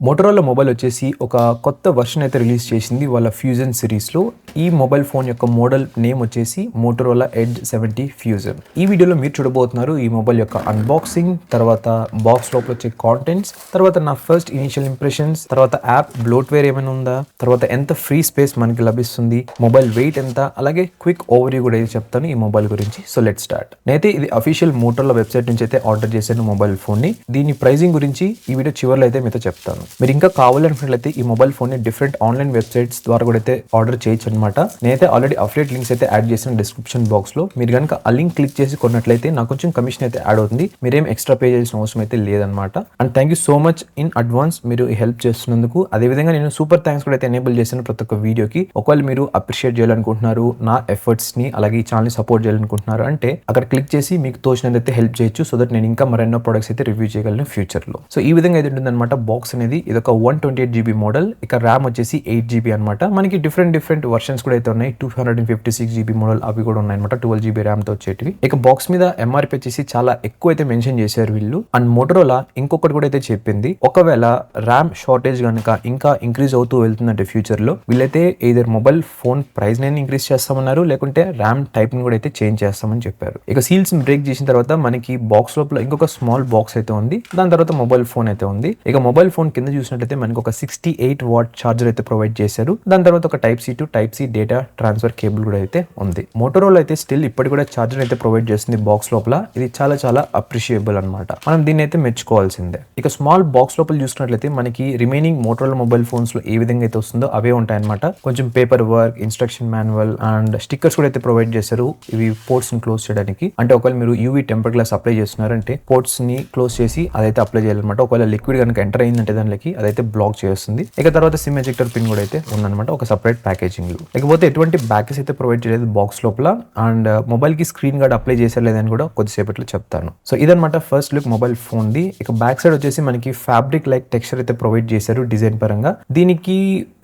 Motorola mobile వచ్చేసి ఒక కొత్త వర్షన్ అయితే రిలీజ్ చేసింది వాళ్ళ ఫ్యూజన్ సిరీస్లో. ఈ మొబైల్ ఫోన్ యొక్క మోడల్ నేమ్ వచ్చేసి మోటరోలా ఎడ్జ్ 70 ఫ్యూజన్. ఈ వీడియోలో మీరు చూడబోతున్నారు ఈ మొబైల్ యొక్క అన్బాక్సింగ్, తర్వాత బాక్స్ లోపల వచ్చే కాంటెంట్స్, తర్వాత నా ఫస్ట్ ఇనిషియల్ ఇంప్రెషన్స్, తర్వాత యాప్ బ్లోట్వేర్ ఏమైనా ఉందా, తర్వాత ఎంత ఫ్రీ స్పేస్ మనకి లభిస్తుంది, మొబైల్ వెయిట్ ఎంత, అలాగే క్విక్ ఓవర్వ్యూ కూడా అయితే చెప్తాను ఈ మొబైల్ గురించి. So let start. నేనైతే ఇది అఫీషియల్ మోటరోలా వెబ్సైట్ నుంచి అయితే ఆర్డర్ చేశాను మొబైల్ ఫోన్ ని. దీని ప్రైజింగ్ గురించి ఈ వీడియో చివరిలో అయితే మీతో చెప్తాను. మీరు ఇంకా కావాలనుకున్నట్లయితే ఈ మొబైల్ ఫోన్ ని డిఫరెంట్ ఆన్లైన్ వెబ్సైట్స్ ద్వారా కూడా అయితే ఆర్డర్ చేయొచ్చు అనమాట. నేనైతే ఆల్రెడీ అఫిలియేట్ లింక్స్ అయితే యాడ్ చేసిన డిస్క్రిప్షన్ బాక్స్ లో. మీరు కనుక ఆ లింక్ క్లిక్ చేసి కొన్నట్లయితే నాకు కొంచెం కమిషన్ అయితే యాడ్ అవుతుంది. మీరేం ఎక్స్ట్రా పే చేయాల్సిన అవసరం అయితే లేదనమాట. And thank you so much in advance మీరు ఈ హెల్ప్ చేస్తున్నందుకు. అదేవిధంగా నేను సూపర్ థ్యాంక్స్ కూడా అయితే ఎనేబుల్ చేసిన ప్రతి ఒక్క వీడియోకి. ఒకవేళ మీరు అప్రిషియేట్ చేయాలనుకుంటున్నారు నా ఎఫర్ట్స్ ని, అలాగే ఈ ఛానల్ ని సపోర్ట్ చేయాలనుకుంటున్నారు అంటే అక్కడ క్లిక్ చేసి మీకు తోచినంత హెల్ప్ చేయొచ్చు. సో దట్ నేను ఇంకా మరెన్నో ప్రొడక్ట్స్ అయితే రివ్యూ చేయగలను ఫ్యూచర్ లో. సో ఈ విధంగా అయితే ఉంటుందన్నమాట బాక్స్ అనేది. ఇది ఒక 128GB మోడల్. ఇక ర్యామ్ వచ్చేసి 8GB అనమాట. మనకి డిఫరెంట్ వర్షన్స్ కూడా అయితే ఉన్నాయి. 256GB మోడల్ అవి కూడా ఉన్నాయి అనమాట. 12GB ర్యామ్ తో వచ్చేటివి. ఇక బాక్స్ మీద ఎంఆర్పీ వచ్చేసి చాలా ఎక్కువ అయితే మెన్షన్ చేశారు వీళ్ళు. అండ్ మోటరోలా ఇంకొకటి కూడా అయితే చెప్పింది, ఒకవేళ ర్యామ్ షార్టేజ్ కనుక ఇంకా ఇంక్రీజ్ అవుతూ వెళ్తుందంటే ఫ్యూచర్ లో వీళ్ళైతే ఏదర్ మొబైల్ ఫోన్ ప్రైస్ ని ఇంక్రీజ్ చేస్తామన్నారు, లేకుంటే ర్యామ్ టైప్ ని కూడా అయితే చేంజ్ చేస్తామని చెప్పారు. ఇక సీల్స్ బ్రేక్ చేసిన తర్వాత మనకి బాక్స్ లోపల ఇంకొక స్మాల్ బాక్స్ అయితే ఉంది. దాని తర్వాత మొబైల్ ఫోన్ అయితే ఉంది. ఇక మొబైల్ ఫోన్ కింద చూసినట్లయితే మనకి ఒక 68W ఛార్జర్ అయితే ప్రొవైడ్ చేశారు. దాని తర్వాత ఒక type C to type C data transfer cable కూడా అయితే ఉంది. మోటరోలా అయితే స్టిల్ ఇప్పటి కూడా ఛార్జర్ అయితే ప్రొవైడ్ చేస్తుంది బాక్స్ లోపల. ఇది చాలా అప్రిషియబుల్ అనమాట. మనం దీన్ని అయితే మెచ్చుకోవాల్సిందే. ఇక స్మాల్ బాక్స్ లోపల చూసినట్లయితే మనకి రిమైనింగ్ మోటరోలా మొబైల్ ఫోన్స్ లో ఏ విధంగా అయితే వస్తుందో అవే ఉంటాయన్నమాట. కొంచెం paper work, instruction manual and stickers కూడా అయితే ప్రొవైడ్ చేశారు. ఇవి పోర్ట్స్ ని క్లోజ్ చేయడానికి. అంటే ఒకవేళ మీరు యూవీ టెంపర్ గ్లాస్ అప్లై చేస్తున్నారంటే పోర్ట్స్ ని క్లోజ్ చేసి అదైతే అప్లై చేయాలన్నమాట. ఒకవేళ లిక్విడ్ కనుక ఎంటర్ అయిందంటే దానికి అదైతే బ్లాక్ చేస్తుంది. ఇక తర్వాత సిమ్ ఎజెక్టర్ పిన్ కూడా అయితే ఉందన్నమాట ఒక సెపరేట్ ప్యాకేజింగ్ లో. ఇకపోతే ఎటువంటి బ్యాకెస్ అయితే ప్రొవైడ్ చేయలేదు బాక్స్ లోపల. అండ్ మొబైల్ కి స్క్రీన్ గార్డ్ అప్లై చేశారు లేదని కూడా కొద్దిసేపట్లో చెప్తాను. సో ఇదన్నమాట first look mobile phone the. ఇక బ్యాక్ సైడ్ వచ్చేసి మనకి ఫ్యాబ్రిక్ లైక్ టెక్స్చర్ అయితే ప్రొవైడ్ చేశారు డిజైన్ పరంగా. దీనికి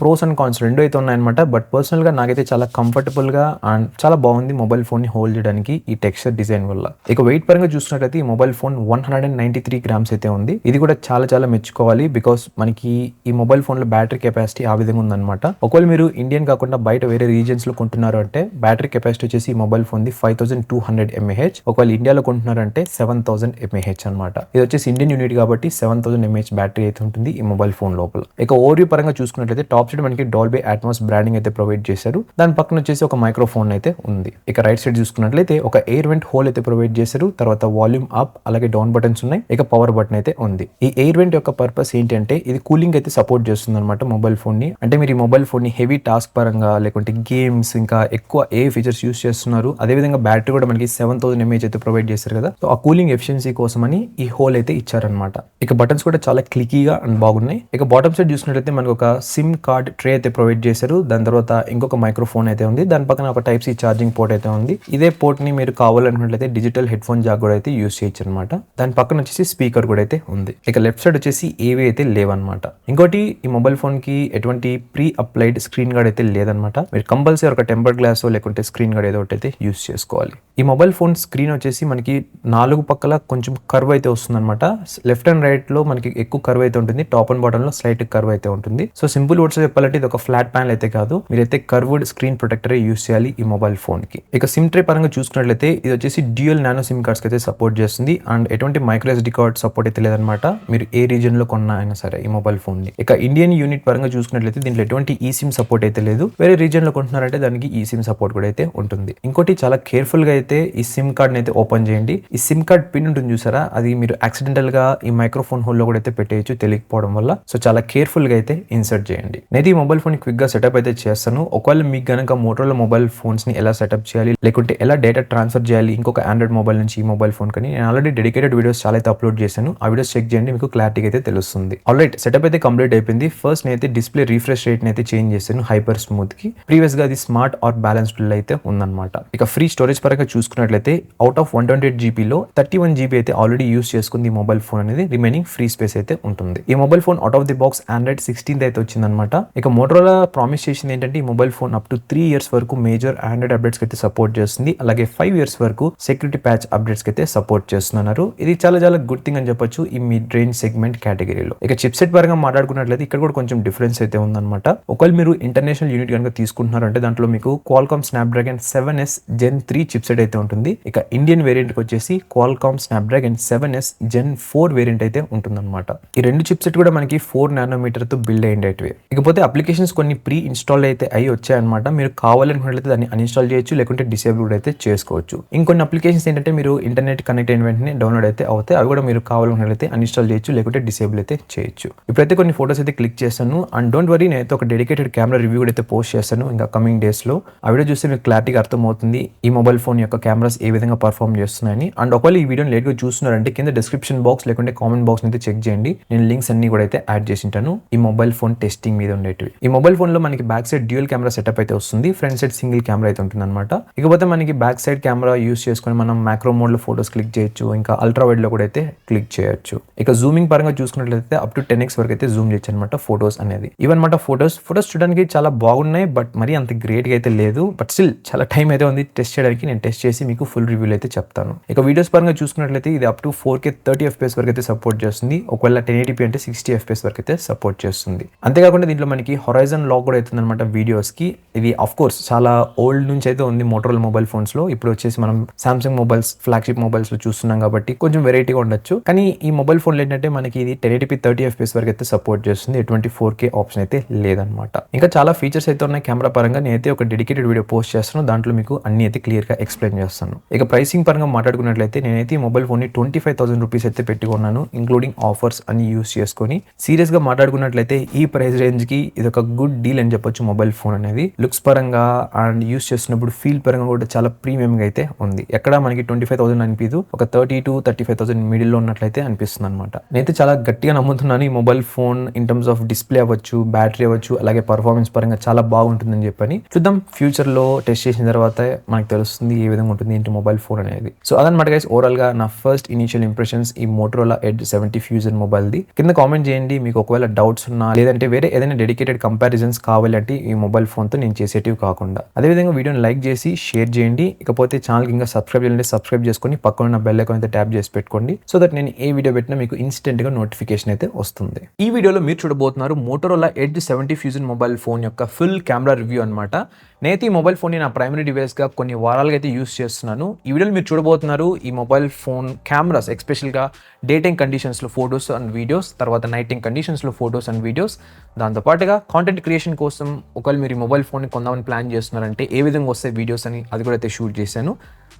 ప్రోస్ అండ్ కాన్స్ రెండు అయితే ఉన్నాయన్నమాట. బట్ పర్సనల్ గా నాకైతే చాలా కంఫర్టబుల్ గా అండ్ చాలా బాగుంది మొబైల్ ఫోన్ ని హోల్డ్ చేయడానికి ఈ టెక్స్చర్ డిజైన్ వల్ల. ఇక వెయిట్ పరంగా చూసినట్లయితే ఈ మొబైల్ ఫోన్ 193 గ్రామ్స్ అయితే ఉంది. ఇది కూడా చాలా మెచ్చుకోవాలి. బికాస్ మనకి ఈ మొబైల్ ఫోన్ లో బ్యాటరీ కెపాసిటీ ఆ విధంగా ఉందన్నమాట. ఒకవేళ మీరు ఇండియన్ కాకుండా బయట వేరే రీజియన్స్ లో కొంటున్నారు అంటే బ్యాటరీ కెపాసిటీ వచ్చేసి ఈ మొబైల్ ఫోన్ ది 5200 mAh. ఒకవేళ ఇండియాలో కొంటున్నారంటే 7000 mAh అనమాట. ఇది వచ్చేసి ఇండియన్ యూనిట్ కాబట్టి 7000 mAh బ్యాటరీ అయితే ఉంటుంది ఈ మొబైల్ ఫోన్ లోపల. ఇక ఓవర్వ్యూ పరంగా చూసుకున్నట్లయితే టాప్ సైడ్ మనకి డాల్బీ అట్మాస్ బ్రాండింగ్ అయితే ప్రొవైడ్ చేశారు. దాని పక్కన వచ్చేసి ఒక మైక్రోఫోన్ అయితే ఉంది. ఇక రైట్ సైడ్ చూసుకున్నట్లయితే ఒక ఎయిర్ వెంట్ హోల్ అయితే ప్రొవైడ్ చేశారు. తర్వాత వాల్యూమ్ అప్ అలాగే డౌన్ బటన్స్ ఉన్నాయి. ఇక పవర్ బటన్ అయితే ఉంది. ఈ ఎయిర్ వెంట్ యొక్క పర్పస్ ఏంటి అంటే ఇది కూలింగ్ అయితే సపోర్ట్ చేస్తుంది అనమాట మొబైల్ ఫోన్ ని. అంటే మీరు ఈ మొబైల్ ఫోన్ ని హెవీ టాస్క్ పరంగా లేకుంటే గేమ్స్ ఇంకా ఎక్కువ ఏ ఫీచర్స్ యూస్ చేస్తున్నారు, అదేవిధంగా బ్యాటరీ కూడా మనకి 7000 mAh అయితే ప్రొవైడ్ చేశారు కదా. సో ఆ కూలింగ్ ఎఫిషియన్సీ కోసం అని ఈ హోల్ అయితే ఇచ్చారనమాట. ఇక బటన్స్ కూడా చాలా క్లికీగా అండ్ బాగున్నాయి. ఇక బాటమ్ సైడ్ చూసినట్లయితే మనకు ఒక సిమ్ కార్డ్ ట్రే అయితే ప్రొవైడ్ చేశారు. దాని తర్వాత ఇంకొక మైక్రోఫోన్ అయితే ఉంది. దాని పక్కన ఒక టైప్ సి ఛార్జింగ్ పోర్ట్ అయితే ఉంది. ఇదే పోర్ట్ ని మీరు కావాలనుకున్నట్లయితే డిజిటల్ హెడ్ ఫోన్ జాక్ కూడా అయితే యూస్ చేయొచ్చు అనమాట. దాని పక్కన వచ్చేసి స్పీకర్ కూడా అయితే ఉంది. ఇక లెఫ్ట్ సైడ్ వచ్చేసి ఏవి అయితే లేవన్నమాట. ఇంకోటి ఈ మొబైల్ ఫోన్ కి ఎటువంటి ప్రీ అప్లైడ్ స్క్రీన్ గార్డ్ అయితే లేదనమాట. మీరు కంపల్సరీ ఒక టెంపర్ గ్లాస్ లేకుంటే స్క్రీన్ గార్డ్ ఏదో ఒకటి అయితే యూస్ చేసుకోవాలి. ఈ మొబైల్ ఫోన్ స్క్రీన్ వచ్చేసి మనకి 4 పక్కల కొంచెం కర్వ్ అయితే వస్తుంది అనమాట. లెఫ్ట్ అండ్ రైట్ లో మనకి ఎక్కువ కర్వ్ అయితే ఉంటుంది. టాప్ అండ్ బాటమ్ లో స్లైట్ కర్వ్ అయితే ఉంటుంది. సో సింపుల్ వర్డ్స్ చెప్పాలంటే ఇది ఒక ఫ్లాట్ ప్యానల్ అయితే కాదు. మీరైతే కర్వ్డ్ స్క్రీన్ ప్రొటెక్టర్ యూస్ చేయాలి ఈ మొబైల్ ఫోన్ కి. ఇక సిమ్ ట్రే పరంగా చూసుకున్నట్లయితే ఇది వచ్చేసి డ్యూయల్ నానో సిమ్ కార్డ్స్ అయితే సపోర్ట్ చేస్తుంది. అండ్ ఎటువంటి మైక్రో SD కార్డ్ సపోర్ట్ అయితే లేదనమాట. మీరు ఏ రీజన్ లో కొన్నా అయినా సరే ఈ మొబైల్ ఫోన్ ని. ఇక ఇండియన్ యూనిట్ పరంగా చూసుకున్నట్లయితే దీంట్లో ఎటువంటి ఈ సిమ్ సపోర్ట్ అయితే లేదు. వేరే రీజన్ లో కొంటున్నారంటే దానికి ఈ సిమ్ సపోర్ట్ కూడా అయితే ఉంటుంది. ఇంకోటి చాలా కేర్ఫుల్ గా అయితే ఈ సిమ్ కార్డ్ అయితే ఓపెన్ చేయండి. ఈ సిమ్ కార్డ్ పిన్ ఉంటుంది చూసారా, అది మీరు యాక్సిడెంటల్ గా ఈ మైక్రోఫోన్ హోల్ లో కూడా అయితే పెట్టేయచ్చు తెలియకపోవడం వల్ల. సో చాలా కేర్ఫుల్ గా అయితే ఇన్సర్ట్ చేయండి. నేను ఈ మొబైల్ ఫోన్ క్విక్ గా సెటప్ అయితే చేస్తాను. ఒకవేళ మీకు గనక మోటరోలా మొబైల్ ఫోన్స్ ని ఎలా సెటప్ చేయాలి లేకుంటే ఎలా డేటా ట్రాన్స్ఫర్ చేయాలి ఇంకొక ఆండ్రాయిడ్ మొబైల్ నుంచి ఈ మొబైల్ ఫోన్ కని నేను ఆల్రెడీ డెడికేటెడ్ వీడియోస్ చాలా అయితే అప్లోడ్ చేశాను. ఆ వీడియోస్ చెక్ చేయండి, మీకు క్లారిటీ అయితే తెలుస్తుంది. ఆల్రైట్, సెటప్ అయితే కంప్లీట్ అయిపోయింది. ఫస్ట్ నేనైతే డిస్ప్లే రిఫ్రెష్ రేట్ అయితే చేంజ్ చేశాను హైపర్ స్మూత్ కి. ప్రీవియస్ గా అది స్మార్ట్ ఆర్ బ్యాలెన్స్డ్ అయితే ఉందన్నమాట. ఇక ఫ్రీ స్టోరేజ్ పరంగా చూసుకున్నట్లయితే అవుట్ ఆఫ్ 128GB లో 31GB అయితే ఆల్రెడీ యూస్ చేసుకుంది ఈ మొబైల్ ఫోన్ అనేది. రిమైనింగ్ ఫ్రీ స్పేస్ అయితే ఉంటుంది. ఈ mobile phone out of the box Android 16 అయితే వచ్చిందనమాట. ఇక మోటరోలా ప్రామిస్ చేసింది ఏంటంటే ఈ mobile phone up to 3 years వరకు మేజర్ ఆండ్రాయిడ్ అప్డేట్స్ అయితే సపోర్ట్ చేస్తుంది. అలాగే 5 years వరకు సెక్యూరిటీ ప్యాచ్ అప్డేట్స్ అయితే సపోర్ట్ చేస్తున్నారు. ఇది చాలా గుడ్ థింగ్ అని చెప్పొచ్చు ఈ మిడ్ రేంజ్ సెగ్మెంట్ కేటగిరీలో. ఇక చిప్సెట్ పరంగా మాట్లాడుకున్నట్లయితే ఇక్కడ కూడా కొంచెం డిఫరెన్స్ అయితే ఉందన్నమాట. ఒకవేళ మీరు ఇంటర్నేషనల్ యూనిట్ కనుక తీసుకుంటున్నారంటే దాంట్లో మీకు Qualcomm Snapdragon 7S Gen 3 chipset అయితే ఉంటుంది. ఇక ఇండియన్ వేరియంట్ కి వచ్చేసి Qualcomm Snapdragon 7S Gen 4 variant అయితే ఉంటుందన్నమాట. ఈ రెండు చిప్సెట్ కూడా మనకి 4 నానోమీటర్ తో బిల్డ్ అయ్యేటివి. ఇకపోతే అప్లికేషన్స్ కొన్ని ప్రీ ఇన్స్టాల్ అయితే అయి వచ్చాయన్నమాట. మీరు కావాలనుకున్నట్లయితే దాన్ని అన్ఇన్స్టాల్ చేయొచ్చు, లేకుంటే డిసేబుల్ కూడా అయితే చేసుకోవచ్చు. ఇంకొన్ని అప్లికేషన్స్ ఏంటంటే మీరు ఇంటర్నెట్ కనెక్ట్ అయిన వెంటనే డౌన్లోడ్ అయితే అవుతాయి. అవి కూడా మీరు కావాలనుకున్నట్లయితే అన్ఇన్స్టాల్ చేయొచ్చు, లేకుంటే డిసేబుల్ అయితే చేయొచ్చు. ఇప్పుడైతే కొన్ని ఫోటోస్ అయితే క్లిక్ చేస్తాను. అండ్ డోంట్ వరీ, నేనైతే ఒక డెడికేటెడ్ కెమెరా రివ్యూ కూడా అయితే పోస్ట్ చేస్తాను ఇంకా కమింగ్ డేస్ లో. ఆ వీడియో చూస్తే మీకు క్లారిటీగా అర్థమవుతుంది ఈ మొబైల్ ఫోన్ యొక్క కెమెరాస్ ఏ విధంగా పర్ఫార్మ్ చేస్తున్నాయని. అండ్ ఒకవేళ ఈ వీడియోని లేట్గా చూస్తున్నారంటే కింద డిస్క్రిప్షన్ బాక్స్ లేకుంటే కామెంట్ బాక్స్ అయితే చెక్ చేయండి. నేను లింక్స్ అన్ని కూడా అయితే యాడ్ చేసి ఉంటాను ఈ మొబైల్ ఫోన్ టెస్టింగ్ మీద ఉండేటివి. ఈ మొబైల్ ఫోన్ లో మనకి back side dual camera setup అయితే వస్తుంది. ఫ్రంట్ సైడ్ సింగిల్ కెమెరా అయితే ఉంటుంది అనమాట. ఇకపోతే మనకి బ్యాక్ సైడ్ కెమెరా యూస్ చేసుకొని మనం మ్యాక్రో మోడ్ లో ఫోటోస్ క్లిక్ చేయొచ్చు, ఇంకా అల్ట్రా వైడ్ లో కూడా అయితే క్లిక్ చేయొచ్చు. ఇక జూమింగ్ పరంగా చూసుకున్నట్లయితే అప్ టు 10x వరకు అయితే జూమ్ చేయొచ్చు అనమాట ఫోటోస్ అనేది. ఇవన్నమాట ఫోటోస్ చూడడానికి చాలా బాగున్నాయి, బట్ మరి అంత గ్రేట్ గా అయితే లేదు. బట్ స్టిల్ చాలా టైం అయితే ఉంది టెస్ట్ చేయడానికి. నేను టెస్ట్ చేసి మీకు ఫుల్ రివ్యూలు అయితే చెప్తాను. ఇక వీడియోస్ పరంగా చూసుకున్నట్లయితే ఇది అప్ టు 4K 30 FPS వరకు అయితే సపోర్ట్ చేస్తుంది. ఒకవేళ 1080p అంటే 60 FPS వరకు అయితే సపోర్ట్ చేస్తుంది. అంతేకాకుండా దీంట్లో మనకి హొరైజన్ లాక్ కూడా అవుతుంది అనమాట వీడియోస్ కి. ఇది ఆఫ్ కోర్స్ చాలా ఓల్డ్ నుంచి అయితే ఉంది మోటరోలా మొబైల్ ఫోన్స్ లో. ఇప్పుడు వచ్చేసి మనం సామ్సంగ్ మొబైల్స్, ఫ్లాగ్షిప్ మొబైల్స్ లో చూస్తున్నాం కాబట్టి కొంచెం వెరైటీగా ఉండొచ్చు. కానీ ఈ మొబైల్ ఫోన్ ఏంటంటే మనకి ఇది 1080p 30 FPS వరకు అయితే సపోర్ట్ చేస్తుంది. ఎటువంటి 4K ఆప్షన్ అయితే లేదనమాట. ఇంకా చాలా ఫీచర్స్ అయితే ఉన్నాయి కెమెరా పరంగా. నేనైతే ఒక డెడికేటెడ్ వీడియో పోస్ట్ చేస్తాను, దాంట్లో మీకు అన్ని అయితే క్లియర్ గా ఎక్స్ప్లెయిన్ చేస్తాను. ఇక ప్రైసింగ్ పరంగా మాట్లాడుకున్నట్లయితే నేనైతే ఈ మొబైల్ ఫోన్ ని 25,000 రూపీస్ అయితే పెట్టుకున్నాను, ఇంక్లూడింగ్ ఆఫర్స్ అన్ని యూస్ చేసుకొని. సీరియస్ గా మాట్లాడుకున్నట్లయితే ఈ ప్రైస్ రేంజ్ కి ఇది ఒక గుడ్ డీల్ అని చెప్పొచ్చు. మొబైల్ ఫోన్ అనేది లుక్స్ పరంగా అండ్ యూస్ చేస్తున్నప్పుడు ఫీల్ పరంగా కూడా చాలా ప్రీమియం గా అయితే ఉంది. ఎక్కడ మనకి 25,000 అనిపిదు, ఒక 30 to 35,000 మిడిల్ లో ఉన్నట్లయితే అనిపిస్తుంది అనమాట. నేనైతే చాలా గట్టిగా నమ్ముతున్నాను ఈ mobile phone in terms of display అవ్వచ్చు, బ్యాటరీ అవ్వచ్చు, అలాగే పర్ఫార్మెన్స్ పరంగా చాలా బాగుంటుందని చెప్పని. చూద్దాం ఫ్యూచర్ లో టెస్ట్ చేసిన తర్వాత మనకు తెలుస్తుంది ఏ విధంగా ఉంటుంది ఏంటి మొబైల్ ఫోన్ అనేది. సో అదనమాట గైస్, ఓవరాల్ గా నా ఫస్ట్ ఇనిషియల్ ఇంప్రెషన్స్ ఈ Motorola Edge 70 fusion mobile the. కింద కామెంట్ చేయండి మీకు ఒకవేళ డౌట్స్ ఉన్నా, లేదంటే వేరే ఏదైనా డెడికేటెడ్ కంపారిజన్స్ కావాలంటే ఈ మొబైల్ ఫోన్ తో నేను చేసేటివి కాకుండా. అదేవిధంగా వీడియోని లైక్ చేసి షేర్ చేయండి. ఇకపోతే ఛానల్ కి ఇంకా సబ్స్క్రైబ్ చేయాలంటే సబ్స్క్రైబ్ చేసుకొని పక్కన ఉన్న బెల్ ఐకాన్ అయితే ట్యాప్ చేసి పెట్టుకోండి. సో దట్ నేను ఏ వీడియో పెట్టినా మీకు ఇన్స్టెంట్ గా నోటిఫికేషన్ అయితే వస్తుంది. ఈ వీడియోలో మీరు చూడబోతున్నారు Motorola Edge 70 fusion mobile phone యొక్క ఫుల్ కెమెరా రివ్యూ అనమాట. నేనైతే ఈ మొబైల్ ఫోన్ ని నా ప్రైమరీ డివైస్ గా కొన్ని వారాలుగా అయితే యూస్ చేస్తున్నాను. ఈ వీడియోలో మీరు చూడబోతున్నారు ఈ మొబైల్ ఫోన్ కెమెరాస్, ఎస్పెషల్ గా డే టైం కండిషన్స్ లో ఫోటోస్ అండ్ వీడియోస్, తర్వాత నైట్ టైం కండిషన్స్ లో ఫోటోస్ అండ్ వీడియోస్. దాంతో పాటుగా కాంటెంట్ క్రియేషన్ కోసం ఒకవేళ మీరు ఈ మొబైల్ ఫోన్ ని కొందామని ప్లాన్ చేస్తున్నారంటే ఏ విధంగా వస్తాయి వీడియోస్ అని అది కూడా అయితే షూట్ చేశాను.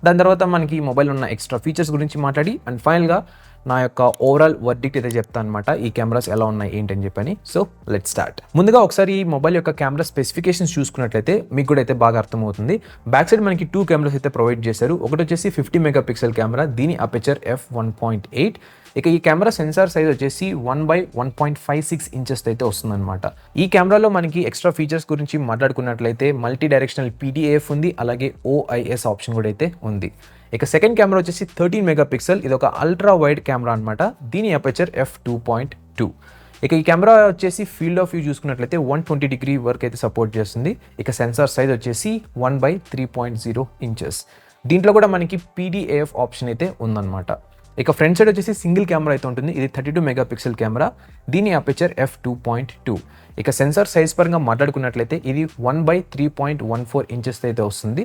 దాని తర్వాత మనకి ఈ మొబైల్ ఉన్న ఎక్స్ట్రా ఫీచర్స్ గురించి మాట్లాడి అండ్ ఫైనల్ గా నా యొక్క ఓవరాల్ వర్డిక్ట్ అయితే చెప్తాను అనమాట, ఈ కెమెరాస్ ఎలా ఉన్నాయి ఏంటని చెప్పని. So let's start. ముందుగా ఒకసారి ఈ మొబైల్ యొక్క కెమెరా స్పెసిఫికేషన్స్ చూసుకున్నట్లయితే మీకు కూడా అయితే బాగా అర్థమవుతుంది. బ్యాక్ సైడ్ మనకి 2 కెమెరాస్ అయితే ప్రొవైడ్ చేశారు. ఒకటి వచ్చేసి 50 మెగాపిక్సెల్ కెమెరా, దీని అపెచర్ f1.8. ఇక ఈ కెమెరా సెన్సార్ సైజ్ వచ్చేసి 1/1.56 ఇంచెస్ అయితే వస్తుందన్నమాట. ఈ కెమెరాలో మనకి ఎక్స్ట్రా ఫీచర్స్ గురించి మాట్లాడుకున్నట్లయితే మల్టీ డైరెక్షనల్ PDAF ఉంది, అలాగే OIS ఆప్షన్ కూడా అయితే ఉంది. ఇక సెకండ్ కెమెరా వచ్చేసి 13 మెగాపిక్సెల్, ఇది ఒక అల్ట్రా వైడ్ కెమెరా అనమాట. దీని అపెచర్ f2.2. ఇక ఈ కెమెరా వచ్చేసి ఫీల్డ్ ఆఫ్ వ్యూ చూసుకున్నట్లయితే 120 డిగ్రీ వరకు అయితే సపోర్ట్ చేస్తుంది. ఇక సెన్సార్ సైజ్ వచ్చేసి 1/3.0 ఇంచెస్. దీంట్లో కూడా మనకి PDAF ఆప్షన్ అయితే ఉందన్నమాట. ఇక ఫ్రంట్ సైడ్ వచ్చేసి సింగిల్ కెమెరా అయితే ఉంటుంది. ఇది 32 మెగాపిక్సెల్ కెమెరా, దీని అపెచర్ f2.2. ఇక సెన్సార్ సైజ్ పరంగా మాట్లాడుకున్నట్లయితే ఇది 1/3.14 ఇంచెస్ అయితే వస్తుంది.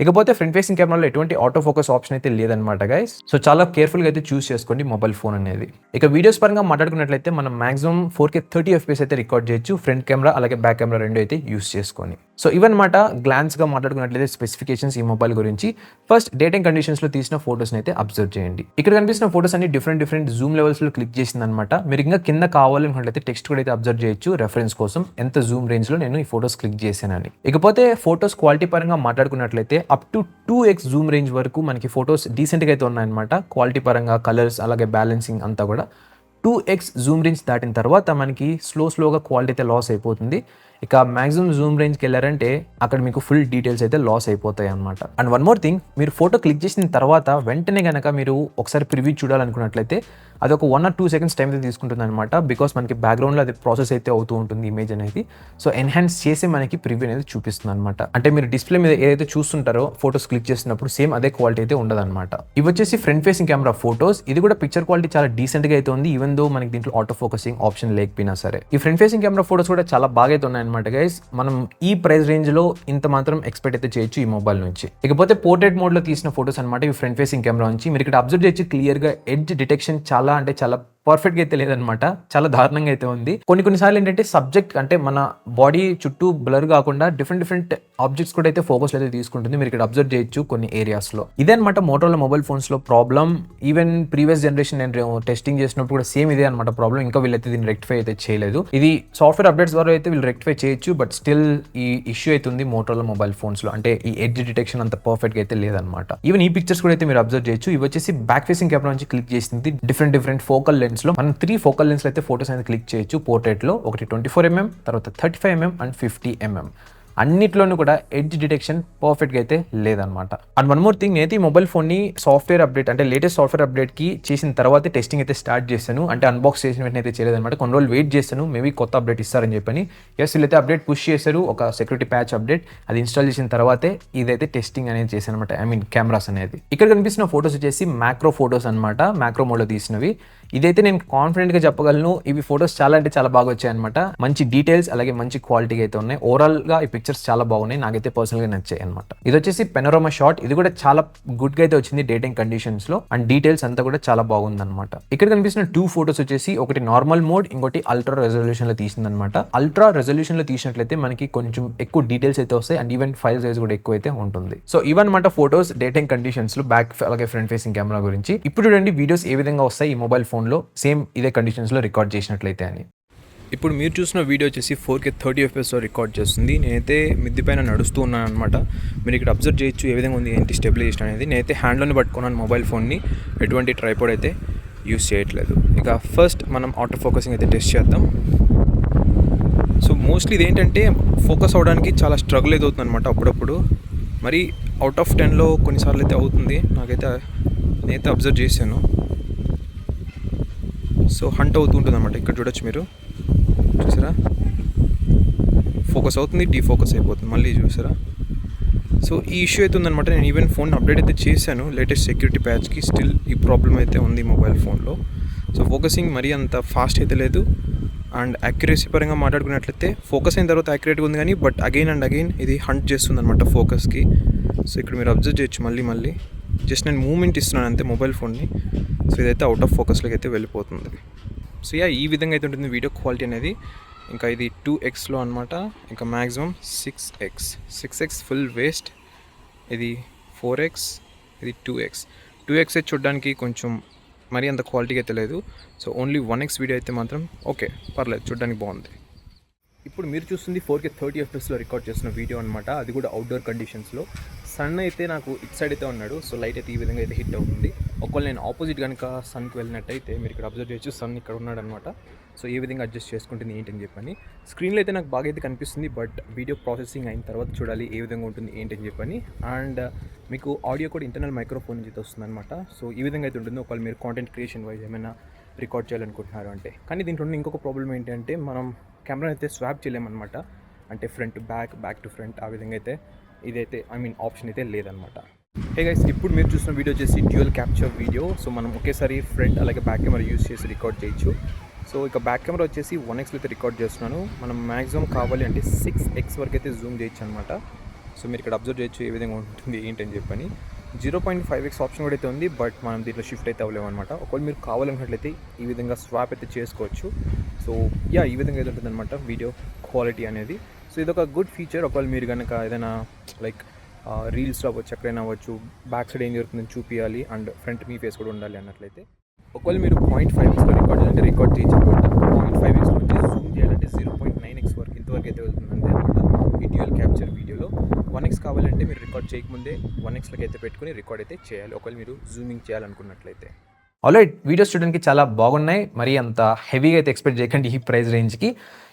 ఇకపోతే ఫ్రంట్ ఫేసింగ్ కెమెరాలో ఎటువంటి ఆటో ఫోకస్ ఆప్షన్ అయితే లేదనమాట గైస్. సో చాలా కేర్ఫుల్ గా అయితే చూస్ చేసుకోండి మొబైల్ ఫోన్ అనేది. ఇక వీడియోస్ పరంగా మాట్లాడుకున్నట్లయితే మనం మాక్సిమం 4K 30 FPS అయితే రికార్డ్ చేయొచ్చు, ఫ్రంట్ కెమెరా అలాగే బ్యాక్ కెమెరా రెండు అయితే యూస్ చేసుకొని. సో ఇవన్నమాట గ్లాన్స్ గా మాట్లాడుకున్నట్లయితే స్పెసిఫికేషన్స్ ఈ మొబైల్ గురించి. ఫస్ట్ డే టైం కండిషన్స్ లో తీసిన ఫోటోస్ అయితే అబ్జర్వ్ చేయండి. ఇక్కడ కనిపిస్తున్న ఫోటోస్ అన్ని డిఫరెంట్ జూమ్ లెవెల్స్ లో క్లిక్ చేసింది అనమాట. మీరు ఇంకా కింద కావాలనుకున్నట్లయితే టెక్స్ట్ కూడా అయితే అబ్జర్వ్ చేయొచ్చు రెఫరెన్స్ కోసం, ఎంత జూమ్ రేంజ్ లో నేను ఈ ఫోటోస్ క్లిక్ చేశానని. ఇకపోతే ఫోటోస్ క్వాలిటీ పరంగా మాట్లాడుకున్నట్లయితే up to 2x zoom range వరకు మనకి ఫోటోస్ డీసెంట్ గా అయితే ఉన్నాయన్నమాట. క్వాలిటీ పరంగా కలర్స్ అలాగే బ్యాలెన్సింగ్ అంతా కూడా 2x జూమ్ రేంజ్ దాటిన తర్వాత మనకి స్లోగా క్వాలిటీ అయితే లాస్ అయిపోతుంది. ఇక మాక్సిమం జూమ్ రేంజ్కి వెళ్ళారంటే అక్కడ మీకు ఫుల్ డీటెయిల్స్ అయితే లాస్ అయిపోతాయి అనమాట. అండ్ వన్ మోర్ థింగ్, మీరు ఫోటో క్లిక్ చేసిన తర్వాత వెంటనే కనుక మీరు ఒకసారి ప్రివ్యూ చూడాలనుకున్నట్లయితే అది ఒక 1 or 2 seconds టైం అయితే తీసుకుంటుంది అనమాట. బికాస్ మనకి బ్యాక్గ్రౌండ్లో అది ప్రాసెస్ అయితే అవుతూ ఉంటుంది ఇమేజ్ అనేది. సో ఎన్హాన్స్ చేసి మనకి ప్రివ్యూ అనేది చూపిస్తుంది అనమాట. అంటే మీరు డిస్ప్లే మీద ఏదైతే చూస్తుంటారో ఫోటోస్ క్లిక్ చేసినప్పుడు సేమ్ అదే క్వాలిటీ అయితే ఉండదన్నమాట. ఇవి వచ్చేసి ఫ్రంట్ ఫేసింగ్ కెమెరా ఫోటోస్. ఇది కూడా పిక్చర్ క్వాలిటీ చాలా డీసెంట్ గా అయితే ఉంది, ఈవెన్ దో మనకి దీంట్లో ఆటో ఫోకసింగ్ ఆప్షన్ లేకపోయినా సరే. ఈ ఫ్రంట్ ఫేసింగ్ కెమెరా ఫోటోస్ కూడా చాలా బాగా అయితే ఉన్నాయన్నమాట గైస్. మనం ఈ ప్రైస్ రేంజ్ లో ఇంత మాత్రం ఎక్స్పెక్ట్ అయితే చేయొచ్చు ఈ మొబైల్ నుంచి. ఇకపోతే పోర్ట్రేట్ మోడ్ లో తీసిన ఫోటోస్ అనమాట ఇవి ఫ్రంట్ ఫేసింగ్ కెమెరా నుంచి. మీరు ఇక్కడ అబ్జర్వ్ చేయొచ్చు క్లియర్ గా ఎడ్జ్ డిటెక్షన్ చాలా అంటే చాలా పర్ఫెక్ట్ గా అయితే లేదనమాట, చాలా దారుణంగా అయితే ఉంది. కొన్నిసార్లు ఏంటంటే సబ్జెక్ట్ అంటే మన బాడీ చుట్టూ బ్లర్ కాకుండా డిఫరెంట్ ఆబ్జెక్ట్స్ కూడా అయితే ఫోకస్ అయితే తీసుకుంటుంది. మీరు ఇక్కడ అబ్జర్వ్ చేయొచ్చు కొన్ని ఏరియాస్ లో. ఇదే అనమాట మోటోరోలా మొబైల్ ఫోన్స్ లో ప్రాబ్లం. ఈవెన్ ప్రీవియస్ జనరేషన్ నేను టెస్టింగ్ చేసినప్పుడు కూడా సేమ్ ఇదే అనమాట ప్రాబ్లం. ఇంకా వీళ్ళైతే దీన్ని రెక్టిఫై అయితే చేయలేదు. ఇది సాఫ్ట్వేర్ అప్డేట్స్ ద్వారా అయితే వీళ్ళు రెక్టిఫై చేయొచ్చు, బట్ స్టిల్ ఈ ఇష్యూ అయితే ఉంది మోటోరోలా మొబైల్ ఫోన్స్ లో. అంటే ఈ ఎడ్జ్ డిటెక్షన్ అంత పర్ఫెక్ట్ గా అయితే లేదనమాట. ఈవెన్ ఈ పిక్చర్స్ కూడా అయితే మీరు అబ్జర్వ్ చేయొచ్చు. ఇవి వచ్చేసి బ్యాక్ ఫేసింగ్ కెమెరా నుంచి క్లిక్ చేసింది. డిఫరెంట్ ఫోకల్ లెన్స్ లో మనం 3 ఫోకల్ లెన్స్ అయితే ఫోటోస్ అనేది క్లిక్ చేయొచ్చు పోర్ట్రేట్ లో. ఒకటి 24mm, తర్వాత 35mm అండ్ 50mm. అన్నిట్లోనూ కూడా ఎడ్జ్ డిటెక్షన్ పర్ఫెక్ట్ గా అయితే లేదనమాట. అండ్ వన్ మోర్ థింగ్, నేనైతే ఈ మొబైల్ ఫోన్ ని సాఫ్ట్వేర్ అప్డేట్ అంటే లేటెస్ట్ సాఫ్ట్వేర్ అప్డేట్ కి చేసిన తర్వాత టెస్టింగ్ అయితే స్టార్ట్ చేశాను. అంటే అన్బాక్స్ చేసిన వెంటనే అయితే చేయలేదన్నమాట. కొన్ని రోజులు వెయిట్ చేశాను, మేబీ కొత్త అప్డేట్ ఇస్తారని చెప్పని. ఎస్, వీళ్ళైతే అప్డేట్ పుష్ చేశారు, ఒక సెక్యూరిటీ ప్యాచ్ అప్డేట్. అది ఇన్స్టాల్ చేసిన తర్వాతే ఇదైతే టెస్టింగ్ అనేది చేశాను అనమాట. ఐ మీన్ కెమెరాస్ అనేది. ఇక్కడ కనిపిస్తున్న ఫోటోస్ వచ్చేసి మ్యాక్రో ఫోటోస్ అనమాట, మ్యాక్రో మోడ్ లో తీసినవి. ఇదైతే నేను కాన్ఫిడెంట్ గా చెప్పగలను, ఇవి ఫోటోస్ చాలా అంటే చాలా బాగా వచ్చాయి అనమాట. మంచి డీటెయిల్స్ అలాగే మంచి క్వాలిటీగా అయితే ఉన్నాయి. ఓవరాల్ గా ఈ పిక్చర్స్ చాలా బాగున్నాయి, నాకైతే పర్సనల్ గా నచ్చాయి అనమాట. ఇది వచ్చేసి పెనోరామా షాట్. ఇది కూడా చాలా గుడ్ గా అయితే వచ్చింది డే టైమ్ కండిషన్స్ లో. అండ్ డీటెయిల్స్ అంతా కూడా చాలా బాగుంది అనమాట. ఇక్కడ కనిపిస్తున్న 2 ఫోటోస్ వచ్చేసి ఒకటి నార్మల్ మోడ్, ఇంకోటి అల్ట్రా రెజల్యూషన్ లో తీసింది అనమాట. అల్ట్రా రెజల్యూషన్ లో తీసినట్లయితే మనకి కొంచెం ఎక్కువ డీటెయిల్స్ అయితే వస్తాయి అండ్ ఈవెన్ ఫైల్ సైజ్ కూడా ఎక్కువ అయితే ఉంటుంది. సో ఇవన్నమాట ఫోటోస్ డే టైమ్ కండిషన్స్ లో బ్యాక్ అలాగే ఫ్రంట్ ఫేసింగ్ కెమెరా గురించి. ఇప్పుడు చూడండి వీడియోస్ ఏ విధంగా వస్తాయి ఈ మొబైల్ ఫోన్ లో సేమ్ ఇదే కండిషన్స్ లో రికార్డ్ చేసినట్లయితే అని. ఇప్పుడు మీరు చూసిన వీడియో వచ్చేసి 4K 30 FPS లో రికార్డ్ చేస్తుంది. నేనైతే మిద్ది పైన నడుస్తూ ఉన్నాను అనమాట. మీరు ఇక్కడ అబ్జర్వ్ చేయొచ్చు ఏ విధంగా ఉంది ఏంటి స్టెబిలైజేషన్ అనేది. నేనైతే హ్యాండ్లోనే పట్టుకున్నాను మొబైల్ ఫోన్ని, ఎటువంటి ట్రైపాడ్ అయితే యూస్ చేయట్లేదు. ఇక ఫస్ట్ మనం ఆటో ఫోకసింగ్ అయితే టెస్ట్ చేద్దాం. సో మోస్ట్లీ ఇదేంటంటే ఫోకస్ అవడానికి చాలా స్ట్రగుల్ అయితే అవుతుంది అనమాట అప్పుడప్పుడు. మరి అవుట్ ఆఫ్ 10లో కొన్నిసార్లు అయితే అవుతుంది. నేనైతే అబ్జర్వ్ చేశాను. సో హంట్ అవుతుంటుంది అనమాట. ఇక్కడ చూడొచ్చు, మీరు చూసారా, ఫోకస్ అవుతుంది, డీఫోకస్ అయిపోతుంది, మళ్ళీ చూసారా. సో ఈ ఇష్యూ అయితే ఉందనమాట. నేను ఈవెన్ ఫోన్ అప్డేట్ అయితే చేశాను లేటెస్ట్ సెక్యూరిటీ ప్యాచ్కి, స్టిల్ ఈ ప్రాబ్లం అయితే ఉంది మొబైల్ ఫోన్లో. సో ఫోకసింగ్ మరీ అంత ఫాస్ట్ అయితే లేదు. అండ్ యాక్యురసీ పరంగా మాట్లాడుకున్నట్లయితే ఫోకస్ అయిన తర్వాత యాక్యురేట్గా ఉంది, కానీ బట్ అగైన్ అండ్ అగైన్ ఇది హంట్ చేస్తుంది అనమాట ఫోకస్కి. సో ఇక్కడ మీరు అబ్జర్వ్ చేయొచ్చు మళ్ళీ జస్ట్ నేను మూమెంట్ ఇస్తున్నాను అంతే మొబైల్ ఫోన్ని. సో ఇదైతే అవుట్ ఆఫ్ ఫోకస్లోకి అయితే వెళ్ళిపోతుంది. సో ఈ విధంగా అయితే ఉంటుంది వీడియో క్వాలిటీ అనేది. ఇంకా ఇది 2xలో అనమాట. ఇంకా మ్యాక్సిమం 6x ఫుల్ వేస్ట్. ఇది 4x, ఇది 2x అయితే చూడడానికి కొంచెం మరీ అంత క్వాలిటీగా అయితే లేదు. సో ఓన్లీ 1x వీడియో అయితే మాత్రం ఓకే, పర్లేదు, చూడడానికి బాగుంది. ఇప్పుడు మీరు చూస్తుంది 4K 30 FPSలో రికార్డ్ చేసిన వీడియో అనమాట. అది కూడా అవుట్డోర్ కండిషన్స్లో. సన్ అయితే నాకు ఇట్ సైడ్ అయితే ఉన్నాడు, సో లైట్ అయితే ఈ విధంగా అయితే హిట్ అవుతుంది. ఒకవేళ నేను ఆపోజిట్ కనుక సన్కి వెళ్ళినట్టయితే మీరు ఇక్కడ అబ్జర్వ్ చేయొచ్చు, సన్ ఇక్కడ ఉన్నాడు అనమాట. సో ఏ విధంగా అడ్జస్ట్ చేసుకుంటుంది ఏంటని చెప్పని. స్క్రీన్లో అయితే నాకు బాగా అయితే కనిపిస్తుంది, బట్ వీడియో ప్రాసెసింగ్ అయిన తర్వాత చూడాలి ఏ విధంగా ఉంటుంది ఏంటని చెప్పని. అండ్ మీకు ఆడియో కూడా ఇంటర్నల్ మైక్రోఫోన్ నుంచి వస్తుంది అనమాట. సో ఈ విధంగా అయితే ఉంటుంది ఒకవేళ మీరు కాంటెంట్ క్రియేషన్ వైజ్ ఏమైనా రికార్డ్ చేయాలనుకుంటున్నారు అంటే. కానీ దీంట్లో ఇంకొక ప్రాబ్లం ఏంటంటే మనం కెమెరా అయితే స్వాప్ చేయలేమన్నమాట. అంటే front to back to front ఆ విధంగా అయితే ఇదైతే ఆప్షన్ అయితే లేదనమాట. హే గైస్, ఇప్పుడు మీరు చూసిన వీడియో వచ్చేసి డ్యూయల్ క్యాప్చర్ వీడియో. సో మనం ఒకేసారి ఫ్రంట్ అలాగే బ్యాక్ కెమెరా యూస్ చేసి రికార్డ్ చేయొచ్చు. సో ఇక బ్యాక్ కెమెరా వచ్చేసి 1x అయితే రికార్డ్ చేస్తున్నాను. మనం మ్యాక్సిమం కావాలి అంటే 6x వరకు అయితే జూమ్ చేయొచ్చు అనమాట. సో మీరు ఇక్కడ అబ్జర్వ్ చేయొచ్చు ఏ విధంగా ఉంటుంది ఏంటని చెప్పని. 0.5x ఆప్షన్ కూడా అయితే ఉంది, బట్ మనం దీంట్లో షిఫ్ట్ అయితే అవ్వలేము అనమాట. ఒకవేళ మీరు కావాలనుకున్నట్లయితే ఈ విధంగా స్వాప్ అయితే చేసుకోవచ్చు. సో ఈ విధంగా అయితే ఉంటుంది అనమాట వీడియో క్వాలిటీ అనేది. సో ఇదొక గుడ్ ఫీచర్. ఒకవేళ మీరు కనుక ఏదైనా లైక్ రీల్స్లో అవ్వచ్చు, ఎక్కడైనా అవ్వచ్చు, బ్యాక్ సైడ్ ఏం జరుగుతుందని చూపించాలి అండ్ ఫ్రంట్ మీ ఫేస్ కూడా ఉండాలి అన్నట్లయితే ఒకవేళ మీరు 0.5xలో రికార్డ్ చేయాలంటే రికార్డ్ చేయొచ్చు అనమాట. 0.5xలో వచ్చి జూమ్ చేయాలంటే 0.9x వరకు ఇంతవరకు అయితే వెళ్తుంది అంతే అనమాట ఈ డ్యూయల్ క్యాప్చర్ వీడియోలో. 1x కావాలంటే మీరు రికార్డ్ చేయకముందే 1xలోకి అయితే పెట్టుకుని రికార్డ్ అయితే చేయాలి ఒకవేళ మీరు జూమింగ్ చేయాలనుకున్నట్లయితే. ఆల్రైట్ వీడియోస్ చూడడానికి చాలా బాగున్నాయి. మరి అంత హెవీగా అయితే ఎక్స్‌పెక్ట్ చేయకండి ఈ ప్రైస్ రేంజ్‌కి.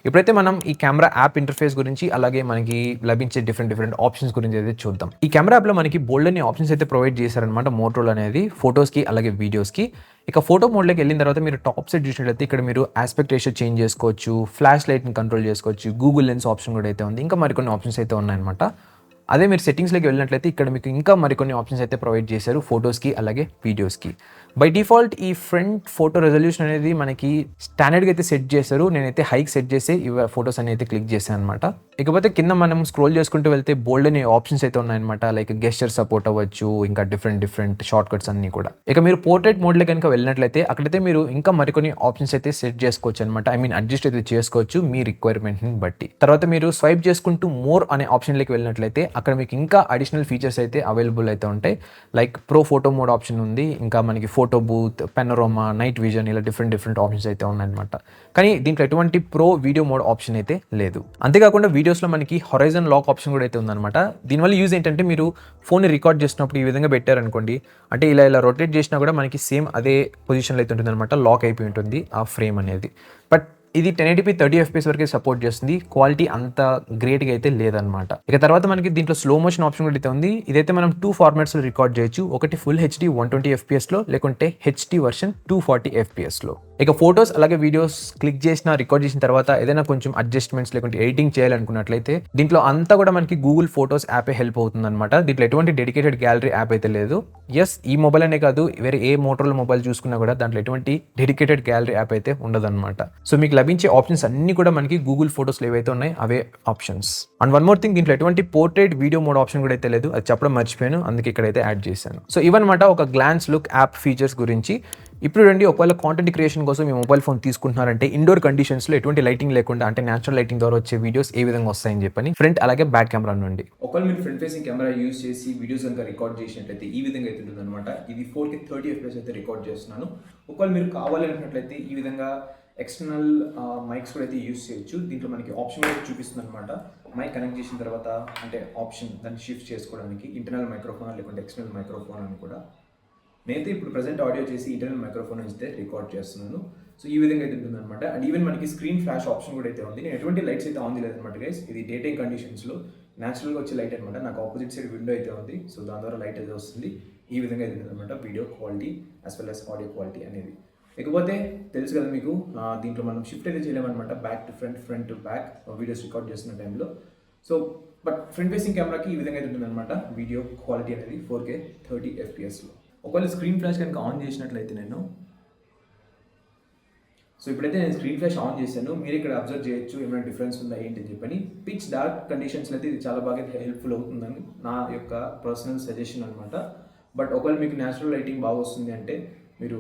ఇప్పుడైతే మనం ఈ కెమెరా యాప్ ఇంటర్ఫేస్ గురించి, అలాగే మనకి లభించే డిఫరెంట్ ఆప్షన్స్ గురించి అయితే చూద్దాం. ఈ కెమెరా యాప్‌లో మనకి బోల్డన్ని ఆప్షన్స్ అయితే ప్రొవైడ్ చేశారనమాట మోటరోలా అనేది ఫోటోస్‌కి, అలాగే వీడియోస్‌కి. ఇక ఫోటో మోడ్‌లోకి వెళ్ళిన తర్వాత మీరు టాప్ సైడ్ చూసినట్లయితే ఇక్కడ మీరు యాస్పెక్ట్ రేషియో చేంజ్ చేసుకోవచ్చు, ఫ్లాష్ లైట్‌ని కంట్రోల్ చేసుకోవచ్చు, గూగుల్ లెన్స్ ఆప్షన్ కూడా అయితే ఉంది. ఇంకా మరికొన్ని ఆప్షన్స్ అయితే ఉన్నాయన్నమాట. అదే మీరు సెట్టింగ్స్‌లోకి వెళ్ళినట్లయితే ఇక్కడ మీకు ఇంకా మరికొన్ని ఆప్షన్స్ అయితే ప్రొవైడ్ చేశారు ఫోటోస్‌కి, అలాగే వీడియోస్‌కి. బై డిఫాల్ట్ ఈ ఫ్రంట్ ఫోటో రెజల్యూషన్ అనేది మనకి స్టాండర్డ్‌గా అయితే సెట్ చేశారు. నేనైతే హైకి సెట్ చేసి ఈ ఫోటోస్ అన్ని అయితే క్లిక్ చేశాను అనమాట. ఇకపోతే కింద మనం స్క్రోల్ చేసుకుంటూ వెళ్తే బోల్డ్ అనే ఆప్షన్స్ అయితే ఉన్నాయన్నమాట. లైక్ గెస్చర్ సపోర్ట్ అవ్వచ్చు, ఇంకా డిఫరెంట్ షార్ట్ కట్స్ అన్ని కూడా. ఇక మీరు పోర్ట్రేట్ మోడ్లో కనుక వెళ్ళినట్లయితే అక్కడైతే మీరు ఇంకా మరికొన్ని ఆప్షన్స్ అయితే సెట్ చేసుకోవచ్చు అనమాట. ఐ మీన్ అడ్జస్ట్ అయితే చేసుకోవచ్చు మీ రిక్వైర్మెంట్ని బట్టి. తర్వాత మీరు స్వైప్ చేసుకుంటూ మోర్ అనే ఆప్షన్లోకి వెళ్ళినట్లయితే అక్కడ మీకు ఇంకా అడిషనల్ ఫీచర్స్ అయితే అవైలబుల్ అయితే ఉంటాయి. Like pro photo mode option ఉంది, ఇంకా మనకి ఫోటో బూత్, పెనోరామా, నైట్ విజన్, ఇలా డిఫరెంట్ ఆప్షన్స్ అయితే ఉన్నాయన్నమాట. కానీ దీంట్లో ఎటువంటి ప్రో వీడియో మోడ్ ఆప్షన్ అయితే లేదు. అంతేకాకుండా వీడియోస్లో మనకి హొరైజన్ లాక్ ఆప్షన్ కూడా అయితే ఉందన్నమాట. దీనివల్ల యూజ్ ఏంటంటే మీరు ఫోన్ని రికార్డ్ చేసినప్పుడు ఈ విధంగా పెట్టారనుకోండి, అంటే ఇలా రొటేట్ చేసినా కూడా మనకి సేమ్ అదే పొజిషన్లో అయితే ఉంటుంది అనమాట. లాక్ అయిపోయి ఉంటుంది ఆ ఫ్రేమ్ అనేది. బట్ ఇది 1080p 30 FPS వరకే సపోర్ట్ చేస్తుంది. క్వాలిటీ అంత గ్రేట్గా అయితే లేదనమాట. ఇక తర్వాత మనకి దీంట్లో స్లో మోషన్ ఆప్షన్ కూడా అయితే ఉంది. ఇదైతే మనం 2 ఫార్మాట్స్లో రికార్డ్ చేయొచ్చు. ఒకటి ఫుల్ హెచ్డి 120 FPSలో, లేకుంటే హెచ్డి వర్షన్ 240 FPSలో. ఇక ఫొటోస్ అలాగే వీడియోస్ క్లిక్ చేసిన, రికార్డ్ చేసిన తర్వాత ఏదైనా కొంచెం అడ్జస్ట్మెంట్స్ లేకుంటే ఎడిటింగ్ చేయాలనుకున్నట్లయితే దీంట్లో అంతా కూడా మనకి గూగుల్ ఫొటోస్ యాపే హెల్ప్ అవుతుంది అనమాట. దీంట్లో ఎటువంటి డెడికేటెడ్ గ్యాలరీ యాప్ అయితే లేదు. ఎస్, ఈ మొబైల్ అనే కాదు, వేరే ఏ మోటరోలా మొబైల్ చూసుకున్నా కూడా దాంట్లో ఎటువంటి డెడికేటెడ్ గ్యాలరీ యాప్ అయితే ఉండదన్నమాట. సో మీకు లభించే ఆప్షన్స్ అన్ని కూడా మనకి గూగుల్ ఫొటోస్లో ఏవైతే ఉన్నాయి అవే options. And one more thing, దీంట్లో ఎటువంటి పోర్ట్రేట్ వీడియో మోడ్ ఆప్షన్ కూడా అయితే లేదు. అది చెప్పడం మర్చిపోయాను, అందుకే ఇక్కడైతే యాడ్ చేశాను. సో ఇవన్నమాట ఒక గ్లాన్స్ లుక్ యాప్ ఫీచర్స్ గురించి. ఇప్పుడు రండి, ఒకవేళ కాంటెంట్ క్రియేషన్ కోసం మీ మొబైల్ ఫోన్ తీసుకుంటున్నారంటే ఇండోర్ కండిషన్స్లో ఎటువంటి లైటింగ్ లేకుండా, అంటే నేచురల్ లైటింగ్ ద్వారా వచ్చే వీడియోస్ ఏ విధంగా వస్తాయని చెప్పని ఫ్రంట్ అలాగే బ్యాక్ కెమెరా నుండి. ఒకవేళ మీరు ఫ్రంట్ ఫేసింగ్ కెమెరా యూస్ చేసి వీడియోస్ కనుక రికార్డ్ చేసినట్లయితే ఈ విధంగా అయితే ఉంటుంది అనమాట. ఇది 4K 30 FPS అయితే రికార్డ్ చేస్తున్నాను. ఒకవేళ మీరు కావాలి అనుకున్నట్లయితే ఈ విధంగా ఎక్స్టర్నల్ మైక్స్ కూడా అయితే యూస్ చేయొచ్చు. దీంట్లో మనకి ఆప్షన్ కూడా చూపిస్తుంది అనమాట. మైక్ కనెక్ట్ చేసిన తర్వాత అంటే ఆప్షన్ దాన్ని షిఫ్ట్ చేసుకోవడానికి ఇంటర్నల్ మైక్రోఫోన్ లేకుంటే ఎక్స్టర్నల్ మైక్రోఫోన్ అని కూడా. నేనైతే ఇప్పుడు ప్రజెంట్ ఆడియో చేసి ఇంటర్నల్ మైక్రోఫోన్ అయితే రికార్డ్ చేస్తున్నాను. సో ఈ విధంగా అయితే ఉంటుంది అనమాట. అండ్ ఈవెన్ మనకి స్క్రీన్ ఫ్లాష్ ఆప్షన్ కూడా అయితే ఉంది. నేను ఎటువంటి లైట్స్ అయితే ఆన్ చేయలేదన్నమాట గైస్. ఇది డే టైమ్ కండిషన్స్లో న్యాచురల్గా వచ్చే లైట్ అనమాట. నాకు ఆపోజిట్ సైడ్ విండో అయితే ఉంది. సో దాని ద్వారా లైట్ అయితే వస్తుంది. ఈ విధంగా అయితే ఉంటుంది అనమాట video quality as well as audio quality అనేది. ఇకపోతే తెలుసు కదా మీకు, దీంట్లో మనం షిఫ్ట్ అయితే చేయలేమన్నమాట. Back to front, front to back videos record చేస్తున్న టైంలో. సో బట్ ఫ్రంట్ ఫేసింగ్ కెమెరాకి ఈ విధంగా అయితే ఉంటుంది అనమాట వీడియో క్వాలిటీ అనేది 4K 30 FPSలో. ఒకవేళ స్క్రీన్ ఫ్లాష్ కనుక ఆన్ చేసినట్లయితే ఇప్పుడైతే నేను స్క్రీన్ ఫ్లాష్ ఆన్ చేశాను. మీరు ఇక్కడ అబ్జర్వ్ చేయొచ్చు ఏమైనా డిఫరెన్స్ ఉందా ఏంటి అని చెప్పని. పిచ్ డార్క్ కండిషన్స్లో అయితే ఇది చాలా బాగా హెల్ప్ఫుల్ అవుతుందని నా యొక్క పర్సనల్ సజెషన్ అనమాట. బట్ ఒకవేళ మీకు న్యాచురల్ లైటింగ్ బాగా వస్తుంది అంటే మీరు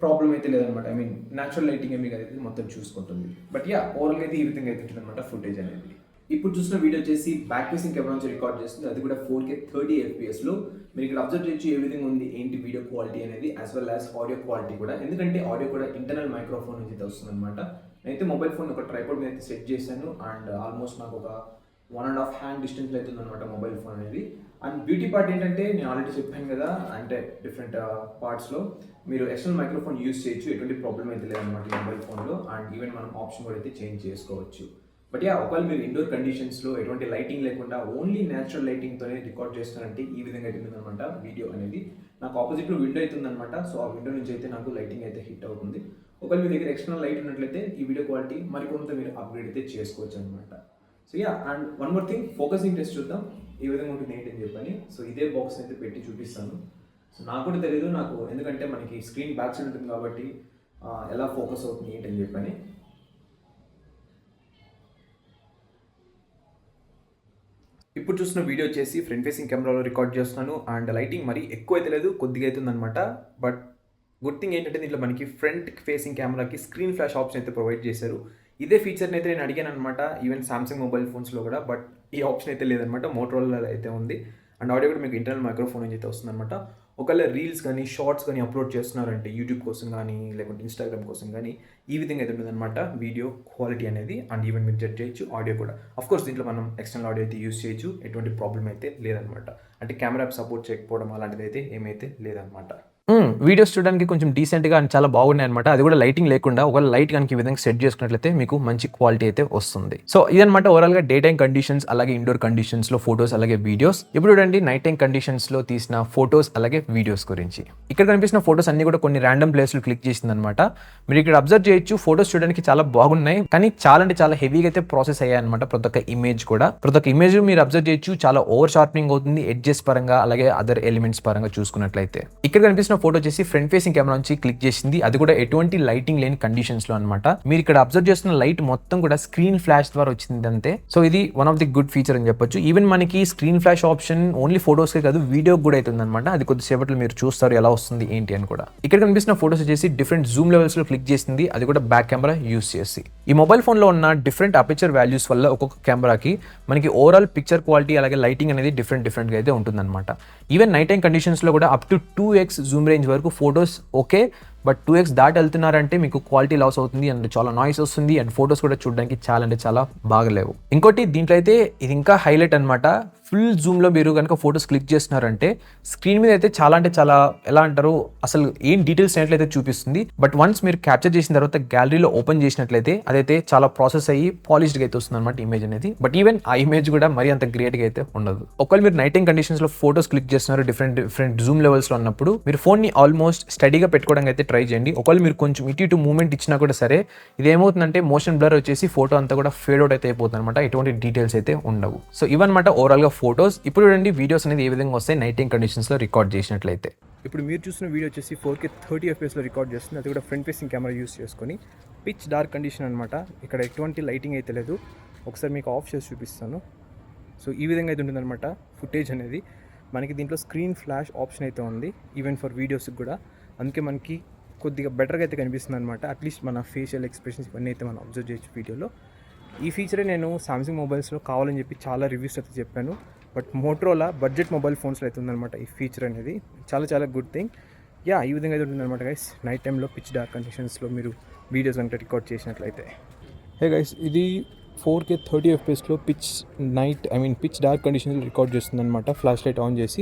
ప్రాబ్లం అయితే లేదనమాట. ఐ మీన్ న్యాచురల్ లైటింగ్ మీకు అయితే మొత్తం చూసుకుంటుంది. బట్ ఓవరాల్గా అయితే ఈ విధంగా అయితే ఉంటుంది అనమాట ఫుటేజ్ అనేది. ఇప్పుడు చూసిన వీడియో వచ్చేసి బ్యాక్ ఫేసింగ్ కెమెరా నుంచి రికార్డ్ చేస్తుంది. అది కూడా 4K 30 FPSలో. మీరు ఇక్కడ అబ్జర్వ్ చేయొచ్చు ఏ విధంగా ఉంది ఏంటి వీడియో క్వాలిటీ అనేది, as well as audio quality కూడా. ఎందుకంటే ఆడియో కూడా ఇంటర్నల్ మైక్రోఫోన్ నుంచి అయితే వస్తుంది అనమాట. నేనైతే మొబైల్ ఫోన్ ఒక ట్రైపాడ్ మీద అయితే సెట్ చేశాను. అండ్ ఆల్మోస్ట్ నాకు ఒక 1.5 హ్యాండ్ డిస్టెన్స్ అయితే ఉందన్నమాట మొబైల్ ఫోన్ అనేది. అండ్ బ్యూటీ పార్ట్ ఏంటంటే నేను ఆల్రెడీ చెప్పాను కదా, అంటే డిఫరెంట్ పార్ట్స్లో మీరు ఎక్స్టర్నల్ మైక్రోఫోన్ యూస్ చేయొచ్చు. ఎటువంటి ప్రాబ్లం అయితే లేదన్నమాట ఈ మొబైల్ ఫోన్లో. అండ్ ఈవెన్ మనం ఆప్షన్ కూడా అయితే చేంజ్ చేసుకోవచ్చు. బట్ ఒకవేళ మీరు ఇండోర్ కండిషన్స్లో ఎటువంటి లైటింగ్ లేకుండా ఓన్లీ న్యాచురల్ లైటింగ్తోనే రికార్డ్ చేస్తానంటే ఈ విధంగా అయితే ఉందన్నమాట వీడియో అనేది. నాకు ఆపోజిట్లో విండో అయితే ఉందన్నమాట. సో ఆ విండో నుంచి అయితే నాకు లైటింగ్ అయితే హిట్ అవుతుంది. ఒకవేళ మీ దగ్గర ఎక్స్టర్నల్ లైట్ ఉన్నట్లయితే ఈ వీడియో క్వాలిటీ మరికొంత మీరు అప్గ్రేడ్ అయితే చేసుకోవచ్చు అనమాట. So and one more thing, focusing test చూద్దాం ఏ విధంగా ఉంటుంది ఏంటి అని చెప్పని. సో ఇదే బాక్స్ అయితే పెట్టి చూపిస్తాను. సో నాకు కూడా తెలియదు, నాకు ఎందుకంటే మనకి స్క్రీన్ బ్యాక్ సైడ్ ఉంటుంది కాబట్టి ఎలా ఫోకస్ అవుతుంది ఏంటి అని చెప్పని. ఇప్పుడు చూసిన వీడియో వచ్చేసి ఫ్రంట్ ఫేసింగ్ కెమెరాలో రికార్డ్ చేస్తున్నాను. అండ్ లైటింగ్ మరి ఎక్కువ అయితే లేదు, కొద్దిగా అయితే ఉందన్నమాట. బట్ గుడ్ థింగ్ ఏంటంటే దీంట్లో మనకి ఫ్రంట్ ఫేసింగ్ కెమెరాకి స్క్రీన్ ఫ్లాష్ ఆప్షన్ అయితే ప్రొవైడ్ చేశారు. ఇదే ఫీచర్ని అయితే నేను అడిగాను అనమాట ఈవెన్ సామ్సంగ్ మొబైల్ ఫోన్స్లో కూడా. బట్ ఈ ఆప్షన్ అయితే లేదనమాట, మోటరోలా అయితే ఉంది. అండ్ ఆడియో కూడా మీకు ఇంటర్నల్ మైక్రోఫోన్ నుంచి అయితే వస్తుందన్నమాట. ఒకవేళ రీల్స్ కానీ షార్ట్స్ కానీ అప్లోడ్ చేస్తున్నారంటే యూట్యూబ్ కోసం కానీ లేకుంటే ఇన్స్టాగ్రామ్ కోసం కానీ ఈ విధంగా అయితే ఉంటుందన్నమాట వీడియో క్వాలిటీ అనేది. అండ్ ఈవెన్ మీరు జడ్జ్ చేయొచ్చు ఆడియో కూడా. అఫ్కోర్స్ దీంట్లో మనం ఎక్స్టర్నల్ ఆడియో అయితే యూస్ చేయొచ్చు, ఎటువంటి ప్రాబ్లం అయితే లేదనమాట. అంటే కెమెరా సపోర్ట్ చేయకపోవడం అలాంటిది అయితే ఏమైతే లేదనమాట. వీడియోస్ చూడడానికి కొంచెం డీసెంట్‌గా అండ్ చాలా బాగున్నాయన్నమాట. అది కూడా లైటింగ్ లేకుండా ఒకవేళ లైట్ గనుక ఈ విధంగా సెట్ చేసుకున్నట్లయితే మీకు మంచి క్వాలిటీ అయితే వస్తుంది. సో ఇదన్నమాట ఓవరాల్‌గా డే టైమ్ కండిషన్స్ అలాగే ఇండోర్ కండిషన్స్‌లో ఫోటోస్ అలాగే వీడియోస్. ఇప్పుడు చూడండి నైట్ టైమ్ కండిషన్స్‌లో తీసిన ఫోటోస్ అలాగే వీడియోస్ గురించి. ఇక్కడ కనిపిస్తున్న ఫోటోస్ అన్ని కూడా కొన్ని ర్యాండమ్ ప్లేస్‌లో క్లిక్ చేసిందన్నమాట. మీరు ఇక్కడ అబ్జర్వ్ చేయొచ్చు ఫోటోస్ చూడడానికి చాలా బాగున్నాయి. కానీ చాలా అంటే చాలా హెవీగా అయితే ప్రాసెస్ అయ్యాయన్నమాట. ప్రతి ఒక్క ఇమేజ్ కూడా. ప్రతి ఒక్క ఇమేజ్ మీరు అబ్జర్వ్ చేయొచ్చు చాలా ఓవర్ షార్పనింగ్ అవుతుంది ఎడ్జెస్ పరంగా అలాగే అదర్ ఎలిమెంట్స్ పరంగా చూసుకున్నట్లయితే. ఇక్కడ కనిపిస్తున్న ఫోటో వచ్చేసి ఫ్రంట్ ఫేసింగ్ కెమెరా నుంచి క్లిక్ చేసింది. అది కూడా ఎటువంటి లైటింగ్ లేని కండిషన్స్ లో అన్నమాట. మీరు ఇక్కడ అబ్జర్వ్ చేస్తున్న లైట్ మొత్తం కూడా స్క్రీన్ ఫ్లాష్ ద్వారా వచ్చింది అంతే. సో ఇది one of the good feature అని చెప్పొచ్చు. ఈవెన్ మనకి screen flash option only photos కే కాదు వీడియో కూడా అవుతుంది అనమాట. అది కొద్దిసేపట్లో మీరు చూస్తారు ఎలా వస్తుంది ఏంటి అని కూడా. ఇక్కడ కనిపిస్తున్న ఫోటోస్ వచ్చేసి డిఫరెంట్ జూమ్ లెవెల్స్ లో క్లిక్ చేసింది. అది కూడా బ్యాక్ కెమెరా యూస్ చేసి. ఈ మొబైల్ ఫోన్ లో ఉన్న డిఫరెంట్ అపర్చర్ వాల్యూస్ వల్ల ఒక్కొక్క కెమెరాకి మనకి ఓవరాల్ పిక్చర్ క్వాలిటీ అలాగే లైటింగ్ అనేది డిఫరెంట్ గా అయితే ఉంటుంది అనమాట. ఈవెన్ నైట్ టైం కండిషన్స్ లో కూడా up to 2x zoom range వరకు ఫోటోస్ ఓకే, బట్ 2x దాటి వెళ్తున్నారంటే మీకు క్వాలిటీ లాస్ అవుతుంది అండ్ చాలా నాయిస్ వస్తుంది అండ్ ఫోటోస్ కూడా చూడడానికి చాలా అంటే చాలా బాగలేవు. ఇంకోటి దీంట్లో అయితే ఇది ఇంకా హైలైట్ అనమాట. ఫుల్ జూమ్ లో మీరు కనుక ఫోటోస్ క్లిక్ చేస్తున్నారంటే స్క్రీన్ మీద అయితే చాలా అంటే చాలా ఎలా అంటారు అసలు ఏం డీటెయిల్స్ అయితే చూపిస్తుంది. బట్ వన్స్ మీరు క్యాప్చర్ చేసిన తర్వాత గ్యాలరీలో ఓపెన్ చేసినట్లయితే అదైతే చాలా ప్రాసెస్ అయ్యి పాలిష్డ్ గా అయితే వస్తుంది అనమాట ఇమేజ్ అనేది. బట్ ఈవెన్ ఆ ఇమేజ్ కూడా మరీ అంత గ్రేట్ గా అయితే ఉండదు. ఒకవేళ మీరు నైట్ టైం కండిషన్స్ లో ఫోటోస్ క్లిక్ చేస్తున్నారు డిఫరెంట్ జూమ్ లెవెల్స్ లో ఉన్నప్పుడు మీరు ఫోన్ ని ఆల్మోస్ట్ స్టడీగా పెట్టుకోవడానికి అయితే ట్రై చేయండి. ఒకవేళ మీరు కొంచెం ఇటు మూవ్మెంట్ ఇచ్చినా కూడా సరే ఇది ఏమవుతుందంటే మోషన్ బ్లర్ వచ్చేసి ఫోటో అంతా కూడా ఫేడ్ అవుట్ అయితే అయిపోతుంది అనమాట. ఎటువంటి డీటెయిల్స్ అయితే ఉండవు. సో ఇవన్నమాట ఓవరాల్ గా ఫోటోస్. ఇప్పుడు చూడండి వీడియోస్ అనేది ఏ విధంగా వస్తాయి నైట్ టైం కండిషన్స్ లో రికార్డ్ చేసినట్లయితే. ఇప్పుడు మీరు చూసిన వీడియో వచ్చేసి 4K 30 FPS రికార్డ్ చేస్తుంది. అది కూడా ఫ్రంట్ ఫేసింగ్ కెమెరా యూస్ చేసుకొని పిచ్ డార్క్ కండిషన్ అనమాట. ఇక్కడ ఎటువంటి లైటింగ్ అయితే లేదు. ఒకసారి మీకు ఆఫ్ చేసి చూపిస్తాను. సో ఈ విధంగా అయితే ఉంటుందన్నమాట ఫుటేజ్ అనేది. మనకి దీంట్లో స్క్రీన్ ఫ్లాష్ ఆప్షన్ అయితే ఉంది ఈవెన్ ఫర్ వీడియోస్కి కూడా. అందుకే మనకి కొద్దిగా బెటర్గా అయితే కనిపిస్తుంది అనమాట. అట్లీస్ట్ మన ఫేషియల్ ఎక్స్ప్రెషన్స్ ఇవన్నీ అయితే మనం అబ్జర్వ్ చేయొచ్చు వీడియోలో. ఈ ఫీచరే నేను సామ్సంగ్ మొబైల్స్లో కావాలని చెప్పి చాలా రివ్యూస్ అయితే చెప్పాను. బట్ మోటరోలా బడ్జెట్ మొబైల్ ఫోన్స్లో అయితే ఉందన్నమాట ఈ ఫీచర్ అనేది. చాలా గుడ్ థింగ్. ఈ విధంగా అయితే ఉంటుందన్నమాట గైస్ నైట్ టైంలో పిచ్ డార్క్ కండిషన్స్లో మీరు వీడియోస్ కనుక రికార్డ్ చేసినట్లయితే. గైస్ ఇది 4K 30 FPSలో పిచ్ డార్క్ కండిషన్స్లో రికార్డ్ చేస్తుందన్నమాట. ఫ్లాష్ లైట్ ఆన్ చేసి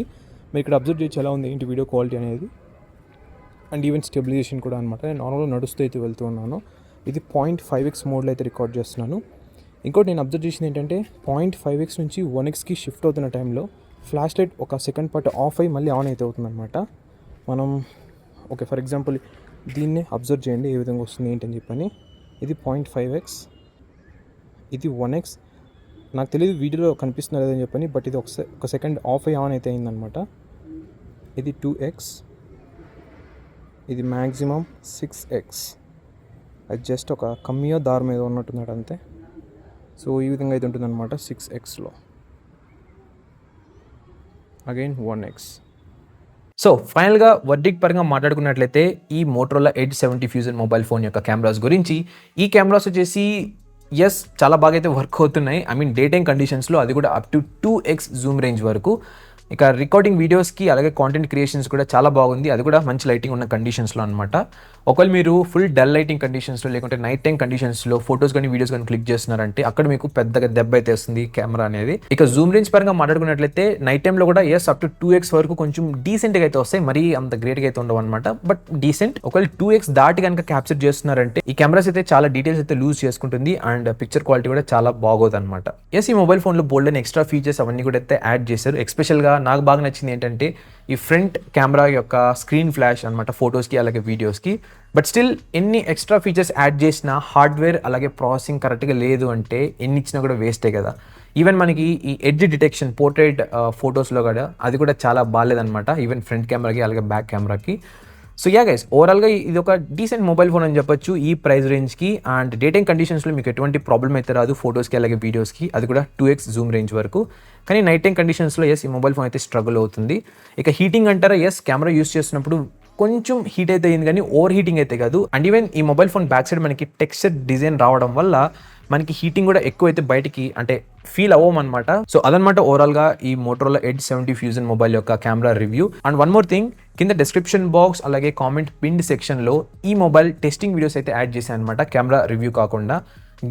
మీరు ఇక్కడ అబ్జర్వ్ చేయొచ్చు ఎలా ఉంది ఏంటి వీడియో క్వాలిటీ అనేది అండ్ ఈవెన్ స్టెబిలైజేషన్ కూడా అనమాట. నేను నార్మల్గా నడుస్తూ అయితే వెళ్తూ ఉన్నాను. ఇది 0.5x మోడ్లో అయితే రికార్డ్ చేస్తున్నాను. ఇంకోటి నేను అబ్జర్వ్ చేసింది ఏంటంటే 0.5x నుంచి 1xకి షిఫ్ట్ అవుతున్న టైంలో ఫ్లాష్ లైట్ ఒక సెకండ్ పాటు ఆఫ్ అయ్యి మళ్ళీ ఆన్ అయితే అవుతుందన్నమాట. మనం ఓకే ఫర్ ఎగ్జాంపుల్ దీన్నే అబ్జర్వ్ చేయండి ఏ విధంగా వస్తుంది ఏంటని చెప్పని. ఇది 0.5x, ఇది 1x. నాకు తెలియదు వీడియోలో కనిపిస్తున్నా లేదని చెప్పని, బట్ ఇది ఒక సెకండ్ ఆఫ్ అయ్యి ఆన్ అయితే అయిందనమాట. ఇది 2x, ఇది మ్యాక్సిమం 6x. అది జస్ట్ ఒక కమ్మియో దారి మీద ఉన్నట్టున్నాడు అంతే. సో ఈ విధంగా అయితే ఉంటుందన్నమాట 6xలో. Again 1x. సో ఫైనల్గా వర్డిక్ట్ పరంగా మాట్లాడుకున్నట్లయితే ఈ Motorola Edge 70 fusion mobile phone యొక్క కెమెరాస్ గురించి, ఈ కెమెరాస్ వచ్చేసి చాలా బాగా అయితే వర్క్ అవుతున్నాయి. డే టైం కండిషన్స్లో అది కూడా up to 2x zoom range వరకు. ఇక రికార్డింగ్ వీడియోస్కి అలాగే కాంటెంట్ క్రియేషన్స్ కూడా చాలా బాగుంది. అది కూడా మంచి లైటింగ్ ఉన్న కండిషన్స్లో అనమాట. ఒకవేళ మీరు ఫుల్ డల్ లైటింగ్ కండిషన్స్లో లేకుంటే నైట్ టైం కండిషన్స్లో ఫోటోస్ కానీ వీడియోస్ కానీ క్లిక్ చేస్తున్నారంటే అక్కడ మీకు పెద్దగా దెబ్బ అయితే వస్తుంది కెమెరా అనేది. ఇక జూమ్ రేంజ్ పరంగా మాట్లాడుకున్నట్లయితే నైట్ టైంలో కూడా అప్ టు 2x వరకు కొంచెం డీసెంట్గా అయితే వస్తాయి. మరీ అంత గ్రేట్గా అయితే ఉండవు అనమాట, బట్ డీసెంట్. ఒకవేళ 2x దాటి కనుక క్యాప్చర్ చేస్తున్నారంటే ఈ కెమెరాస్ అయితే చాలా డీటెయిల్స్ అయితే లూజ్ చేసుకుంటుంది అండ్ పిక్చర్ క్వాలిటీ కూడా చాలా బాగోదు అనమాట. ఈ మొబైల్ ఫోన్లో బోల్డ్ అండ్ ఎక్స్ట్రా ఫీచర్స్ అవన్నీ కూడా అయితే యాడ్ చేశారు. ఎస్పెషల్గా నాకు బాగా నచ్చింది ఏంటంటే ఈ ఫ్రంట్ కెమెరా యొక్క స్క్రీన్ ఫ్లాష్ అనమాట ఫొటోస్కి అలాగే వీడియోస్కి. బట్ స్టిల్ ఎన్ని ఎక్స్ట్రా ఫీచర్స్ యాడ్ చేసినా హార్డ్వేర్ అలాగే ప్రాసెసింగ్ కరెక్ట్గా లేదు అంటే ఎన్ని ఇచ్చినా కూడా వేస్టే కదా. ఈవెన్ మనకి ఈ ఎడ్జ్ డిటెక్షన్ పోర్ట్రేట్ ఫొటోస్లో కూడా అది కూడా చాలా బాగాలేదనమాట. ఈవెన్ ఫ్రంట్ కెమెరాకి అలాగే బ్యాక్ కెమెరాకి. సో గైస్ ఓవరాల్గా ఇది ఒక డీసెంట్ మొబైల్ ఫోన్ అని చెప్పొచ్చు ఈ ప్రైస్ రేంజ్కి. అండ్ డే టైం కండిషన్స్లో మీకు ఎటువంటి ప్రాబ్లం అయితే రాదు ఫోటోస్కి అలాగే వీడియోస్కి, అది కూడా 2x జూమ్ రేంజ్ వరకు. కానీ నైట్ టైం కండిషన్స్లో ఈ మొబైల్ ఫోన్ అయితే స్ట్రగుల్ అవుతుంది. ఇక హీటింగ్ అంటారా, కెమెరా యూస్ చేస్తున్నప్పుడు కొంచెం హీట్ అయితే అయింది కానీ ఓవర్ హీటింగ్ అయితే కాదు. అండ్ ఈవెన్ ఈ మొబైల్ ఫోన్ బ్యాక్ సైడ్ మనకి టెక్స్చర్ డిజైన్ రావడం వల్ల మనకి హీటింగ్ కూడా ఎక్కువ అయితే బయటికి అంటే ఫీల్ అవ్వమన్నమాట. సో అదనమాట ఓవరాల్గా ఈ మోటరోలా ఎడ్జ్ 70 ఫ్యూజన్ మొబైల్ యొక్క camera review. And one more thing, కింద డిస్క్రిప్షన్ బాక్స్ అలాగే కామెంట్ పిన్డ్ సెక్షన్లో ఈ మొబైల్ టెస్టింగ్ వీడియోస్ అయితే యాడ్ చేశాను అనమాట కెమెరా రివ్యూ కాకుండా.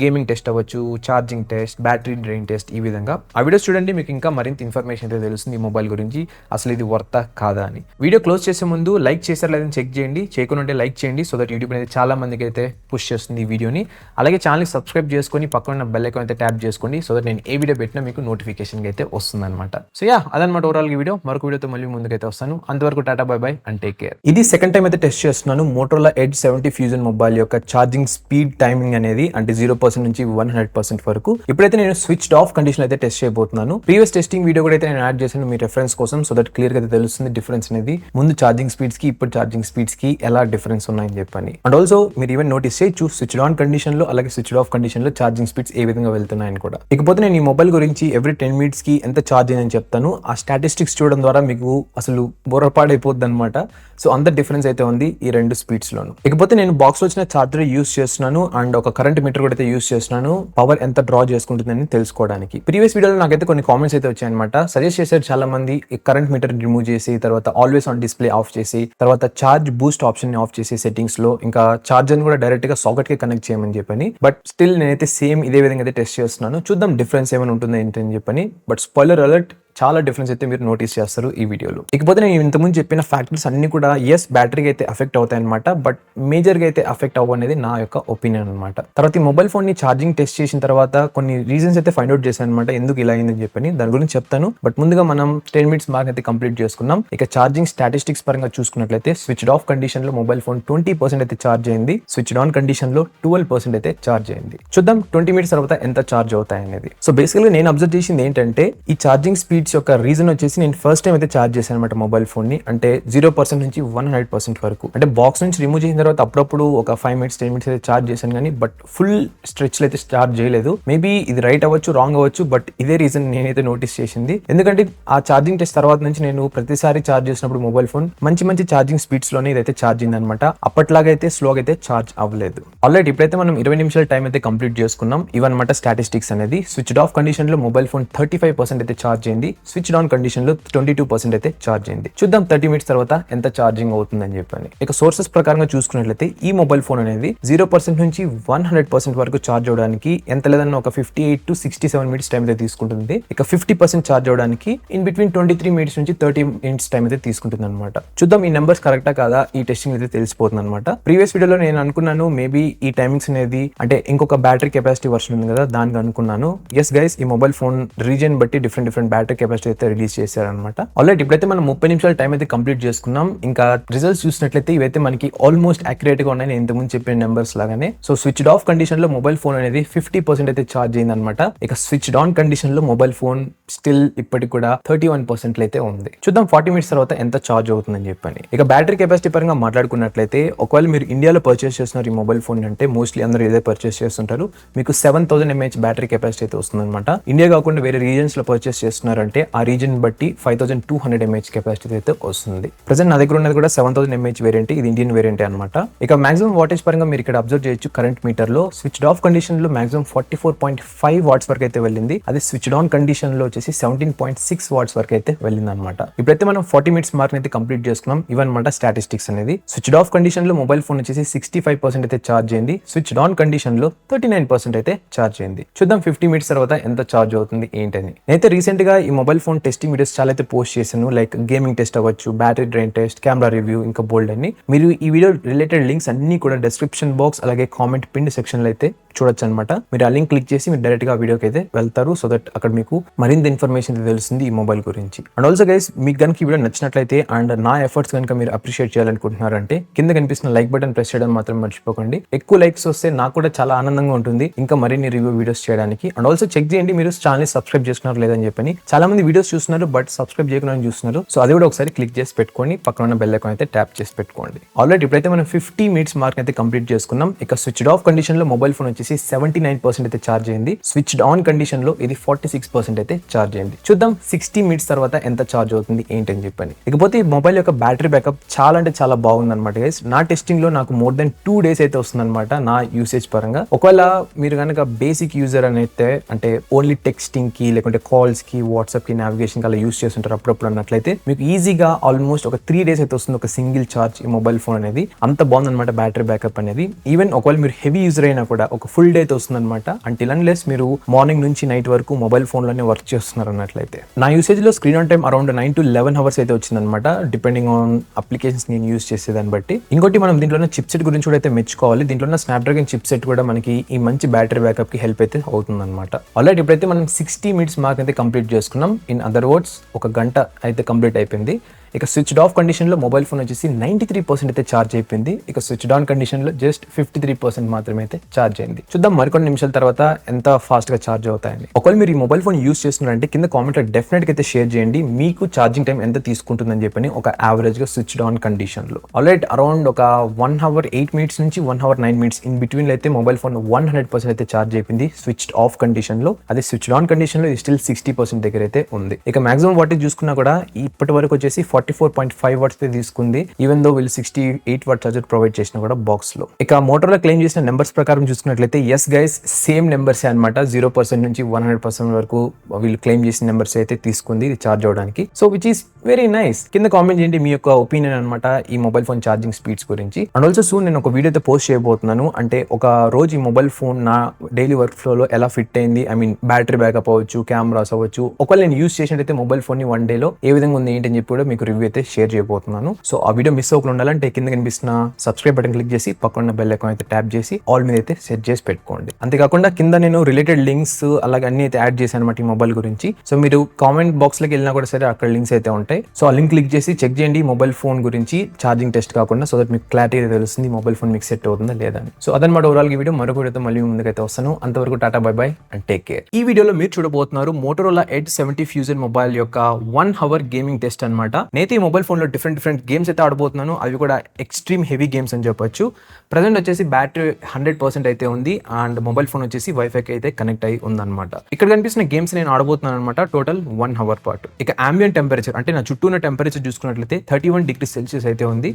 గేమింగ్ టెస్ట్ అవ్వచ్చు, charging test, battery drain test, ఈ విధంగా ఆ వీడియోస్ చూడండి. మీకు ఇంకా మరింత ఇన్ఫర్మేషన్ అయితే తెలుస్తుంది ఈ మొబైల్ గురించి, అసలు ఇది వర్తా కాదా అని. వీడియో క్లోజ్ చేసే ముందు లైక్ చేశారు లేదని చెక్ చేయండి, చేయకుండా లైక్ చేయండి సో దట్ యూట్యూబ్ అనేది చాలా మందికి అయితే పుష్ చేస్తుంది ఈ వీడియోని. అలాగే ఛానల్కి సబ్స్క్రైబ్ చేసుకొని పక్కన ఉన్న బెల్ ఐకాన్ అయితే ట్యాప్ చేసుకోండి సో దట్ నేను ఏ వీడియో పెట్టినా మీకు నోటిఫికేషన్ అయితే వస్తుంది అనమాట. సో అదనమాట ఓవరాల్ ఈ వీడియో. మరొక వీడియోతో మళ్ళీ ముందుకైతే వస్తాను. అంతవరకు టాటా bye bye and take care. ఇది సెకండ్ టైం అయితే టెస్ట్ చేస్తున్నాను మోటరోలా ఎడ్జ్ 70 ఫ్యూజన్ మొబైల్ యొక్క ఛార్జింగ్ స్పీడ్ టైమింగ్ అనేది, అంటే 0% నుంచి 100% వరకు. ఇప్పుడైతే నేను స్విచ్డ్ ఆఫ్ కండిషన్ అయితే టెస్ట్ చేయబోతున్నాను. ప్రీవియస్ టెస్టింగ్ వీడియో కూడా అయితే నేను యాడ్ చేశాను మీ రెఫరెన్స్ కోసం సో దట్ క్లియర్ గా అయితే తెలుస్తుంది డిఫరెన్స్ అనేది, ముందు ఛార్జింగ్ స్పీడ్స్ కి ఇప్పుడు ఛార్జింగ్ స్పీడ్స్ కి ఎలా డిఫరెన్స్ ఉన్నాయని చెప్పని. అండ్ ఆల్సో మీరు ఈవెన్ నోటీస్ చేయొచ్చు స్విచ్డ్ ఆన్ కండిషన్ లో అలాగే స్విచ్డ్ ఆఫ్ కండిషన్ లో ఛార్జింగ్ స్పీడ్స్ ఏ విధంగా వెళ్తున్నాయని కూడా. ఇకపోతే నేను ఈ మొబైల్ గురించి ఎవ్రీ 10 minutes కి ఎంత ఛార్జ్ అయిందని చెప్తాను. ఆ స్టాటిస్టిక్స్ చూడడం ద్వారా మీకు అసలు బొరపాడైపోద్ది అనమాట. సో అంత డిఫరెన్స్ అయితే ఉంది ఈ రెండు స్పీడ్స్ లోను. ఇకపోతే నేను బాక్స్ లో వచ్చిన చార్జర్ యూస్ చేస్తున్నాను అండ్ ఒక కరెంట్ మీటర్ కూడా అయితే యూస్ చేస్తున్నాను పవర్ ఎంత డ్రా చేసుకుంటుందని తెలుసుకోవడానికి. ప్రీవియస్ వీడియోలో నాకైతే కొన్ని కామెంట్స్ అయితే వచ్చాయన్నమాట. సజెస్ట్ చేశారు చాలా మంది ఈ కరెంట్ మీటర్ రిమూవ్ చేసి, తర్వాత ఆల్వేస్ ఆన్ డిస్ప్లే ఆఫ్ చేసి, తర్వాత చార్జ్ బూస్ట్ ఆప్షన్ ని ఆఫ్ చేసి సెట్టింగ్స్ లో, ఇంకా చార్జర్ కూడా డైరెక్ట్ గా సాకెట్ కి కనెక్ట్ చేయమని చెప్పని. బట్ స్టిల్ నేనైతే సేమ్ ఇదే విధంగా అయితే టెస్ట్ చేస్తున్నాను. చూద్దాం డిఫరెన్స్ ఏమైనా ఉంటుంది ఏంటని చెప్పని. బట్ స్పాయిలర్ అలర్ట్, చాలా డిఫరెన్స్ అయితే మీరు నోటీస్ చేస్తారు ఈ వీడియోలో. ఇకపోతే నేను ఇంతకుముందు చెప్పిన ఫ్యాక్టర్స్ అన్ని కూడా బ్యాటరీకి అయితే అఫెక్ట్ అవుతాయి అనమాట, బట్ మేజర్ గా అయితే అఫెక్ట్ అవ్వనేది నా యొక్క ఒపీనియన్ అనమాట. తర్వాత ఈ మొబైల్ ఫోన్ ని ఛార్జింగ్ టెస్ట్ చేసిన తర్వాత కొన్ని రీజన్స్ అయితే ఫైండ్ అవుట్ చేశాను అనమాట, ఎందుకు ఇలా అయిందని చెప్పని. దాని గురించి చెప్తాను. బట్ ముందుగా మనం 10 minutes మార్క్ అయితే కంప్లీట్ చేసుకున్నాం. ఇక ఛార్జింగ్ స్టాటిస్టిక్స్ పరంగా చూసుకున్నట్లయితే స్విచ్డ్ ఆఫ్ కండిషన్ లో మొబైల్ ఫోన్ 20% అయితే ఛార్జ్ అయింది, స్విచ్డ్ ఆన్ కండిషన్ లో 12% అయితే ఛార్జ్ అయింది. చూద్దాం 20 minutes తర్వాత ఎంత ఛార్జ్ అవుతాయి అనేది. సో బేసికల్గా నేను అబ్జర్వ్ చేసింది ఏంటంటే ఈ ఛార్జింగ్ స్పీడ్స్ యొక్క రీజన్ వచ్చేసి నేను ఫస్ట్ టైం అయితే ఛార్జ్ చేశాను అనమాట మొబైల్ ఫోన్ ని, అంటే 0% నుంచి 100% వరకు. అంటే బాక్స్ నుంచి రిమూవ్ చేసిన తర్వాత అప్పుడప్పుడు ఒక 5 minutes 10 minutes అయితే ఛార్జ్ చేశాను కానీ బట్ ఫుల్ స్ట్రెచ్ లో అయితే ఛార్జ్ చేయలేదు. మేబీ ఇది రైట్ అవ్వచ్చు, రాంగ్ అవ్వచ్చు, బట్ ఇదే రీజన్ నేనైతే నోటీస్ చేసింది. ఎందుకంటే ఆ ఛార్జింగ్ టెస్ట్ తర్వాత నుంచి నేను ప్రతిసారి ఛార్జ్ చేసినప్పుడు మొబైల్ ఫోన్ మంచి ఛార్జింగ్ స్పీడ్స్ లోనే ఇదైతే ఛార్జింగ్ అనమాట. అప్పట్లాగా అయితే స్లోగా అయితే ఛార్జ్ అవ్వలేదు. ఆల్రెడీ ఇప్పుడైతే మనం 20 నిమిషాల టైం అయితే కంప్లీట్ చేసుకున్నాం. ఇవన్నమాట స్టాటిస్టిక్స్ అనేది. స్విచ్డ్ ఆఫ్ కండిషన్ లో మొబైల్ ఫోన్ 35% అయితే ఛార్జ్ అయింది, స్విచ్డ్ ఆన్ కండిషన్ లో 22% అయితే ఛార్జ్ అయింది. చూద్దాం 30 minutes తర్వాత ఎంత ఛార్జింగ్ అవుతుందని చెప్పని. ఇక సోర్సెస్ ప్రకారంగా చూసుకున్నట్లయితే ఈ మొబైల్ ఫోన్ అనేది 0% నుంచి 100% వరకు ఛార్జ్ అవడానికి ఎంత లేదన్నా ఒక 58 to 67 minutes టైం అయితే తీసుకుంటుంది. ఇక 50% ఛార్జ్ అవడానికి ఇన్ బిట్వీన్ 23 minutes నుంచి 30 minutes టైం అయితే తీసుకుంటుంది అనమాట. చూద్దాం ఈ నెంబర్స్ కరెక్టా కాదా ఈ టెస్టింగ్ అయితే తెలిసిపోతుంది అనమాట. ప్రీవియస్ వీడియోలో నేను అనుకున్నాను మేబీ ఈ టైమింగ్స్ అనేది అంటే ఇంకొక బ్యాటరీ కెపాసిటీ వర్షన్ ఉంది కదా దానికి అనుకున్నాను. ఎస్ గైస్, ఈ మొబైల్ ఫోన్ రీజన్ బట్టి డిఫరెంట్ బ్యాటరీ కెపాసిటీ అయితే రిలీజ్ చేశారనమాట. ఆల్రెడీ ఇప్పుడైతే మనం 30 నిమిషాల టైం అయితే కంప్లీట్ చేసుకున్నాం. ఇంకా రిజల్ట్స్ చూసినట్లయితే ఇవైతే మనకి ఆల్మోస్ట్ యాక్యురేట్ గా ఉన్నాయి నేను ఇంతకుముందు చెప్పిన నెంబర్స్ లాగానే. సో స్విచ్డ్ ఆఫ్ కండిషన్ లో మొబైల్ ఫోన్ అనేది 50% అయితే ఛార్జ్ అయింది అనమాట. ఇక స్విచ్డ్ ఆన్ కండిషన్ లో మొబైల్ ఫోన్ స్టిల్ ఇప్పటికి కూడా 31% అయితే ఉంది. చూద్దాం 40 minutes తర్వాత ఎంత ఛార్జ్ అవుతుందని చెప్పని. ఇక బ్యాటరీ కెపాసిటీ పరంగా మాట్లాడుకున్నట్లయితే ఒకవేళ మీరు ఇండియాలో పర్చేస్ చేస్తున్నారు ఈ మొబైల్ ఫోన్ అంటే మోస్ట్లీ అందరూ ఇదే పర్చేస్ చేస్తుంటారు, మీకు 7000 mAh బ్యాటరీ కెపాసిటీ అయితే వస్తుంది అనమాట. ఇండియా కాకుండా వేరే రీజన్స్ లో పర్చేస్ చేస్తున్నారంటే ఆ రీజన్ బట్టి 5200 mAh కెపాసిటీ అయితే వస్తుంది. ప్రెసెంట్ నా దగ్గర ఉన్నది కూడా 7000 mAh వేరియంట్, ఇది ఇండియన్ వేరియంట్ అనమాట. ఇక మాక్సిమం వాటేజ్ పరంగా మీరు ఇక్కడ అబ్జర్వ్ చేయొచ్చు కరెంట్ మీటర్ లో స్విచ్డ్ ఆఫ్ కండిషన్ లో మాక్సిమం 44.5 watts వరకు అయితే వెళ్ళింది. అది స్విచ్డ్ ఆన్ కండిషన్ లో వచ్చేసి 17.6 watts వరకు అయితే వెళ్ళింది అనమాట. ఇప్పుడైతే మనం 40 minutes మార్క్ అయితే కంప్లీట్ చేసుకున్నాం. ఇవన్నమాట స్టాటిస్టిక్స్ అనేది. స్విచ్డ్ ఆఫ్ కండిషన్ లో మొబైల్ ఫోన్ వచ్చేసి 65% అయితే ఛార్జ్ అయింది, స్విచ్డ్ ఆన్ కండిషన్ లో 39% అయితే ఛార్జ్ అయింది. చూద్దాం 50 minutes తర్వాత ఎంత ఛార్జ్ అవుతుంది ఏంటని. నేనైతే రీసెంట్ గా ఈ మొబైల్ ఫోన్ టెస్టింగ్ వీడియోస్ చాలా అయితే పోస్ట్ చేశాను, లైక్ గేమింగ్ టెస్ట్ అవ్వచ్చు, battery drain test, camera review, ఇంకా బోల్డ్ అన్ని. మీరు ఈ వీడియో రిలేటెడ్ లింక్స్ అన్ని కూడా డిస్క్రిప్షన్ బాక్స్ అలాగే కామెంట్ పిన్ సెక్షన్ లో అయితే చూడొచ్చు అనమాట. మీరు ఆ లింక్ క్లిక్ చేసి మీరు డైరెక్ట్ గా వీడియోకి అయితే వెళ్తారు. సో దట్ అక్కడ మీకు మరింత ఇన్ఫర్మేషన్ తెలుస్తుంది ఈ మొబైల్ గురించి. అండ్ ఆల్సో గైస్, మీకు కనుక ఈ వీడియో నచ్చినట్లయితే అండ్ నా ఎఫర్ట్స్ కనుక మీరు అప్రిషియేట్ చేయాలనుకుంటున్నారంటే కింద కనిపిస్తున్న లైక్ బటన్ ప్రెస్ చేయడం మాత్రం మర్చిపోకండి. ఎక్కువ లైక్స్ వస్తే నాకు కూడా చాలా ఆనందంగా ఉంటుంది ఇంకా మరిన్ని రివ్యూ వీడియోస్ చేయడానికి. అండ్ ఆల్సో చెక్ చేయండి మీరు ఛానల్ సబ్స్క్రైబ్ చేసుకున్నారు లేదని చెప్పని. చాలా మంది వీడియోస్ చూస్తున్నారు బట్ సబ్స్క్రైబ్ చేయకుండా చూస్తున్నారు. సో అది కూడా ఒకసారి క్లిక్ చేసి పెట్టుకోండి, పక్కన ఉన్న బెల్ ఐకాన్ అయితే ట్యాప్ చేసి పెట్టుకోండి. ఆల్రెడీ ఇప్పుడైతే మనం 50 minutes మార్క్ అయితే కంప్లీట్ చేసుకున్నాం. ఇక స్విచ్డ్ ఆఫ్ కండిషన్ లో మొబైల్ ఫోన్ వచ్చేసి 79% అయితే ఛార్జ్ అయింది, స్విచ్డ్ ఆన్ కండిషన్ లో ఇది 46% అయితే ఛార్జ్ అయింది. చూద్దాం 60 మినిట్స్ తర్వాత ఎంత ఛార్జ్ అవుతుంది ఏంటని చెప్పని. ఇకపోతే ఈ మొబైల్ యొక్క బ్యాటరీ బ్యాకప్ చాలా అంటే చాలా బాగుందన్నమాట గైస్. నా టెస్టింగ్ లో నాకు మోర్ దెన్ 2 days అయితే వస్తుందన్నమాట నా యూసేజ్ పరంగా. ఒకవేళ మీరు కనుక బేసిక్ యూజర్ అని అయితే అంటే ఓన్లీ టెక్స్టింగ్ కి లేకుంటే కాల్స్ కి వాట్సాప్ కి నావిగేషన్ కి అలా యూస్ చేస్తుంటారు అప్పుడప్పుడు అన్నట్లయితే మీకు ఈజీగా ఆల్మోస్ట్ ఒక 3 days అయితే వస్తుంది ఒక సింగిల్ ఛార్జ్ ఈ మొబైల్ ఫోన్ అనేది. అంత బాగుందన్నమాట బ్యాటరీ బ్యాకప్ అనేది. ఈవెన్ ఒకవేళ మీరు హెవీ యూజర్ అయినా కూడా ఒక ఫుల్ డే అయితే వస్తుంది అనమాట. అంటిల్ అన్లెస్ మీరు మార్నింగ్ నుంచి నైట్ వరకు మొబైల్ ఫోన్ లోనే వర్క్ చేస్తున్నారు అన్నట్లయితే. నా యూసేజ్ లో screen on time around 9 to 11 hours అయితే వచ్చిందనమాట, డిపెండింగ్ ఆన్ అప్లికేషన్స్ నేను యూస్ చేసేదాన్ని బట్టి. ఇంకోటి మనం దీంట్లో చిప్ సెట్ గురించి కూడా అయితే మెచ్చుకోవాలి. దీంట్లో స్నాప్డ్రాగన్ చిప్ సెట్ కూడా మనకి ఈ మంచి బ్యాటరీ బ్యాకప్ కి హెల్ప్ అయితే అవుతుంది అనమాట. ఆల్రెడీ ఇప్పుడైతే మనం 60 minutes మార్క్ అయితే కంప్లీట్ చేసుకున్నాం. ఇన్ అదర్ వర్డ్స్ ఒక గంట అయితే కంప్లీట్ అయిపోయింది. ఇక స్విచ్డ్ ఆఫ్ కండిషన్ లో మొబైల్ ఫోన్ వచ్చేసి 93% అయితే ఛార్జ్ అయిపోయింది. ఇక స్విచ్డ్ ఆన్ కండిషన్ లో జస్ట్ 53% మాత్రమే అయితే ఛార్జ్ అయింది. చూద్దాం మరికొన్ని నిమిషాల తర్వాత ఎంత ఫాస్ట్ గా ఛార్జ్ అవుతాయని. ఒకవేళ మీరు ఈ మొబైల్ ఫోన్ యూస్ చేస్తున్నారంటే కింద కామెంట్ లో డెఫినెట్ గా అయితే షేర్ చేయండి మీకు ఛార్జింగ్ టైం ఎంత తీసుకుంటుందని చెప్పని ఒక యావరేజ్ గా స్విచ్డ్ ఆన్ కండిషన్ లో. ఆల్రెడీ అరౌండ్ ఒక 1 hour 8 minutes నుంచి 1 hour 9 minutes ఇన్ బిట్వీన్ లో అయితే మొబైల్ ఫోన్ 100% అయితే ఛార్జ్ అయిపోయింది స్విచ్డ్ ఆఫ్ కండిషన్ లో. అదే స్విచ్డ్ ఆన్ కండిషన్ లో స్టిల్ 60% దగ్గర అయితే ఉంది. ఇక మాక్సిమం వాటేజ్ చూసుకున్నా కూడా ఇప్పటి వరకు వచ్చేసి 44.5 watts తీసుకుంది. ఈవెన్ దో వీళ్ళు 68 watt చార్జర్ ప్రొవైడ్ చేసిన కూడా బాక్స్ లో. ఇక మోటరోలా క్లెయిమ్ చేసిన నెంబర్స్ ప్రకారం చూసుకున్నట్లయితే ఎస్ గైస్ సేమ్ నెంబర్స్ అనమాట. 0% నుంచి 100% వరకు వీళ్ళు క్లెయిమ్ చేసిన నెంబర్స్ అయితే తీసుకుంది ఇది ఛార్జ్ అవడానికి. So which is very nice. కింద కామెంట్ చేయండి మీ యొక్క ఒపీనియన్ అనమాట ఈ మొబైల్ ఫోన్ ఛార్జింగ్ స్పీడ్స్ గురించి. అండ్ ఆల్సో సూన్ నేను ఒక వీడియో అయితే పోస్ట్ చేయబోతున్నాను. అంటే ఒక రోజు ఈ మొబైల్ ఫోన్ నా డైలీ వర్క్ ఫ్లో లో ఎలా ఫిట్ అయింది, ఐ మీన్ బ్యాటరీ బ్యాకప్ అవ్వచ్చు, కెమెరాస్ అవ్వచ్చు, ఒకవేళ నేను యూస్ చేసినట్టయితే మొబైల్ ఫోన్ ని 1 day లో ఏ విధంగా ఉంది ఏంటని చెప్పి కూడా మీకు రివ్యూ అయితే షేర్ చేయబోతున్నాను. సో ఆ వీడియో మిస్ అవ్వకుండా ఉండాలంటే కింద కనిపిస్తున్న సబ్స్క్రైబ్ బటన్ క్లిక్ చేసి పక్కన బెల్ ఐకాన్ అయితే ట్యాప్ చేసి ఆల్ మీద అయితే సెట్ చేసి పెట్టుకోండి. అంతేకాకుండా కింద నేను రిలేటెడ్ లింక్స్ అలాగే అన్ని అయితే యాడ్ చేశాను అనమాట ఈ మొబైల్ గురించి. సో మీరు కామెంట్ బాక్స్ లోకి వెళ్ళినా కూడా సరే అక్కడ లింక్స్ అయితే ఉంటాయి. సో ఆ లింక్ క్లిక్ చేసి చెక్ చేయండి మొబైల్ ఫోన్ గురించి ఛార్జింగ్ టెస్ట్ కాకుండా, సో దట్ మీకు క్లారిటీ తెలుస్తుంది మొబైల్ ఫోన్ మీకు సెట్ అవుతుందా లేదా అని. సో అదనమాట ఓవరాల్ ఈ వీడియో. మరొక వీడియోతో మళ్ళీ ముందుకైతే వస్తాను. అంతవరకు టాటా bye bye and take care. ఈ వీడియోలో మీరు చూడబోతున్నారు మోటరోలా ఎడ్జ్ 70 ఫ్యూజన్ మొబైల్ యొక్క 1 hour గేమింగ్ టెస్ట్ అనమాట. నేనైతే ఈ మొబైల్ ఫోన్ లో డిఫరెంట్ గేమ్స్ అయితే ఆడబోతున్నాను. అవి కూడా ఎక్స్ట్రీమ్ హెవీ గేమ్స్ అని చెప్పొచ్చు. ప్రజెంట్ వచ్చేసి బ్యాటరీ 100% అయితే ఉంది అండ్ మొబైల్ ఫోన్ వచ్చేసి వైఫైకి అయితే కనెక్ట్ అయి ఉందన్నమాట. ఇక్కడ కనిపిస్తున్న గేమ్స్ నేను ఆడబోతున్నాను అనమాట టోటల్ 1 hour పాటు. ఇక అంబియంట్ టెంపరేచర్ అంటే నా చుట్టూ ఉన్న టెంపరేచర్ చూసుకున్నట్లయితే 31 degrees Celsius అయితే ఉంది.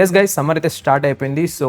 ఎస్ గైస్ సమ్మర్ అయితే స్టార్ట్ అయిపోయింది. సో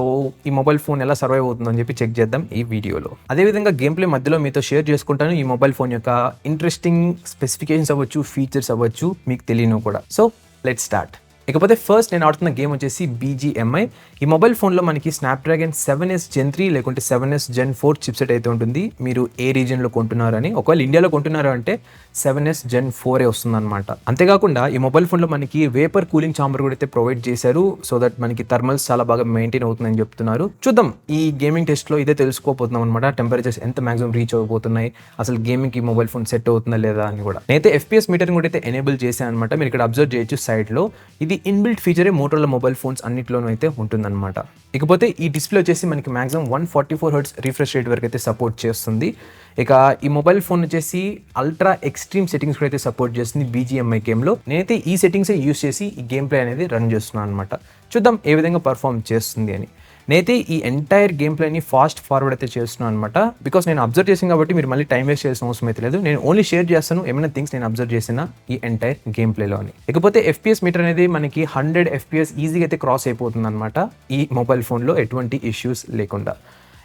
ఈ మొబైల్ ఫోన్ ఎలా సర్వైవ్ అవుతుందో అని చెప్పి చెక్ చేద్దాం ఈ వీడియోలో. అదేవిధంగా గేమ్ ప్లే మధ్యలో మీతో షేర్ చేసుకుంటాను ఈ మొబైల్ ఫోన్ యొక్క ఇంట్రెస్టింగ్ స్పెసిఫికేషన్స్ అవ్వచ్చు, ఫీచర్స్ అవ్వచ్చు మీకు తెలియను కూడా. So let's start. ఇకపోతే ఫస్ట్ నేను ఆడుతున్న గేమ్ వచ్చేసి BGMI. ఈ మొబైల్ ఫోన్లో మనకి స్నాప్డ్రాగన్ 7S Gen 3 లేకుంటే 7S Gen 4 చిప్సెట్ అయితే ఉంటుంది. మీరు ఏ రీజియన్లో కొంటున్నారని, ఒకవేళ ఇండియాలో కొంటున్నారు అంటే 7S Gen 4 వస్తుందన్నమాట. అంతేకాకుండా ఈ మొబైల్ ఫోన్లో మనకి వేపర్ కూలింగ్ ఛాంబర్ కూడా అయితే ప్రొవైడ్ చేశారు. సో దట్ మనకి థర్మల్స్ చాలా బాగా మెయింటైన్ అవుతుందని చెప్తున్నారు. చూద్దాం ఈ గేమింగ్ టెస్ట్లో ఇదే తెలుసుకోపోతున్నాం అనమాట. టెంపరేచర్స్ ఎంత మాక్సిమం రీచ్ అవ్వబోతున్నాయి, అసలు గేమింగ్ ఈ మొబైల్ ఫోన్ సెట్ అవుతుందా లేదా అని కూడా. నేనైతే FPS మీటర్ కూడా అయితే ఎనేబుల్ చేశాను అనమాట. మీరు ఇక్కడ అబ్జర్వ్ చేయొచ్చు సైడ్లో. ఇది ఇన్బిల్ట్ ఫీచరే మోటరోలా మొబైల్ ఫోన్స్ అన్నిట్లోనూ అయితే ఉంటుందన్నమాట. ఇకపోతే ఈ డిస్ప్లే వచ్చేసి మనకి మాక్సిమం 144 Hz రిఫ్రెష్ రేట్ వరకు అయితే సపోర్ట్ చేస్తుంది. ఇక ఈ మొబైల్ ఫోన్ వచ్చేసి అల్ట్రా ఎక్స్ట్రీమ్ సెట్టింగ్స్ కూడా అయితే సపోర్ట్ చేస్తుంది BGMI గేమ్లో. నేనైతే ఈ సెట్టింగ్స్ యూస్ చేసి ఈ గేమ్ ప్లే అనేది రన్ చేస్తున్నాను అనమాట. చూద్దాం ఏ విధంగా పర్ఫామ్ చేస్తుంది అని. నేనైతే ఈ ఎంటైర్ గేమ్ ప్లేని ఫాస్ట్ ఫార్వర్డ్ అయితే చేస్తున్నాను అనమాట. బికాస్ నేను అబ్జర్వ్ చేసాను కాబట్టి మీరు మళ్ళీ టైం వేస్ట్ చేయాల్సిన అవసరం అయితే లేదు. నేను ఓన్లీ షేర్ చేస్తాను ఏమైనా థింగ్స్ నేను అబ్జర్వ్ చేసిన ఈ ఎంటైర్ గేమ్ ప్లేలో అని. ఇకపోతే FPS మీటర్ అనేది మనకి 100 FPS ఈజీగా అయితే క్రాస్ అయిపోతుంది అనమాట ఈ మొబైల్ ఫోన్లో ఎటువంటి ఇష్యూస్ లేకుండా.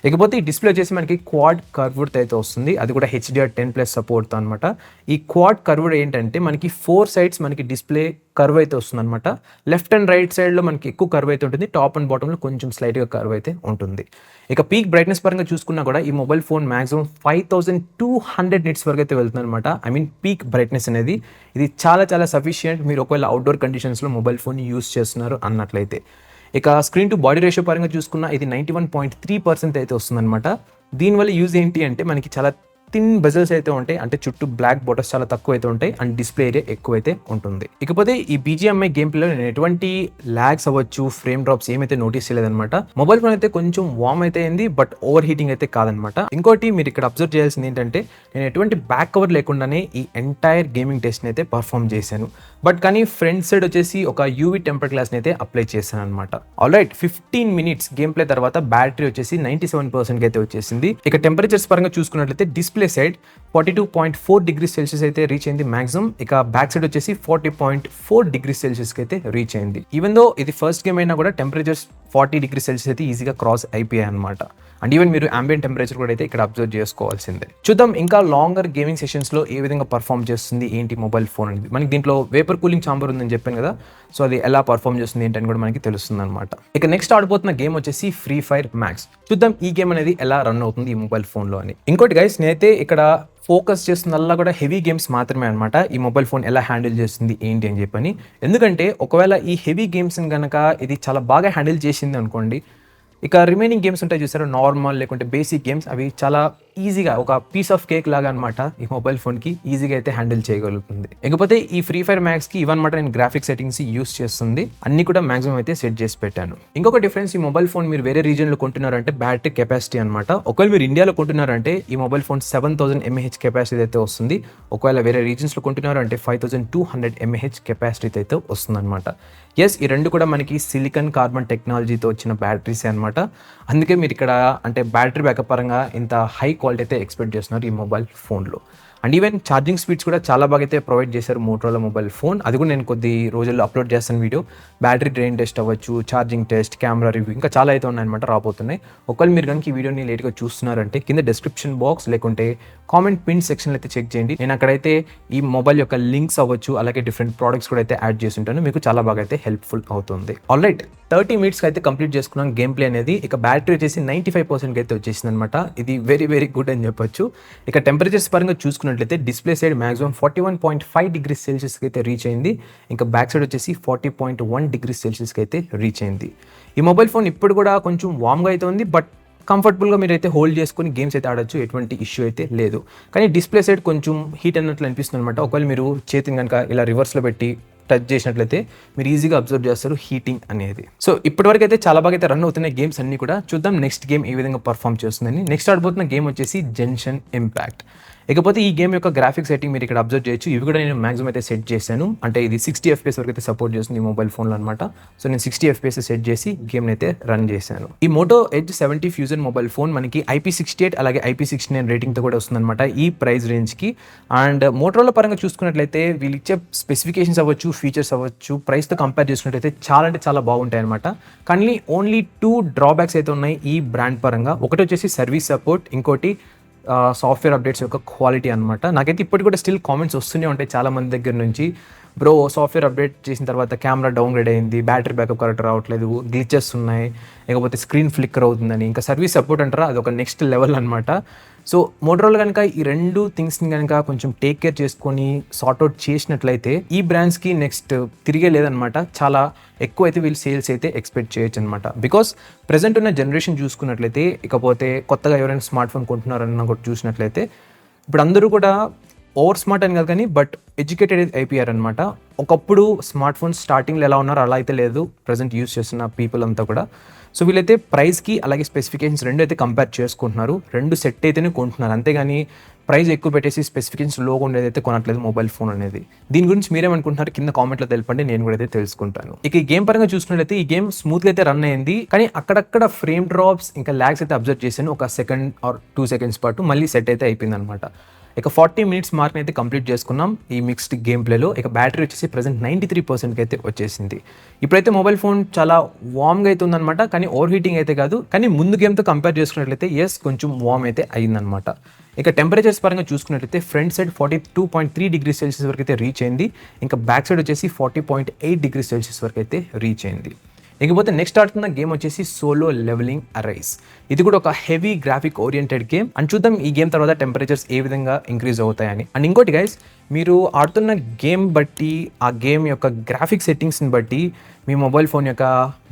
ఇకపోతే ఈ డిస్ప్లే వచ్చేసి మనకి క్వాడ్ కర్వ్డ్ అయితే వస్తుంది. అది కూడా HDR10+ సపోర్ట్తో అనమాట. ఈ క్వాడ్ కర్వ్డ్ ఏంటంటే మనకి 4 sides మనకి డిస్ప్లే కర్వ్ అయితే వస్తుంది అనమాట. లెఫ్ట్ అండ్ రైట్ సైడ్లో మనకి ఎక్కువ కర్వ్ అయితే ఉంటుంది, టాప్ అండ్ బాటంలో కొంచెం స్లైట్గా కర్వ్ అయితే ఉంటుంది. ఇక పీక్ బ్రైట్నెస్ పరంగా చూసుకున్నా కూడా ఈ మొబైల్ ఫోన్ మాక్సిమం 5200 nits వరకు అయితే వెళ్తుంది అనమాట. ఐ మీన్ పీక్ బ్రైట్నెస్ అనేది ఇది చాలా సఫిషియంట్ మీరు ఒకవేళ అవుట్డోర్ కండిషన్స్లో మొబైల్ ఫోన్ యూస్ చేస్తున్నారు అన్నట్లయితే. ఇక స్క్రీన్ టు బాడీ రేషియో పరంగా చూసుకున్న ఇది 91.3% అయితే వస్తుందన్నమాట. దీనివల్ల యూజ్ ఏంటి అంటే మనకి చాలా థిన్ బెజల్స్ అయితే ఉంటాయి, అంటే చుట్టూ బ్లాక్ బోర్డర్స్ చాలా తక్కువ అయితే ఉంటాయి అండ్ డిస్ప్లే ఏరియా ఎక్కువ అయితే ఉంటుంది. ఇకపోతే ఈ BGMI గేమ్ ప్లేలో నేను ఎటువంటి లాగ్స్ అవ్వచ్చు, ఫ్రేమ్ డ్రాప్స్ ఏమైతే నోటీస్ చేయలేదన్నమాట. మొబైల్ ఫోన్ అయితే కొంచెం వార్మ్ అయితే అయింది, బట్ ఓవర్ హీటింగ్ అయితే కాదనమాట. ఇంకోటి మీరు ఇక్కడ అబ్జర్వ్ చేయాల్సింది ఏంటంటే నేను ఎటువంటి బ్యాక్ కవర్ లేకుండానే ఈ ఎంటైర్ గేమింగ్ టెస్ట్ని అయితే పర్ఫామ్ చేశాను. బట్ కానీ ఫ్రంట్ సైడ్ వచ్చేసి ఒక UV టెంపర్ గ్లాస్ని అయితే అప్లై చేశాను అనమాట. ఆల్రైట్ 15 minutes గేమ్ ప్లే తర్వాత బ్యాటరీ వచ్చేసి 97% అయితే వచ్చేసింది. ఇక టెంపరేచర్స్ పరంగా చూసుకున్నట్లయితే display display side 42.4 degrees Celsius అయితే రీచ్ అయింది మాక్సిమం. ఇక బ్యాక్ సైడ్ వచ్చేసి 40.4 డిగ్రీస్ సెల్సియస్కి అయితే రీచ్ అయింది. ఈవెన్ దో ఇది ఫస్ట్ గేమ్ అయినా కూడా టెంపరేచర్స్ 40 డిగ్రీ సెల్సియస్ అయితే ఈజీగా క్రాస్ అయిపోయాయి అనమాట. అండ్ ఈవెన్ మీరు అంబియంట్ టెంపరేచర్ కూడా అయితే ఇక్కడ అబ్జర్వ్ చేసుకోవాల్సిందే. చూద్దాం ఇంకా లాంగర్ గేమింగ్ సెషన్స్లో ఏ విధంగా పర్ఫామ్ చేస్తుంది ఏంటి మొబైల్ ఫోన్ అనేది. మనకి దీంట్లో వేపర్ కూలింగ్ ఛాంబర్ ఉందని చెప్పాను కదా, సో అది ఎలా పర్ఫామ్ చేస్తుంది ఏంటని కూడా మనకి తెలుస్తుంది అనమాట. ఇక నెక్స్ట్ ఆడిపోతున్న గేమ్ వచ్చేసి ఫ్రీ ఫైర్ మ్యాక్స్. చూద్దాం ఈ గేమ్ అనేది ఎలా రన్ అవుతుంది ఈ మొబైల్ ఫోన్లో అని. ఇంకోటి గైస్, నేనైతే ఇక్కడ ఫోకస్ చేస్తున్నల్లా కూడా హెవీ గేమ్స్ మాత్రమే అనమాట. ఈ మొబైల్ ఫోన్ ఎలా హ్యాండిల్ చేస్తుంది ఏంటి అని చెప్పని. ఎందుకంటే ఒకవేళ ఈ హెవీ గేమ్స్ని కనుక ఇది చాలా బాగా హ్యాండిల్ చేసింది అనుకోండి, ఇక రిమైనింగ్ గేమ్స్ ఉంటాయి చూసారు, నార్మల్ లేకుంటే బేసిక్ గేమ్స్, అవి చాలా ఈజీగా ఒక పీస్ ఆఫ్ కేక్ లాగా అనమాట ఈ మొబైల్ ఫోన్కి ఈజీగా అయితే హ్యాండిల్ చేయగలుగుతుంది. ఇకపోతే ఈ ఫ్రీ ఫైర్ మ్యాక్స్కి ఇవన్నమాట నేను గ్రాఫిక్ సెట్టింగ్స్ యూస్ చేస్తుంది, అన్ని కూడా మాక్సిమం అయితే సెట్ చేసి పెట్టాను. ఇంకొక డిఫరెన్స్, ఈ మొబైల్ ఫోన్ మీరు వేరే రీజియన్లో కొంటున్నారంటే బ్యాటరీ కెపాసిటీ అనమాట. ఒకవేళ మీరు ఇండియాలో కొంటున్నారంటే ఈ మొబైల్ ఫోన్ 7000 mAh కెపాసిటీ అయితే వస్తుంది. ఒకవేళ వేరే రీజన్స్లో కొంటున్నారంటే 5200 mAh కెపాసిటీ అయితే వస్తుంది అనమాట. ఎస్, ఈ రెండు కూడా మనకి సిలికాన్ కార్బన్ టెక్నాలజీతో వచ్చిన బ్యాటరీసే అనమాట. అందుకే మీరు ఇక్కడ అంటే బ్యాటరీ బ్యాకప్ పరంగా ఇంత హై క్వాలిటీ అయితే ఎక్స్పెక్ట్ చేస్తున్నారు ఈ మొబైల్ ఫోన్లో. అండ్ ఈవెన్ ఛార్జింగ్ స్పీడ్స్ కూడా చాలా బాగా అయితే ప్రొవైడ్ చేశారు మోటరోలా మొబైల్ ఫోన్. అది కూడా నేను కొద్ది రోజుల్లో అప్లోడ్ చేస్తాను వీడియో. బ్యాటరీ డ్రైన్ టెస్ట్ అవ్వచ్చు, ఛార్జింగ్ టెస్ట్, కెమెరా రివ్యూ, ఇంకా చాలా అయితే ఉన్నాయన్నమాట రాబోతున్నాయి. ఒకవేళ మీరు కనుక ఈ వీడియోని లేట్గా చూస్తున్నారంటే కింద డిస్క్రిప్షన్ బాక్స్ లేకుంటే కామెంట్ పిన్ సెక్షన్లో అయితే చెక్ చేయండి. నేను అక్కడైతే ఈ మొబైల్ యొక్క లింక్స్ అవ్వచ్చు, అలాగే డిఫరెంట్ ప్రోడక్ట్స్ కూడా అయితే యాడ్ చేసి ఉంటాను. మీకు చాలా బాగా అయితే హెల్ప్ఫుల్ అవుతుంది. ఆల్రైట్, 30 మినిట్స్కి అయితే కంప్లీట్ చేసుకున్నాం గేమ్ ప్లే అనేది. ఇక బ్యాటరీ వచ్చేసి 95% అయితే వచ్చేసింది అనమాట. ఇది వెరీ వెరీ గుడ్ అని చెప్పొచ్చు. ఇక టెంపరేచర్స్ పరంగా చూసుకున్నట్లయితే డిస్ప్లే సైడ్ మాక్సిమం 41.5 డిగ్రీస్ సెల్సియస్కి అయితే రీచ్ అయింది. ఇంకా బ్యాక్ సైడ్ వచ్చేసి 40.1 డిగ్రీస్ సెల్సియస్కి అయితే రీచ్ అయింది. ఈ మొబైల్ ఫోన్ ఇప్పుడు కూడా కొంచెం వామ్గా అయితే ఉంది, బట్ కంఫర్టబుల్గా మీరు అయితే హోల్డ్ చేసుకుని గేమ్స్ అయితే ఆడొచ్చు, ఎటువంటి ఇష్యూ అయితే లేదు. కానీ డిస్ప్లే సైడ్ కొంచెం హీట్ అన్నట్లు అనిపిస్తుంది అనమాట. ఒకవేళ మీరు చేతిని కనుక ఇలా రివర్స్లో పెట్టి టచ్ చేసినట్లయితే మీరు ఈజీగా అబ్జర్వ్ చేస్తారు హీటింగ్ అనేది. సో ఇప్పటివరకు అయితే చాలా బాగా అయితే రన్ అవుతున్నాయి గేమ్స్ అన్ని కూడా. చూద్దాం నెక్స్ట్ గేమ్ ఏ విధంగా పర్ఫామ్ చేస్తుందని. నెక్స్ట్ ఆడబోతున్న గేమ్ వచ్చేసి జెన్షన్ ఇంపాక్ట్. ఇకపోతే ఈ గేమ్ యొక్క గ్రాఫిక్స్ సెట్టింగ్ మీరు ఇక్కడ అబ్జర్వ్ చేయొచ్చు. ఇవి కూడా నేను మాక్సిమం అయితే సెట్ చేశాను. అంటే ఇది 60 FPS వరకు అయితే సపోర్ట్ చేస్తుంది ఈ మొబైల్ ఫోన్లో అనమాట. సో నేను 60 FPS సెట్ చేసి గేమ్ అయితే రన్ చేశాను. ఈ Moto Edge 70 fusion mobile phone మనకి IP68 అలాగే IP69 రేటింగ్తో కూడా వస్తుందన్నమాట ఈ ప్రైస్ రేంజ్కి. అండ్ మోటరోలా పరంగా చూసుకున్నట్లయితే వీళ్ళు ఇచ్చే స్పెసిఫికేషన్స్ అవ్వచ్చు, ఫీచర్స్ అవ్వచ్చు, ప్రైస్తో కంపేర్ చేసుకున్నట్లయితే చాలా అంటే చాలా బాగుంటాయి అనమాట. కానీ ఓన్లీ 2 డ్రాబ్యాక్స్ అయితే ఉన్నాయి ఈ బ్రాండ్ పరంగా. ఒకటి వచ్చేసి సర్వీస్ సపోర్ట్, ఇంకోటి సాఫ్ట్వేర్ అప్డేట్స్ యొక్క క్వాలిటీ అనమాట. నాకైతే ఇప్పటికి కూడా స్టిల్ కామెంట్స్ వస్తూనే ఉంటాయి చాలా మంది దగ్గర నుంచి, బ్రో సాఫ్ట్వేర్ అప్డేట్ చేసిన తర్వాత కెమెరా డౌన్గ్రేడ్ అయింది, బ్యాటరీ బ్యాకప్ కరెక్ట్ రావట్లేదు, గ్లిచెస్ ఉన్నాయి, లేకపోతే స్క్రీన్ ఫ్లిక్కర్ అవుతుందని. ఇంకా సర్వీస్ సపోర్ట్ అంటారా, అది ఒక నెక్స్ట్ లెవెల్ అనమాట. సో మోటరోలా కనుక ఈ రెండు థింగ్స్ని కనుక కొంచెం టేక్ కేర్ చేసుకొని సార్ట్అవుట్ చేసినట్లయితే ఈ బ్రాండ్స్కి నెక్స్ట్ తిరిగే లేదనమాట. చాలా ఎక్కువ అయితే వీళ్ళు సేల్స్ అయితే ఎక్స్పెక్ట్ చేయొచ్చు అనమాట. బికాస్ ప్రజెంట్ ఉన్న జనరేషన్ చూసుకున్నట్లయితే, ఇకపోతే కొత్తగా ఎవరైనా స్మార్ట్ ఫోన్ కొంటున్నారన్న కూడా చూసినట్లయితే ఇప్పుడు అందరూ కూడా ఓవర్ స్మార్ట్ అని కాదు కానీ బట్ ఎడ్యుకేటెడ్ అయిపోయారు అనమాట. ఒకప్పుడు స్మార్ట్ ఫోన్స్ స్టార్టింగ్లో ఎలా ఉన్నారో అలా అయితే లేదు ప్రజెంట్ యూస్ చేస్తున్న పీపుల్ అంతా కూడా. సో వీళ్ళైతే ప్రైస్కి అలాగే స్పెసిఫికేషన్స్ రెండు అయితే కంపేర్ చేసుకుంటున్నారు, రెండు సెట్ అయితేనే కొంటున్నారు. అంతేగాని ప్రైస్ ఎక్కువ పెట్టేసి స్పెసిఫికేషన్స్ లోగా ఉండేది అయితే కొనట్లేదు మొబైల్ ఫోన్ అనేది. దీని గురించి మీరేమనుకుంటున్నారు కింద కామెంట్లో తెలపండి, నేను కూడా అయితే తెలుసుకుంటాను. ఇక ఈ గేమ్ పరంగా చూసుకున్నట్లయితే ఈ గేమ్ స్మూత్గా అయితే రన్ అయింది, కానీ అక్కడక్కడ ఫ్రేమ్ డ్రాప్స్ ఇంకా ల్యాగ్స్ అయితే అబ్జర్వ్ చేశాను. ఒక సెకండ్ ఆర్ 2 seconds పాటు మళ్ళీ సెట్ అయితే అయిపోయింది అనమాట. ఇక 40 minutes మార్క్ని అయితే కంప్లీట్ చేసుకున్నాం ఈ మిక్స్డ్ గేమ్ ప్లేలో. ఇక బ్యాటరీ వచ్చేసి ప్రజెంట్ 93% అయితే వచ్చేసింది. ఇప్పుడైతే మొబైల్ ఫోన్ చాలా వామ్గా అయితే ఉందన్నమాట, కానీ ఓవర్ హీటింగ్ అయితే కాదు. కానీ ముందు గేమ్తో కంపేర్ చేసుకున్నట్లయితే ఎస్ కొంచెం వామ్ అయితే అయిందనమాట. ఇక టెంపరేచర్స్ పరంగా చూసుకున్నట్లయితే ఫ్రంట్ సైడ్ 42.3 డిగ్రీ సెల్సియస్ వరకు అయితే రీచ్ అయింది. ఇంకా బ్యాక్ సైడ్ వచ్చేసి 40.8 డిగ్రీ సెల్సియస్ వరకు అయితే రీచ్ అయింది. ఇకపోతే నెక్స్ట్ ఆడుతున్న గేమ్ వచ్చేసి సోలో లెవెలింగ్ అరైజ్. ఇది కూడా ఒక heavy graphic oriented game. And చూద్దాం ఈ గేమ్ తర్వాత టెంపరేచర్స్ ఏ విధంగా ఇంక్రీజ్ అవుతాయని. అండ్ ఇంకోటి గైస్, మీరు ఆడుతున్న గేమ్ బట్టి ఆ గేమ్ యొక్క గ్రాఫిక్ సెట్టింగ్స్ని బట్టి మీ మొబైల్ ఫోన్ యొక్క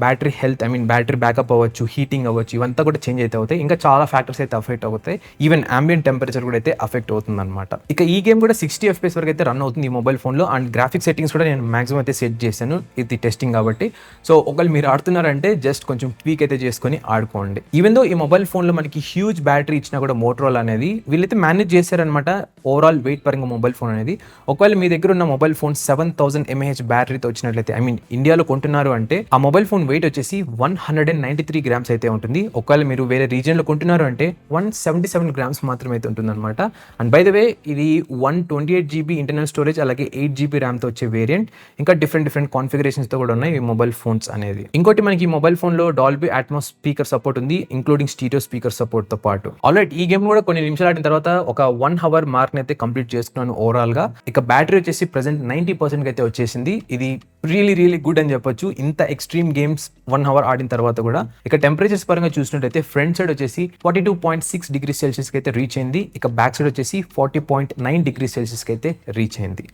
బ్యాటరీ హెల్త్, బ్యాటరీ బ్యాకప్ అవ్వచ్చు, హీటింగ్ అవ్వచ్చు, ఇవంతా కూడా చేంజ్ అయితే అవుతాయి. ఇంకా చాలా ఫ్యాక్టర్స్ అయితే అఫెక్ట్ అవుతాయి. ఈవెన్ ambient టెంపరేచర్ కూడా అయితే అఫెక్ట్ అవుతుంది అనమాట. ఇక ఈ గేమ్ కూడా 60 FPS వరకు అయితే రన్ అవుతుంది ఈ మొబైల్ ఫోన్లో. అండ్ గ్రాఫిక్ సెట్టింగ్స్ కూడా నేను మాక్సిమం అయితే సెట్ చేశాను, ఇది టెస్టింగ్ కాబట్టి. సో ఒకవేళ మీరు ఆడుతున్నారంటే జస్ట్ కొంచెం ట్వీక్ అయితే చేసుకొని ఆడుకోండి. ఈవెన్ దో ఈ మొబైల్ ఫోన్లో మనకి హ్యూజ్ బ్యాటరీ ఇచ్చినా కూడా మోటరోలా అనేది వీళ్ళైతే మేనేజ్ చేశారనమాట ఓవరాల్ వెయిట్ పరంగా మొబైల్ ఫోన్ అనేది. ఉంటుంది. ఒకవేళ మీ దగ్గర ఉన్న మొబైల్ ఫోన్ 7000 mAh బ్యాటరీతో వచ్చినట్లయితే ఇండియాలో కొంటున్నారు అంటే ఆ మొబైల్ ఫోన్ వెయిట్ వచ్చేసి 193 గ్రామ్స్ అయితే ఉంటుంది. ఒకవేళ మీరు వేరే రీజియన్లో కొంటున్నారు అంటే 177 గ్రామ్స్ మాత్రమే అయితే ఉంటుంది అనమాట. అండ్ బై ద వే ఇది 128 GB ఇంటర్నల్ స్టోరేజ్ అలాగే 8 GB ర్యామ్తో వచ్చే వేరియంట్. ఇంకా డిఫరెంట్ కాన్ఫిగరేషన్స్తో కూడా ఉన్నాయి ఈ మొబైల్ ఫోన్స్ అనేది. ఇంకోటి మనకి ఈ మొబైల్ ఫోన్లో డాల్బీ అట్మాస్ స్పీకర్ సపోర్ట్ ఉంది, ఇంక్లూడింగ్ స్టీరియో స్పీకర్ సపోర్ట్తో పాటు. ఆల్రైట్, ఈ గేమ్ కూడా కొన్ని నిమిషాలు ఆడిన తర్వాత ఒక 1 hour మార్క్ అయితే కంప్లీట్ చేసుకున్నాను ఓవరాల్ గా. ఇక బ్యాటరీ వచ్చేసి ప్రెసెంట్ 90% అయితే వచ్చేసింది. ఇది రియలీ గుడ్ అని చెప్పొచ్చు ఇంత ఎక్స్ట్రీమ్ గేమ్స్ 1 hour ఆడిన తర్వాత కూడా. ఇక టెంపరేచర్స్ పరంగా చూసినట్టయితే ఫ్రంట్ సైడ్ వచ్చేసి 42.6 డిగ్రీ సెల్సియస్ కి అయితే రీచ్ అయింది. ఇక బ్యాక్ సైడ్ వచ్చేసి 40.9 డిగ్రీ సెల్సియస్ కి అయితే రీచ్ అయింది.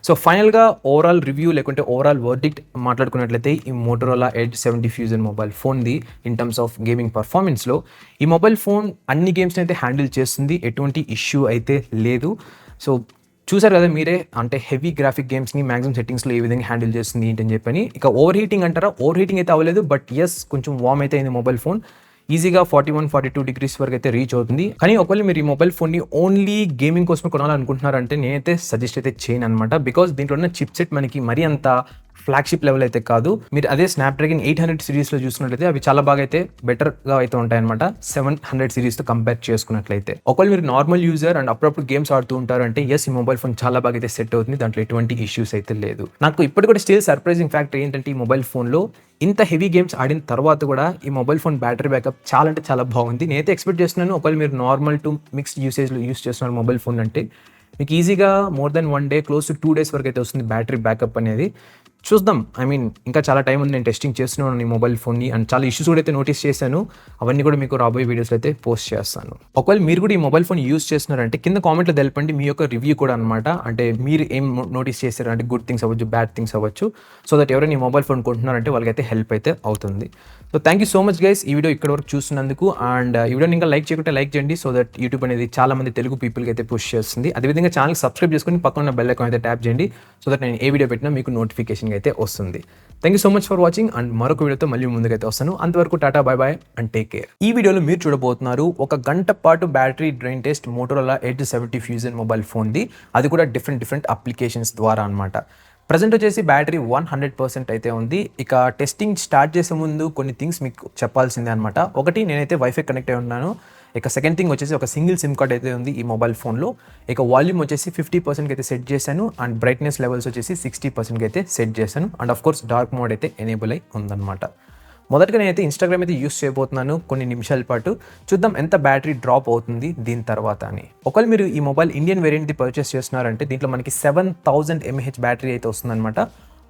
సో ఫైనల్ గా ఓవరాల్ రివ్యూ లేకుంటే ఓవరాల్ వర్డిక్ట్ మాట్లాడుకున్నట్లయితే ఈ Motorola Edge 70 fusion mobile phone the in terms of gaming performance లో ఈ మొబైల్ ఫోన్ అన్ని గేమ్స్ అయితే హ్యాండిల్ చేస్తుంది, ఎటువంటి ఇష్యూ అయితే లేదు. సో చూసారు కదా మీరే, అంటే హెవీ గ్రాఫిక్ గేమ్స్ని మ్యాక్సిమం సెట్టింగ్స్లో ఏ విధంగా హ్యాండిల్ చేస్తుంది ఏంటని చెప్పని. ఇక ఓవర్ హీటింగ్ అంటారా, ఓవర్ హీటింగ్ అయితే అవ్వలేదు, బట్ ఎస్ కొంచెం వార్మ్ అయితే అయింది మొబైల్ ఫోన్. ఈజీగా 41-42 డిగ్రీస్ వరకు అయితే రీచ్ అవుతుంది. కానీ ఒకవేళ మీరు ఈ మొబైల్ ఫోన్ని ఓన్లీ గేమింగ్ కోసం కొనాలనుకుంటున్నారంటే నేనైతే సజెస్ట్ అయితే చేయను అనమాట. బికాస్ దీంట్లో ఉన్న చిప్ సెట్ మనకి మరీ అంత ఫ్లాగ్షిప్ లెవెల్ అయితే కాదు. మీరు అదే స్నాప్డ్రాగన్ 800 సిరీస్లో చూసినట్లయితే అవి చాలా బాగా అయితే బెటర్గా అయితే ఉంటాయన్నమాట 700 సిరీస్తో కంపేర్ చేసుకున్నట్లయితే. ఒకవేళ మీరు నార్మల్ యూజర్ అండ్ అప్పుడప్పుడు గేమ్స్ ఆడుతూ ఉంటారు అంటే ఎస్ ఈ మొబైల్ ఫోన్ చాలా బాగా అయితే సెట్ అవుతుంది, దాంట్లో ఎటువంటి ఇష్యూస్ అయితే లేదు. నాకు ఇప్పటి కూడా స్టిల్ సర్ప్రైజింగ్ ఫ్యాక్టర్ ఏంటంటే ఈ మొబైల్ ఫోన్లో ఇంత హెవీ గేమ్స్ ఆడిన తర్వాత కూడా ఈ మొబైల్ ఫోన్ బ్యాటరీ బ్యాకప్ చాలా అంటే చాలా బాగుంది. నేనైతే ఎక్స్పెక్ట్ చేస్తున్నాను ఒకవేళ మీరు నార్మల్ టు మిక్స్డ్ యూసేజ్లో యూస్ చేస్తున్నారు మొబైల్ ఫోన్ అంటే మీకు ఈజీగా more than 1 day close to 2 days వరకు అయితే వస్తుంది బ్యాటరీ బ్యాకప్ అనేది. చూద్దాం, ఇంకా చాలా టైం ఉంది, నేను టెస్టింగ్ చేస్తున్నాను ఈ మొబైల్ ఫోన్ని అండ్ చాలా ఇష్యూస్ కూడా అయితే నోటీస్ చేశాను. అవన్నీ కూడా మీకు రాబోయే వీడియోస్లో అయితే పోస్ట్ చేస్తాను. ఒకవేళ మీరు కూడా ఈ మొబైల్ ఫోన్ యూస్ చేస్తున్నారంటే కింద కామెంట్లో తెలపండి మీ యొక్క రివ్యూ కూడా అనమాట. అంటే మీరు ఏం నోటీస్ చేశారు అంటే గుడ్ థింగ్స్ అవ్వచ్చు, బ్యాడ్ థింగ్స్ అవ్వచ్చు. సో దట్ ఎవరైనా ఈ మొబైల్ ఫోన్ కొంటున్నారంటే వాళ్ళకైతే హెల్ప్ అయితే అవుతుంది. So thank you so much guys ఈ వీడియో ఇక్కడ వరకు చూస్తున్నందుకు. అండ్ ఈ వీడియోని ఇంకా లైక్ చేయకుంటే లైక్ చేయండి, సో దట్ యూట్యూబ్ అనేది చాలా మంది తెలుగు పీపుల్కి అయితే పుష్ చేస్తుంది. అదేవిధంగా ఛానల్ సబ్స్క్రైబ్ చేసుకుని పక్కన బెల్ ఐకాన్ అయితే ట్యాప్ చేయండి, సో దట్ నేను ఏ వీడియో పెట్టినా మీకు నోటిఫికేషన్ అయితే వస్తుంది. Thank you so much for watching and మరొక వీడియోతో మళ్ళీ ముందుకైతే వస్తాను. అంతవరకు టాటా bye bye and take care. ఈ వీడియోలో మీరు చూడబోతున్నారు 1 గంట పాటు battery drain test Motorola Edge 70 fusion mobile ఫోన్ది. అది కూడా డిఫరెంట్ అప్లికేషన్స్ ద్వారా అనమాట. ప్రజెంట్ వచ్చేసి బ్యాటరీ 100% అయితే ఉంది. ఇక టెస్టింగ్ స్టార్ట్ చేసే ముందు కొన్ని థింగ్స్ మీకు చెప్పాల్సిందే అనమాట. ఒకటి, నేనైతే వైఫై కనెక్ట్ అయి ఉన్నాను. ఇక సెకండ్ థింగ్ వచ్చేసి ఒక సింగిల్ సిమ్ కార్డ్ అయితే ఉంది ఈ మొబైల్ ఫోన్లో. ఇక వాల్యూమ్ వచ్చేసి 50% అయితే సెట్ చేశాను అండ్ బ్రైట్నెస్ లెవెల్స్ వచ్చేసి 60% అయితే సెట్ చేశాను. And of course dark mode అయితే ఎనేబుల్ అయి ఉందన్నమాట. మొదటగా నేనైతే ఇన్స్టాగ్రామ్ అయితే యూస్ చేయబోతున్నాను కొన్ని నిమిషాల పాటు. చూద్దాం ఎంత బ్యాటరీ డ్రాప్ అవుతుంది దీని తర్వాత అని. ఒకవేళ మీరు ఈ మొబైల్ ఇండియన్ వేరియంట్ది పర్చేస్ చేస్తున్నారంటే దీంట్లో మనకి 7000 mAh బ్యాటరీ అయితే వస్తుందన్నమాట.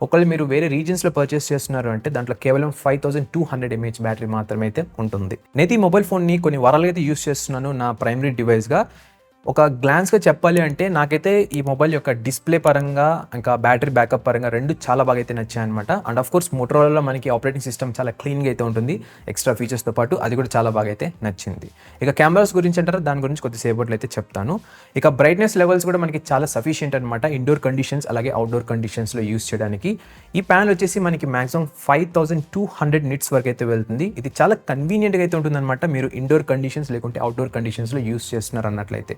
ఒకవేళ మీరు వేరే రీజన్స్లో పర్చేస్ చేస్తున్నారు అంటే దాంట్లో కేవలం 5200 mAh బ్యాటరీ మాత్రమే అయితే ఉంటుంది. నేను ఈ మొబైల్ ఫోన్ని కొన్ని వారాలుగా అయితే యూస్ చేస్తున్నాను నా ప్రైమరీ డివైస్గా. ఒక గ్లాన్స్గా చెప్పాలి అంటే నాకైతే ఈ మొబైల్ యొక్క డిస్ప్లే పరంగా ఇంకా బ్యాటరీ బ్యాకప్ పరంగా రెండు చాలా బాగా అయితే నచ్చాయి అనమాట. అండ్ ఆఫ్ కోర్స్ మోటరోలాలో మనకి ఆపరేటింగ్ సిస్టమ్ చాలా క్లీన్గా అయితే ఉంటుంది ఎక్స్ట్రా ఫీచర్స్తో పాటు, అది కూడా చాలా బాగా అయితే నచ్చింది. ఇక కెమెరాస్ గురించి అంటారా, దాని గురించి కొద్దిసేపట్లో అయితే చెప్తాను. ఇక బ్రైట్నెస్ లెవెల్స్ కూడా మనకి చాలా సఫిషియంట్ అనమాట ఇండోర్ కండిషన్స్ అలాగే అవుట్డోర్ కండిషన్స్లో యూస్ చేయడానికి. ఈ ప్యానల్ వచ్చేసి మనకి మాక్సిమం 5200 nits వరకు అయితే వెళ్తుంది. ఇది చాలా కన్వీనియంట్గా అయితే ఉంటుందన్నమాట మీరు ఇండోర్ కండిషన్స్ లేకుంటే అవుట్డోర్ కండిషన్స్లో యూస్ చేస్తున్నారు అన్నట్లయితే.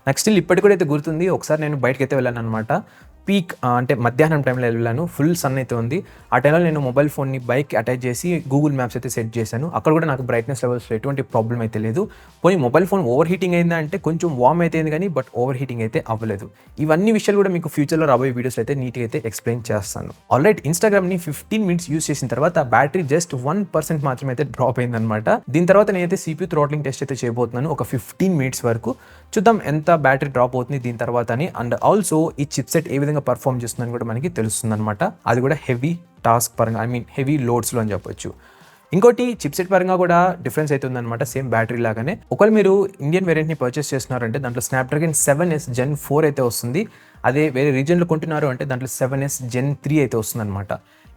నాకు స్టిల్ ఇప్పటికి కూడా అయితే గుర్తుంది, ఒకసారి నేను బయటకు అయితే వెళ్ళాను అనమాట. పీక్ అంటే మధ్యాహ్నం టైంలో వెళ్ళాను, ఫుల్ సన్ అయితే ఉంది. ఆ టైంలో నేను మొబైల్ ఫోన్ని బైక్ అటాచ్ చేసి గూగుల్ మ్యాప్స్ అయితే సెట్ చేశాను. అక్కడ కూడా నాకు బ్రైట్నెస్ లెవెల్స్లో ఎటువంటి ప్రాబ్లం అయితే లేదు. పోనీ మొబైల్ ఫోన్ ఓవర్ హీటింగ్ అయిందా అంటే కొంచెం వార్మ్ అయితే అయింది కానీ బట్ ఓవర్ హీటింగ్ అయితే అవ్వలేదు. ఇవన్నీ విషయాలు కూడా మీకు ఫ్యూచర్లో రాబోయే వీడియోస్ అయితే నీట్గా అయితే ఎక్స్ప్లెయిన్ చేస్తాను. ఆల్రైట్, ఇన్స్టాగ్రామ్ని 15 minutes యూస్ చేసిన తర్వాత బ్యాటరీ జస్ట్ 1% మాత్రమే అయితే డ్రాప్ అయిందనమాట. దీని తర్వాత నేనైతే CPU థ్రోట్లింగ్ టెస్ట్ అయితే చేయబోతున్నాను ఒక 15 minutes వరకు. చూద్దాం ఎంత బ్యాటరీ డ్రాప్ అవుతుంది దీని తర్వాత అని. అండ్ ఆల్సో ఈ చిప్సెట్ ఏ విధంగా పర్ఫామ్ చేస్తుందని కూడా మనకి తెలుస్తుంది అనమాట. అది కూడా హెవీ టాస్క్ పరంగా హెవీ లోడ్స్లో అని చెప్పొచ్చు. ఇంకోటి చిప్సెట్ పరంగా కూడా డిఫరెన్స్ అయితే ఉందన్నమాట సేమ్ బ్యాటరీ లాగానే. ఒకవేళ మీరు ఇండియన్ వేరియంట్ని పర్చేస్ చేస్తున్నారంటే దాంట్లో స్నాప్డ్రాగన్ 7S Gen 4 అయితే వస్తుంది. అదే వేరే రీజన్లో కొంటున్నారు అంటే దాంట్లో 7S Gen 3 అయితే వస్తుంది అనమాట.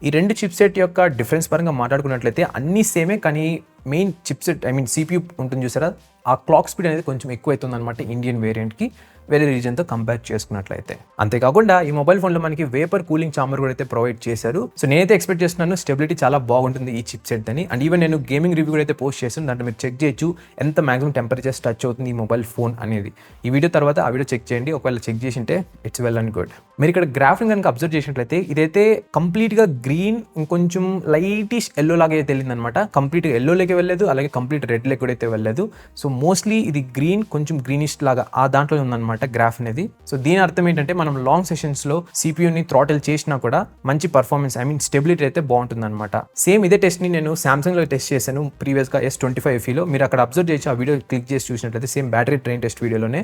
ఈ రెండు చిప్సెట్ యొక్క డిఫరెన్స్ పరంగా మాట్లాడుకున్నట్లయితే అన్నీ సేమే, కానీ మెయిన్ చిప్సెట్ CPU ఉంటుంది చూసారా, ఆ క్లాక్ స్పీడ్ అనేది కొంచెం ఎక్కువ అవుతుంది అనమాట ఇండియన్ వేరియంట్కి వేరే రీజన్తో కంపేర్ చేసుకున్నట్లయితే. అంతేకాకుండా ఈ మొబైల్ ఫోన్లో మనకి వేపర్ కూలింగ్ చాంబర్ కూడా అయితే ప్రొవైడ్ చేశారు. సో నేనైతే ఎక్స్పెక్ట్ చేస్తున్నాను స్టెబిలిటీ చాలా బాగుంటుంది ఈ చిప్ సెట్ అని. అండ్ ఈవెన్ నేను గేమింగ్ రివ్యూ కూడా అయితే పోస్ట్ చేస్తాను, దాంట్లో మీరు చెక్ చేయొచ్చు ఎంత మాక్సిమం టెంపరేచర్స్ టచ్ అవుతుంది ఈ మొబైల్ ఫోన్ అనేది. ఈ వీడియో తర్వాత ఆ వీడియో చెక్ చేయండి, ఒకవేళ చెక్ చేసింటే ఇట్స్ వెల్ అండ్ గుడ్. మీరు ఇక్కడ గ్రాఫిక్ కనుక అబ్జర్వ్ చేసినట్లయితే ఇదైతే కంప్లీట్గా గ్రీన్ ఇంకొంచెం లైటిష్ ఎల్లో లాగా అయితే వెళ్ళిందనమాట. కంప్లీట్గా ఎల్లోలోకి వెళ్ళలేదు, అలాగే కంప్లీట్ రెడ్ లెక్ కూడా అయితే వెళ్ళలేదు. సో మోస్ట్లీ ఇది గ్రీన్ కొంచెం గ్రీనిష్ లాగా ఆ దాంట్లో ఉందన్నమాట గ్రాఫ్ అనేది. సో దీని అర్థం ఏంటంటే మనం లాంగ్ సెషన్స్ లో CPU-ని థ్రాటిల్ చేసినా కూడా మంచి పర్ఫార్మెన్స్ స్టెబిలిటీ అయితే బాగుంటుంది అనమాట. సేమ్ ఇదే టెస్ట్ ని నేను సామ్సంగ్ లో టెస్ట్ చేశాను ప్రీవియస్ గా S25 FE లో. మీరు అక్కడ అబ్జర్వ్ చేయొచ్చు, ఆ వీడియో క్లిక్ చేసి చూసినట్లయితే సేమ్ బ్యాటరీ ట్రైన్ టెస్ట్ వీడియోలోనే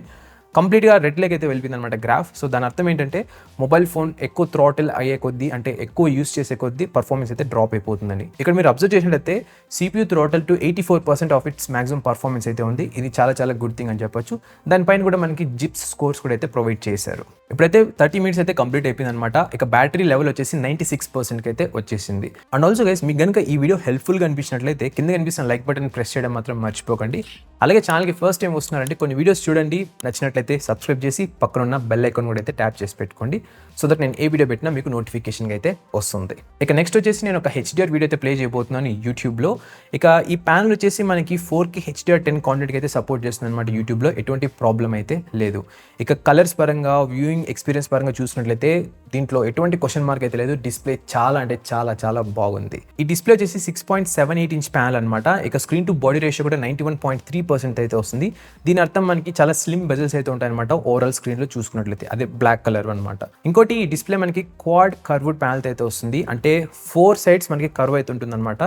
కంప్లీట్గా రెడ్ లెగ్ అయితే వెళ్ళిపోయింది అనమాట గ్రాఫ్. సో దాని అర్థం ఏంటంటే మొబైల్ ఫోన్ ఎక్కువ థ్రాటిల్ అయ్యే కొద్దీ, అంటే ఎక్కువ యూస్ చేసే కొద్దీ పర్ఫార్మెన్స్ అయితే డ్రాప్ అయిపోతుందని. ఇక్కడ మీరు అబ్జర్వ్ చేసినట్లయితే CPU throttle to 84% of it's maximum performance అయితే ఉంది. ఇది చాలా గుడ్ థింగ్ అని చెప్పొచ్చు. దానిపైన కూడా మనకి జిప్స్ స్కోర్స్ కూడా అయితే ప్రొవైడ్ చేశారు. ఇప్పుడైతే 30 minutes అయితే కంప్లీట్ అయిపోయింది అనమాట. ఇక బ్యాటరీ లెవెల్ వచ్చేసి 96% అయితే వచ్చేసింది. అండ్ ఆల్సో గైస్, మీకు కనుక ఈ వీడియో హెల్ప్ఫుల్గా అనిపించినట్లయితే కింద కనిపిస్తున్న లైక్ బటన్ ప్రెస్ చేయడం మాత్రం మర్చిపోకండి. అలాగే ఛానల్కి ఫస్ట్ టైం వస్తున్నారంటే కొన్ని వీడియోస్ చూడండి, నచ్చినట్లయితే సబ్స్క్రైబ్ చేసి పక్కన ఉన్న బెల్ ఐకాన్ కూడా అయితే ట్యాప్ చేసి పెట్టుకోండి, సో దట్ నేను ఏ వీడియో పెట్టినా మీకు నోటిఫికేషన్గా అయితే వస్తుంది. ఇక నెక్స్ట్ వచ్చేసి నేను ఒక HDR వీడియో అయితే ప్లే చేయబోతున్నాను యూట్యూబ్లో. ఇక ఈ ప్యానల్ వచ్చేసి మనకి 4K HDR10 కాంటెంట్కి అయితే సపోర్ట్ చేస్తుంది అనమాట యూట్యూబ్లో. ఎటువంటి ప్రాబ్లం అయితే లేదు. ఇక కలర్స్ పరంగా, వ్యూయింగ్ ఎక్స్పీరియన్స్ పరంగా చూసినట్లయితే దీంట్లో ఎటువంటి క్వశ్చన్ మార్క్ అయితే లేదు. డిస్ప్లే చాలా అంటే చాలా బాగుంది. ఈ డిస్ప్లే వచ్చేసి 6.78 ఇంచ్ ప్యానల్ అనమాట. ఇక స్క్రీన్ టు బాడీ రేషియో కూడా 91.3% అయితే వస్తుంది. దీని అర్థం మనకి చాలా స్లిమ్ బెజల్స్ అయితే ఉంటాయి అనమాట ఓవరాల్ స్క్రీన్ లో చూసుకున్నట్లయితే. అదే బ్లాక్ కలర్ అనమాట. ఇంకోటి ఈ డిస్ప్లే మనకి క్వాడ్ కర్వ్డ్ ప్యానల్ అయితే వస్తుంది. అంటే 4 sides మనకి కర్వ్ అయితే ఉంటుంది అనమాట.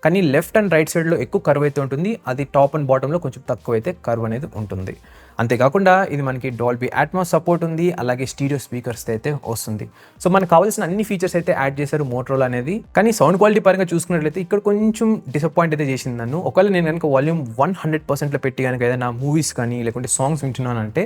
కానీ లెఫ్ట్ అండ్ రైట్ సైడ్లో ఎక్కువ కర్వ్ అయితే ఉంటుంది, అది టాప్ అండ్ బాటంలో కొంచెం తక్కువ అయితే కర్వ్ అనేది ఉంటుంది. అంతేకాకుండా ఇది మనకి డాల్బీ అట్మాస్ సపోర్ట్ ఉంది, అలాగే స్టీరియో స్పీకర్స్ అయితే వస్తుంది. సో మనకు కావాల్సిన అన్ని ఫీచర్స్ అయితే యాడ్ చేశారు మోటరోలా అనేది. కానీ సౌండ్ క్వాలిటీ పరంగా చూసుకున్నట్లయితే ఇక్కడ కొంచెం డిసప్పాయింట్ అయితే చేసింది నన్ను. ఒకవేళ నేను కనుక వాల్యూమ్ 100%లో పెట్టి కనుక ఏదైనా మూవీస్ కానీ లేకుంటే సాంగ్స్ వింటున్నానంటే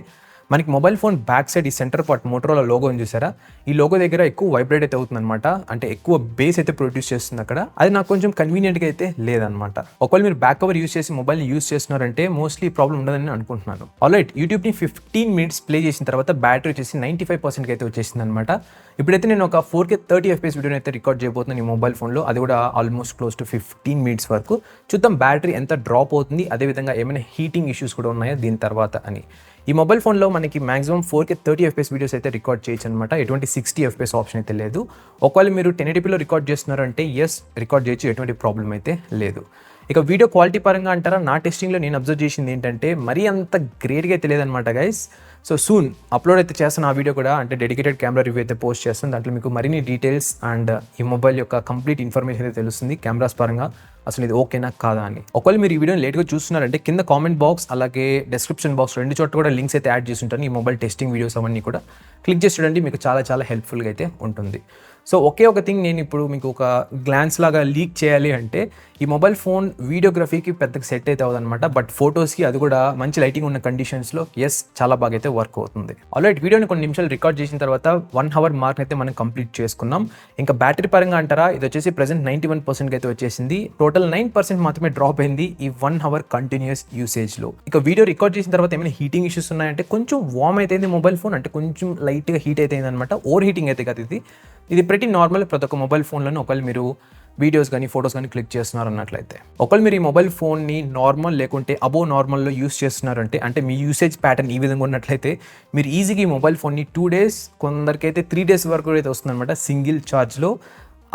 మనకి మొబైల్ ఫోన్ బ్యాక్ సైడ్ ఈ సెంటర్ పార్ట్ మోటరోలా లోగో అని చూసారా, ఈ లోగో దగ్గర ఎక్కువ వైబ్రేట్ అయితే అవుతుంది అనమాట. అంటే ఎక్కువ బేస్ అయితే ప్రొడ్యూస్ చేస్తుంది అక్కడ. అది నాకు కొంచెం కన్వీనియంట్గా అయితే లేదనమాట. ఒకవేళ మీరు బ్యాక్ కవర్ యూస్ చేసి మొబైల్ని యూస్ చేస్తున్నారంటే మోస్ట్లీ ప్రాబ్లం ఉండదని అనుకుంటున్నాను. ఆల్రైట్, యూట్యూబ్ని 15 minutes ప్లే చేసిన తర్వాత బ్యాటరీ వచ్చేసి 95% అయితే వచ్చేసింది అనమాట. ఇప్పుడైతే నేను ఒక 4K 30 FPS వీడియోని అయితే రికార్డ్ చేయబోతున్నాను ఈ మొబైల్ ఫోన్లో. అది కూడా ఆల్మోస్ట్ క్లోజ్ టు 15 minutes వరకు. చూద్దాం బ్యాటరీ ఎంత డ్రాప్ అవుతుంది, అదేవిధంగా ఏమైనా హీటింగ్ ఇష్యూస్ కూడా ఉన్నాయా దీని తర్వాత అని. ఈ మొబైల్ ఫోన్లో మనకి మాక్సిమం 4K 30 FPS వీడియోస్ అయితే రికార్డ్ చేయొచ్చు అనమాట. ఎటువంటి 60 FPS ఆప్షన్ అయితే లేదు. ఒకవేళ మీరు 1080pలో రికార్డ్ చేస్తున్నారంటే రికార్డ్ చేయొచ్చు, ఎటువంటి ప్రాబ్లం అయితే లేదు. ఇక వీడియో క్వాలిటీ పరంగా అంటారా, నా టెస్టింగ్లో నేను అబ్జర్వ్ చేసింది ఏంటంటే మరీ అంత గ్రేట్గా అయితే లేదనమాట గైస్. సో సూన్ అప్లోడ్ అయితే చేస్తాను ఆ వీడియో కూడా, అంటే డెడికేటెడ్ కెమెరా రివ్యూ అయితే పోస్ట్ చేస్తాను. దాంట్లో మీకు మరిన్ని డీటెయిల్స్ అండ్ ఈ మొబైల్ యొక్క కంప్లీట్ ఇన్ఫర్మేషన్ అయితే తెలుస్తుంది కెమెరాస్ పరంగా, అసలు ఇది ఓకేనా కాదా అని. ఒకవేళ మీరు ఈ వీడియోని లేట్గా చూస్తున్నారంటే కింద కామెంట్ బాక్స్ అలాగే డిస్క్రిప్షన్ బాక్స్ రెండు చోట్ల కూడా లింక్స్ అయితే యాడ్ చేసి ఉంటాను. ఈ మొబైల్ టెస్టింగ్ వీడియోస్ అవన్నీ కూడా క్లిక్ చేసి చూడండి, మీకు చాలా హెల్ప్ఫుల్గా అయితే ఉంటుంది. సో ఒకే ఒక థింగ్ నేను ఇప్పుడు మీకు ఒక గ్లాన్స్ లాగా లీక్ చేయాలి అంటే, ఈ మొబైల్ ఫోన్ వీడియోగ్రఫీకి పెద్దగా సెట్ అయితే అవ్వదన్నమాట. బట్ ఫొటోస్కి అది కూడా మంచి లైటింగ్ ఉన్న కండిషన్స్లో చాలా బాగా అయితే వర్క్ అవుతుంది. ఆల్రెడీ వీడియోని కొన్ని నిమిషాలు రికార్డ్ చేసిన తర్వాత 1 hour మార్క్ అయితే మనం కంప్లీట్ చేసుకున్నాం. ఇంకా బ్యాటరీ పరంగా అంటారా, ఇది వచ్చేసి ప్రెసెంట్ 91% అయితే వచ్చేసింది. టోటల్ 9% మాత్రమే డ్రాప్ అయింది ఈ 1 hour కంటిన్యూస్ యూసేజ్లో. ఇక వీడియో రికార్డ్ చేసిన తర్వాత ఏమైనా హీటింగ్ ఇష్యూస్ ఉన్నాయంటే కొంచెం వార్మ్ అయితే మొబైల్ ఫోన్, అంటే కొంచెం లైట్గా హీట్ అయితే అనమాట. ఓవర్ హీటింగ్ అయితే కాదు, ఇది ప్రతి నార్మల్ ప్రతి ఒక్క మొబైల్ ఫోన్లను ఒకవేళ మీరు వీడియోస్ కానీ ఫొటోస్ కానీ క్లిక్ చేస్తున్నారు అన్నట్లయితే. ఒకవేళ మీరు ఈ మొబైల్ ఫోన్ని నార్మల్ లేకుంటే అబోవ్ నార్మల్లో యూస్ చేస్తున్నారంటే, అంటే మీ యూసేజ్ ప్యాటర్న్ ఈ విధంగా ఉన్నట్లయితే మీరు ఈజీగా ఈ మొబైల్ ఫోన్ని 2 days, కొందరికైతే 3 days వరకు అయితే వస్తుందన్నమాట సింగిల్ ఛార్జ్లో.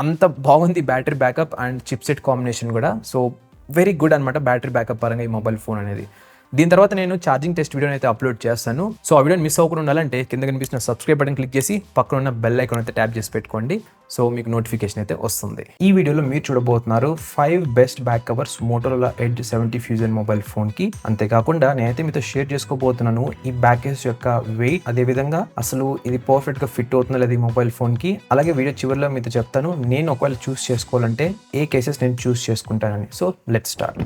అంత బాగుంది battery backup and chipset combination కూడా. సో వెరీ గుడ్ అనమాట బ్యాటరీ బ్యాకప్ పరంగా ఈ మొబైల్ ఫోన్ అనేది. దీని తర్వాత నేను ఛార్జింగ్ టెస్ట్ వీడియోని అయితే అప్లోడ్ చేస్తాను. సో ఆ వీడియోని మిస్ అవ్వకుండా ఉండాలంటే కింద కనిపిస్తున్న సబ్స్క్రైబ్ బటన్ క్లిక్ చేసి పక్కన ఉన్న బెల్ ఐకాన్ అయితే ట్యాప్ చేసి పెట్టుకోండి, సో మీకు నోటిఫికేషన్ అయితే వస్తుంది. ఈ వీడియోలో మీరు చూడబోతున్నారు 5 best back covers Motorola Edge 70 fusion mobile ఫోన్కి. అంతేకాకుండా నేనైతే మీతో షేర్ చేసుకోబోతున్నాను ఈ బ్యాక్ కేస్ యొక్క వెయిట్, అదేవిధంగా అసలు ఇది పర్ఫెక్ట్గా ఫిట్ అవుతుందో లేదా ఈ మొబైల్ ఫోన్కి. అలాగే వీడియో చివరిలో మీతో చెప్తాను నేను ఒకవేళ చూస్ చేసుకోవాలంటే ఏ కేసెస్ నేను చూస్ చేసుకుంటానని. So let's start.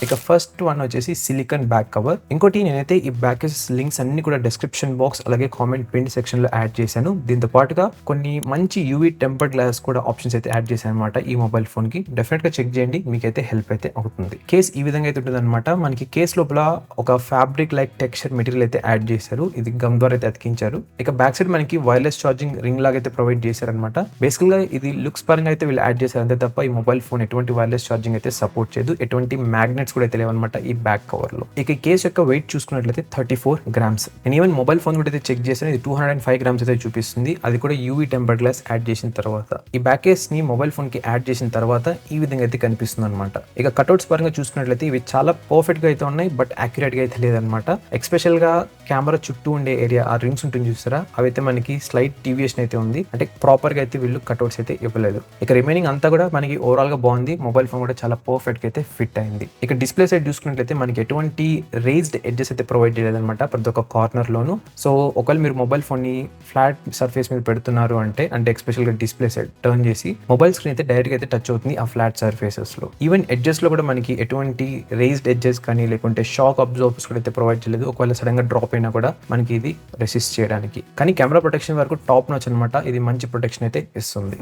ఇక ఫస్ట్ వన్ వచ్చేసి సిలికాన్ బ్యాక్ కవర్. ఇంకోటి నేనైతే ఈ బ్యాక్ కేసెస్ లింక్స్ అన్ని కూడా డిస్క్రిప్షన్ బాక్స్ అలాగే కామెంట్ పిన్ సెక్షన్ లో యాడ్ చేశాను. దీంతో పాటుగా కొన్ని మంచి యూవీ టెంపర్డ్ గ్లాస్ కూడా ఆప్షన్స్ అయితే యాడ్ చేశాను అనమాట ఈ మొబైల్ ఫోన్ కి. డెఫినెట్ గా చెక్ చేయండి, మీకైతే హెల్ప్ అయితే అవుతుంది. కేస్ ఈ విధంగా అయితే ఉంటుంది అనమాట. మనకి కేస్ లోపల ఒక ఫ్యాబ్రిక్ లైక్ టెక్స్చర్ మెటీరియల్ అయితే యాడ్ చేశారు. ఇది గమ్ ద్వారా అయితే అతికించారు. ఇక బ్యాక్ సైడ్ మనకి వైర్లెస్ ఛార్జింగ్ రింగ్ లాగా అయితే ప్రొవైడ్ చేశారనమాట. బేసికల్ గా ఇది లుక్స్ పరంగా అయితే వీళ్ళు యాడ్ చేశారు అంతే తప్ప ఈ మొబైల్ ఫోన్ ఎటువంటి వైర్లెస్ ఛార్జింగ్ అయితే సపోర్ట్ చేయదు. ఎటువంటి మ్యాగ్నెట్స్ కూడా అయితే లేవన్నమాట ఈ బ్యాక్ కవర్ లో. ఇక ఈ కేస్ యొక్క వెయిట్ చూసుకున్నట్లయితే 34 grams. నేను ఈవెన్ మొబైల్ ఫోన్ కూడా అయితే చెక్ చేశాను, ఇది 205 grams అయితే చూపిస్తుంది. అది కూడా యూవీ టెంపర్డ్ గ్లాస్ యాడ్ చేసిన తర్వాత. ఈ బ్యాక్ కేస్ ని మొబైల్ ఫోన్ కి యాడ్ చేసిన తర్వాత ఈ విధంగా అయితే కనిపిస్తుంది అనమాట. ఇక కట్అవుట్స్ పరంగా చూసుకున్నట్లయితే ఇవి చాలా పర్ఫెక్ట్ గా అయితే ఉన్నాయి, బట్ యాక్యురేట్ గా అయితే లేదనమాట. ఎస్పెషల్ గా కెమెరా చుట్టూ ఉండే ఏరియా ఆ రింగ్స్ ఉంటుంది చూస్తారా, అవైతే మనకి స్లైట్ డీవియేషన్ అయితే ఉంది. అంటే ప్రాపర్ గా అయితే వీళ్ళు కట్అవుట్స్ అయితే ఇవ్వలేదు. ఇక రిమైనింగ్ అంతా కూడా మనకి ఓవరాల్ గా బాగుంది. మొబైల్ ఫోన్ కూడా చాలా పర్ఫెక్ట్ గా అయితే ఫిట్ అయింది. ఇక డిస్ప్లే సైడ్ చూసుకున్నట్లయితే మనకి ఎటువంటి రేజ్డ్ ఎడ్జెస్ అయితే ప్రొవైడ్ చేయలేదన్నమాట ప్రతి ఒక్క కార్నర్ లోను. సో ఒకవేళ మీరు మొబైల్ ఫోన్ ని ఫ్లాట్ సర్ఫేస్ మీద పెడుతున్నారు అంటే ఎస్పెషల్ గా డిస్ప్లే సైడ్ టర్న్ చేసి మొబైల్ స్క్రీన్ అయితే డైరెక్ట్ గా అయితే టచ్ అవుతుంది ఆ ఫ్లాట్ సర్ఫేసెస్ లో. ఈవెన్ ఎడ్జెస్ లో కూడా మనకి ఎటువంటి రేజ్డ్ ఎడ్జెస్ కానీ లేకుంటే షాక్ అబ్జార్బర్స్ కూడా అయితే ప్రొవైడ్ చేయలేదు. ఒకవేళ సడన్ గా డ్రాప్ అయినా కూడా మనకి ఇది రెసిస్ట్ చేయడానికి. కానీ కెమెరా ప్రొటెక్షన్ వరకు టాప్ నాచ్ అనమాట. ఇది మంచి ప్రొటెక్షన్ అయితే ఇస్తుంది.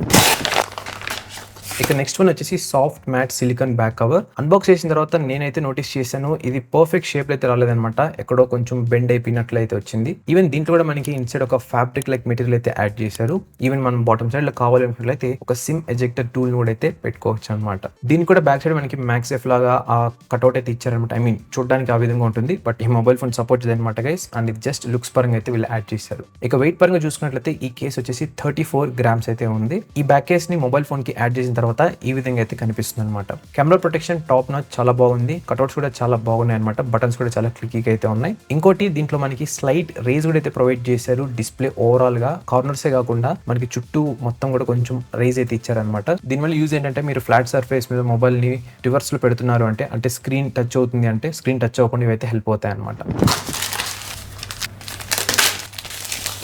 ఇక నెక్స్ట్ వన్ వచ్చేసి soft mat silicon back cover. Unbox చేసిన తర్వాత నేనైతే నోటీస్ చేశాను, ఇది పర్ఫెక్ట్ షేప్ అయితే రాలేదనమాట. ఎక్కడో కొంచెం బెండ్ అయిపోయినట్లు అయితే వచ్చింది. ఈవెన్ దీంట్లో కూడా మనకి ఇన్సైడ్ ఒక ఫ్యాబ్రిక్ లైక్ మెటీరియల్ అయితే యాడ్ చేశారు. ఈవెన్ మనం బాటమ్ సైడ్ లో కావాలనుకున్నట్లయితే ఒక సిమ్ ఎజెక్టర్ టూల్ కూడా అయితే పెట్టుకోవచ్చు అనమాట. దీనికి కూడా బ్యాక్ సైడ్ మనకి మ్యాక్సెఫ్ లాగా ఆ కట్అవుట్ అయితే ఇచ్చారనమాట. ఐ మీన్ చూడడానికి ఆ విధంగా ఉంటుంది, బట్ ఈ మొబైల్ ఫోన్ సపోర్ట్ చేయదు అనమాట గైస్. అండ్ ఇది జస్ట్ లుక్స్ పరంగా అయితే వీళ్ళు యాడ్ చేశారు. ఇక వెయిట్ పరంగా చూసుకున్నట్లయితే ఈ కేస్ వచ్చేసి 34 grams అయితే ఉంది. ఈ బ్యాక్ కేస్ ని మొబైల్ ఫోన్ కి యాడ్ చేసిన తర్వాత ఈ విధంగా అయితే కనిపిస్తుంది అనమాట. కెమెరా ప్రొటెక్షన్ టాప్ నాచ్ చాలా బాగుంది. కట్అవుట్స్ కూడా చాలా బాగున్నాయి అనమాట. బటన్స్ కూడా చాలా క్లిక్కీగా అయితే ఉన్నాయి. ఇంకోటి దీంట్లో మనకి స్లైట్ రేజ్ కూడా అయితే ప్రొవైడ్ చేశారు. డిస్ప్లే ఓవరాల్ గా కార్నర్సే కాకుండా మనకి చుట్టూ మొత్తం కూడా కొంచెం రేజ్ అయితే ఇచ్చారనమాట. దీనివల్ల యూజ్ ఏంటంటే మీరు ఫ్లాట్ సర్ఫేస్ మీద మొబైల్ ని రివర్స్ లో పెడుతున్నారు అంటే స్క్రీన్ టచ్ అవుతుంది అంటే స్క్రీన్ టచ్ అవ్వకుండా ఇవైతే హెల్ప్ అవుతాయి అనమాట.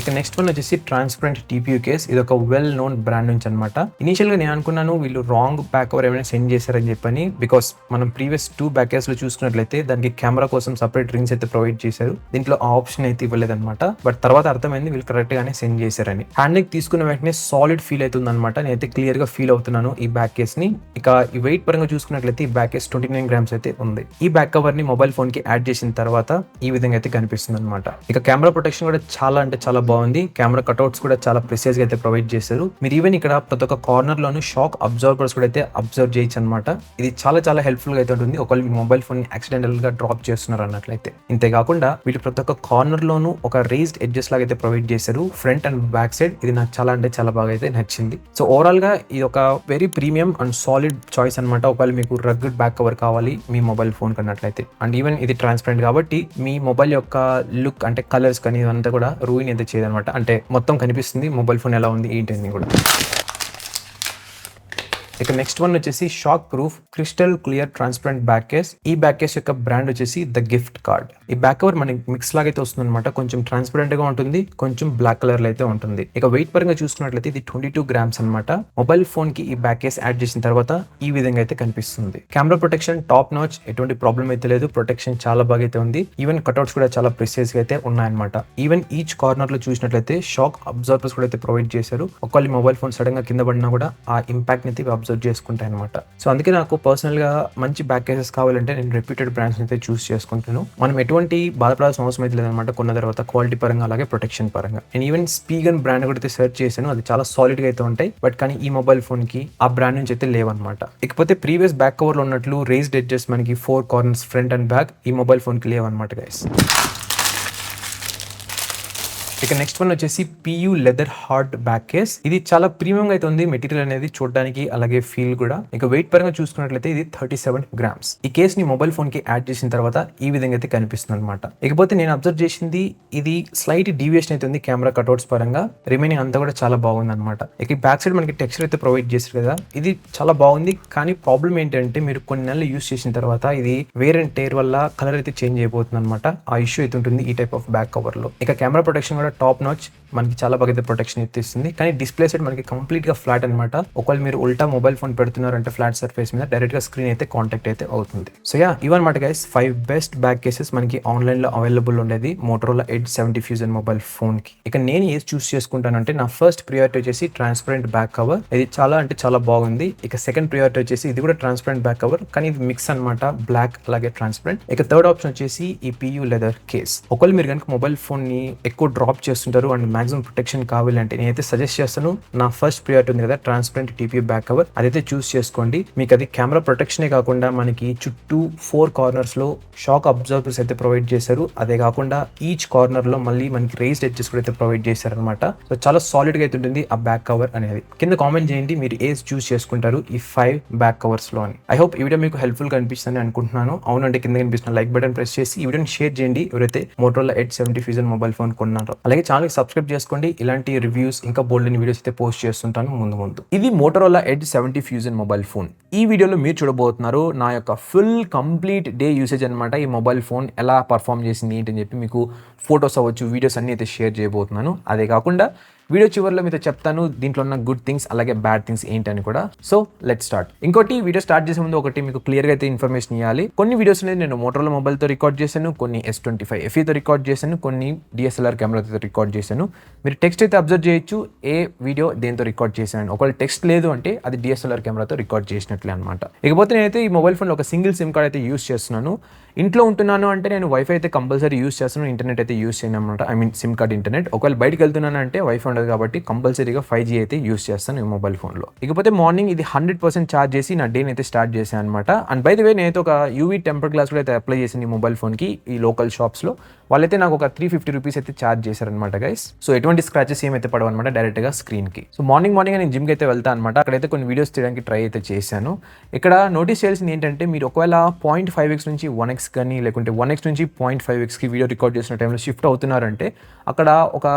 ఇక నెక్స్ట్ వన్ వచ్చేసి ట్రాన్స్పరెంట్ TPU కేస్. ఇది ఒక వెల్ నోన్ బ్రాండ్ నుంచి అనమాట. ఇనిషియల్ గా నేను అనుకున్నాను వీళ్ళు రాంగ్ బ్యాక్ కవర్ ఏమైనా సెండ్ చేశారని చెప్పని, బికాస్ మనం ప్రీవియస్ 2 బ్యాక్ కేస్ లో చూసుకున్నట్లయితే దానికి కెమెరా కోసం సపరేట్ రింగ్స్ అయితే ప్రొవైడ్ చేశారు. దీంట్లో ఆ ఆప్షన్ అయితే ఇవ్వలేదన్నమాట. బట్ తర్వాత అర్థమైంది వీళ్ళు కరెక్ట్ గానే సెండ్ చేశారని. హ్యాండ్ తీసుకున్న వెంటనే సాలిడ్ ఫీల్ అవుతుంది అనమాట. నేనైతే క్లియర్ గా ఫీల్ అవుతున్నాను ఈ బ్యాక్ కేస్ ని. ఇక ఈ వెయిట్ పరంగా చూసుకున్నట్లయితే ఈ బ్యాక్ కేస్ 29 grams అయితే ఉంది. ఈ బ్యాక్ కవర్ ని మొబైల్ ఫోన్ కి యాడ్ చేసిన తర్వాత ఈ విధంగా అయితే కనిపిస్తుంది అనమాట. ఇక కెమెరా ప్రొటెక్షన్ కూడా చాలా అంటే చాలా బాగుంది. కెమెరా కట్అవుట్స్ కూడా చాలా ప్రిసైజ్ గా అయితే ప్రొవైడ్ చేశారు. మీరు ఈవెన్ ఇక్కడ ప్రతి ఒక్క కార్నర్ లోను షాక్ అబ్జార్బర్స్ కూడా అయితే అబ్జర్వ్ చేయొచ్చు అనమాట. ఇది చాలా చాలా హెల్ప్ఫుల్ గా అయితే ఉంటుంది ఒకవేళ మీ మొబైల్ ఫోన్ యాక్సిడెంటల్ గా డ్రాప్ చేస్తున్నారు అన్నట్లయితే. ఇంతేకాకుండా వీళ్ళు ప్రతి ఒక్క కార్నర్ లోను ఒక రేజ్డ్ ఎడ్జెస్ లాగా అయితే ప్రొవైడ్ చేశారు ఫ్రంట్ అండ్ బ్యాక్ సైడ్. ఇది నాకు చాలా అంటే చాలా బాగా అయితే నచ్చింది. సో ఓవరాల్ గా ఇది ఒక very premium and solid choice అనమాట. ఒకవేళ మీకు రగ్గడ్ బ్యాక్ కవర్ కావాలి మీ మొబైల్ ఫోన్ కన్నట్లయితే. అండ్ ఈవెన్ ఇది ట్రాన్స్పరెంట్ కాబట్టి మీ మొబైల్ యొక్క లుక్ అంటే కలర్స్ కానీ ఇదంతా కూడా రూయిన్ అయితే చేయదనమాట. అంటే మొత్తం కనిపిస్తుంది మొబైల్ ఫోన్ ఎలా ఉంది ఏంటని కూడా. ఇక నెక్స్ట్ వన్ వచ్చేసి shock proof crystal clear transparent back case. ఈ బ్యాక్ కేస్ యొక్క బ్రాండ్ వచ్చేసి ద గిఫ్ట్ కార్డ్. ఈ బ్యాక్ కవర్ మనకి మిక్స్ లాగా అయితే వస్తుంది అనమాట. కొంచెం ట్రాన్స్పరెంట్ గా ఉంటుంది, కొంచెం బ్లాక్ కలర్ లో అయితే ఉంటుంది. ఇక వెయిట్ పరంగా చూసుకున్నట్లయితే ఇది 22 grams అనమాట. మొబైల్ ఫోన్ కి ఈ బ్యాక్ కేస్ యాడ్ చేసిన తర్వాత ఈ విధంగా అయితే కనిపిస్తుంది. కెమెరా ప్రొటెక్షన్ టాప్ నాచ్, ఎటువంటి ప్రాబ్లం అయితే లేదు. ప్రొటెక్షన్ చాలా బాగా అయితే ఉంది. ఈవెన్ కట్అవుట్స్ కూడా చాలా ప్రిసైజ్ గా అయితే ఉన్నాయన్నమాట. ఈవెన్ ఈచ్ కార్నర్ లో చూసినట్లయితే షాక్ అబ్జార్బర్స్ కూడా అయితే ప్రొవైడ్ చేశారు. ఒకవేళ మొబైల్ ఫోన్ సడన్ గా కింద పడినా కూడా ఆ ఇంపాక్ట్ అయితే అబ్జర్వ్ చేసుకుంటాయి అనమాట. సో అందుకే నాకు పర్సనల్ గా మంచి బ్యాక్ కేసెస్ కావాలంటే నేను రెప్యూటెడ్ బ్రాండ్స్ అయితే చూస్ చేసుకుంటాను. మనం ఎటువంటి బాధపడాల్సిన అవసరం అయితే లేదనమాట కొన్న తర్వాత క్వాలిటీ పరంగా అలాగే ప్రొటెక్షన్ పరంగా. నేను ఈవెన్ స్పీగన్ బ్రాండ్ కూడా అయితే సెర్చ్ చేశాను, అది చాలా సాలిడ్ గా అయితే ఉంటాయి. బట్ కానీ ఈ మొబైల్ ఫోన్ కి ఆ బ్రాండ్ నుంచి అయితే లేవన్నమాట. ఇకపోతే ప్రీవియస్ బ్యాక్ కవర్ లో ఉన్నట్లు రేజ్డ్ ఎడ్జెస్ మనకి 4 కార్నర్స్ ఫ్రంట్ అండ్ బ్యాక్ ఈ మొబైల్ ఫోన్ కి లేవన్నమాట గైస్. ఇక నెక్స్ట్ వన్ వచ్చేసి PU leather hard back case. ఇది చాలా ప్రీమియం గా అయితే ఉంది మెటీరియల్ అనేది చూడడానికి అలాగే ఫీల్ కూడా. ఇక వెయిట్ పరంగా చూసుకున్నట్లయితే ఇది 37 grams. ఈ కేస్ ని మొబైల్ ఫోన్ కి యాడ్ చేసిన తర్వాత ఈ విధంగా అయితే కనిపిస్తుంది అనమాట. ఇకపోతే నేను అబ్జర్వ్ చేసింది ఇది స్లైట్ డీవియేషన్ అయితే ఉంది కెమెరా కట్అవుట్స్ పరంగా. రిమైనింగ్ అంతా కూడా చాలా బాగుంది అనమాట. ఇక బ్యాక్ సైడ్ మనకి టెక్స్చర్ అయితే ప్రొవైడ్ చేశారు కదా, ఇది చాలా బాగుంది. కానీ ప్రాబ్లం ఏంటంటే మీరు కొన్ని నెలలు యూస్ చేసిన తర్వాత ఇది వేర్ అండ్ టేర్ వల్ల కలర్ అయితే చేంజ్ అయిపోతుంది అనమాట. ఆ ఇష్యూ అయితే ఉంటుంది ఈ టైప్ ఆఫ్ బ్యాక్ కవర్ లో. ఇక కెమెరా ప్రొటెక్షన్ కూడా టాప్ నాచ్ మనకి చాలా బాగా అయితే ప్రొటెక్షన్ ఇస్తుంది. కానీ డిస్ప్లే సైడ్ మనకి కంప్లీట్గా ఫ్లాట్ అనమాట. ఒకవేళ మీరు ఉల్టా మొబైల్ ఫోన్ పెడుతున్నారంటే ఫ్లాట్ సర్ఫేస్ మీద డైరెక్ట్గా స్క్రీన్ అయితే కాంటాక్ట్ అయితే అవుతుంది. సో ఇవన్నమాట గైస్ 5 బెస్ట్ బ్యాక్ కేసెస్ మనకి ఆన్లైన్లో అవైలబుల్ ఉండేది మోటరోలా ఎడ్జ్ 70 ఫ్యూజన్ మొబైల్ ఫోన్కి. ఇక నేను ఏది చూస్ చేసుకుంటానంటే నా ఫస్ట్ ప్రియారిటీ వచ్చేసి ట్రాన్స్పరెంట్ బ్యాక్ కవర్. ఇది చాలా అంటే చాలా బాగుంది. ఇక సెకండ్ ప్రియారిటీ వచ్చేసి ఇది కూడా ట్రాన్స్పరెంట్ బ్యాక్ కవర్, కానీ ఇది మిక్స్ అనమాట, బ్లాక్ అలాగే ట్రాన్స్పరెంట్. ఇక థర్డ్ ఆప్షన్ వచ్చేసి ఈ PU లెదర్ కేస్. ఒకవేళ మీరు కనుక మొబైల్ ఫోన్ ని ఎక్కువ డ్రాప్ చేస్తుంటారు అండ్ మాక్సిమం ప్రొటెక్షన్ కావాలంటే నేనైతే సజెస్ట్ చేస్తాను, నా ఫస్ట్ ప్రియారిటీ ఉంది కదా ట్రాన్స్పరెంట్ TPU బ్యాక్ కవర్, అదైతే చూస్ చేసుకోండి. మీకు అది కెమెరా ప్రొటెక్షనే కాకుండా మనకి చుట్టూ 4 కార్నర్స్ లో షాక్ అబ్జర్వర్స్ అయితే ప్రొవైడ్ చేశారు. అదే కాకుండా ఈచ్ కార్నర్ లో మళ్ళీ మనకి రేస్డ్ ఎడ్జెస్ కూడా అయితే ప్రొవైడ్ చేశారు అనమాట. సో చాలా సాలిడ్ గా అయితే ఉంటుంది ఆ బ్యాక్ కవర్ అనేది. కింద కామెంట్ చేయండి మీరు ఏది చూస్ చేసుకుంటారు ఈ 5 బ్యాక్ కవర్స్ లో అని. ఐ హోప్ ఈ వీడియో మీకు హెల్ప్ఫుల్ గా అనిపిస్తుందని అనుకుంటున్నాను. అవునంటే కింద కనిపిస్తున్న లైక్ బటన్ ప్రెస్ చేసి ఈ వీడియోని షేర్ చేయండి ఎవరైతే Motorola Edge 70 fusion mobile phone కొన్నారో. అలాగే ఛానల్ కి సబ్స్క్రైబ్ చేసుకోండి, ఇలాంటి రివ్యూస్ ఇంకా బోల్డ్ అని వీడియోస్ అయితే పోస్ట్ చేస్తుంటాను ముందు. ఇది Motorola Edge 70 fusion mobile phone. ఈ వీడియోలో మీరు చూడబోతున్నారు నా యొక్క ఫుల్ కంప్లీట్ డే యూసేజ్ అనమాట. ఈ మొబైల్ ఫోన్ ఎలా పర్ఫామ్ చేసింది ఏంటని చెప్పి మీకు ఫొటోస్ అవ్వచ్చు, వీడియోస్ అన్ని అయితే షేర్ చేయబోతున్నాను. అదే కాకుండా వీడియో చివరిలో మీతో చెప్తాను దీంట్లో ఉన్న గుడ్ థింగ్స్ అలాగే బ్యాడ్ థింగ్స్ ఏంటని కూడా. So let's start. ఇంకోటి వీడియో స్టార్ట్ చేసే ముందు ఒకటి మీకు క్లియర్గా అయితే ఇన్ఫర్మేషన్ ఇవ్వాలి. కొన్ని వీడియోస్ అనేది నేను మోటరోలా మొబైల్తో రికార్డ్ చేశాను, కొన్ని S25 FEతో రికార్డ్ చేశాను, కొన్ని DSLR కెమెరాతో రికార్డ్ చేశాను. మీరు టెక్స్ట్ అయితే అబ్జర్వ్ చేయొచ్చు ఏ వీడియో దేంతో రికార్డ్ చేశాను. ఒకవేళ టెక్స్ట్ లేదు అంటే అది DSLR కెమెరాతో రికార్డ్ చేసినట్లే అనమాట. ఇకపోతే నేనైతే ఈ మొబైల్ ఫోన్లో ఒక సింగిల్ సిమ్ కార్డ్ అయితే యూస్ చేస్తున్నాను. ఇంట్లో ఉంటున్నాను అంటే నేను వైఫై అయితే కంపల్సరీ యూస్ చేస్తాను, ఇంటర్నెట్ అయితే యూస్ చేయను అనమాట. I mean SIM card internet. ఒకవేళ బయటకు వెళ్తున్నాను అంటే వైఫై ఉండదు కాబట్టి కంపల్సరీగా 5G అయితే యూస్ చేస్తాను ఈ మొబైల్ ఫోన్లో. ఇకపోతే మార్నింగ్ ఇది 100% ఛార్జ్ చేసి నా డేని అయితే స్టార్ట్ చేశాను అనమాట. అండ్ బై ది వే నేనైతే ఒక UV టెంపర్ గ్లాస్ కూడా అయితే అప్లై చేసింది ఈ మొబైల్ ఫోన్కి ఈ లోకల్ షాప్స్లో. వాళ్ళైతే నాకు ఒక 350 రూపీస్ అయితే ఛార్జ్ చేశారనమాట గైస్. సో ఎటువంటి స్క్రాచెస్ ఏమైతే పడవు అనమాట డైరెక్ట్గా స్క్రీన్కి. సో మార్నింగ్ నేను జిమ్కి అయితే వెళ్తాను అనమాట. అక్కడైతే కొన్ని వీడియోస్ తీయడానికి ట్రై అయితే చేశాను. ఇక్కడ నోటీస్ చేయాల్సింది ఏంటంటే మీరు ఒకవేళ 0.5x నుంచి 1x కానీ లేకుంటే 1x నుంచి 0.5xకి వీడియో రికార్డ్ చేసిన టైంలో షిఫ్ట్ అవుతున్నారంటే అక్కడ ఒక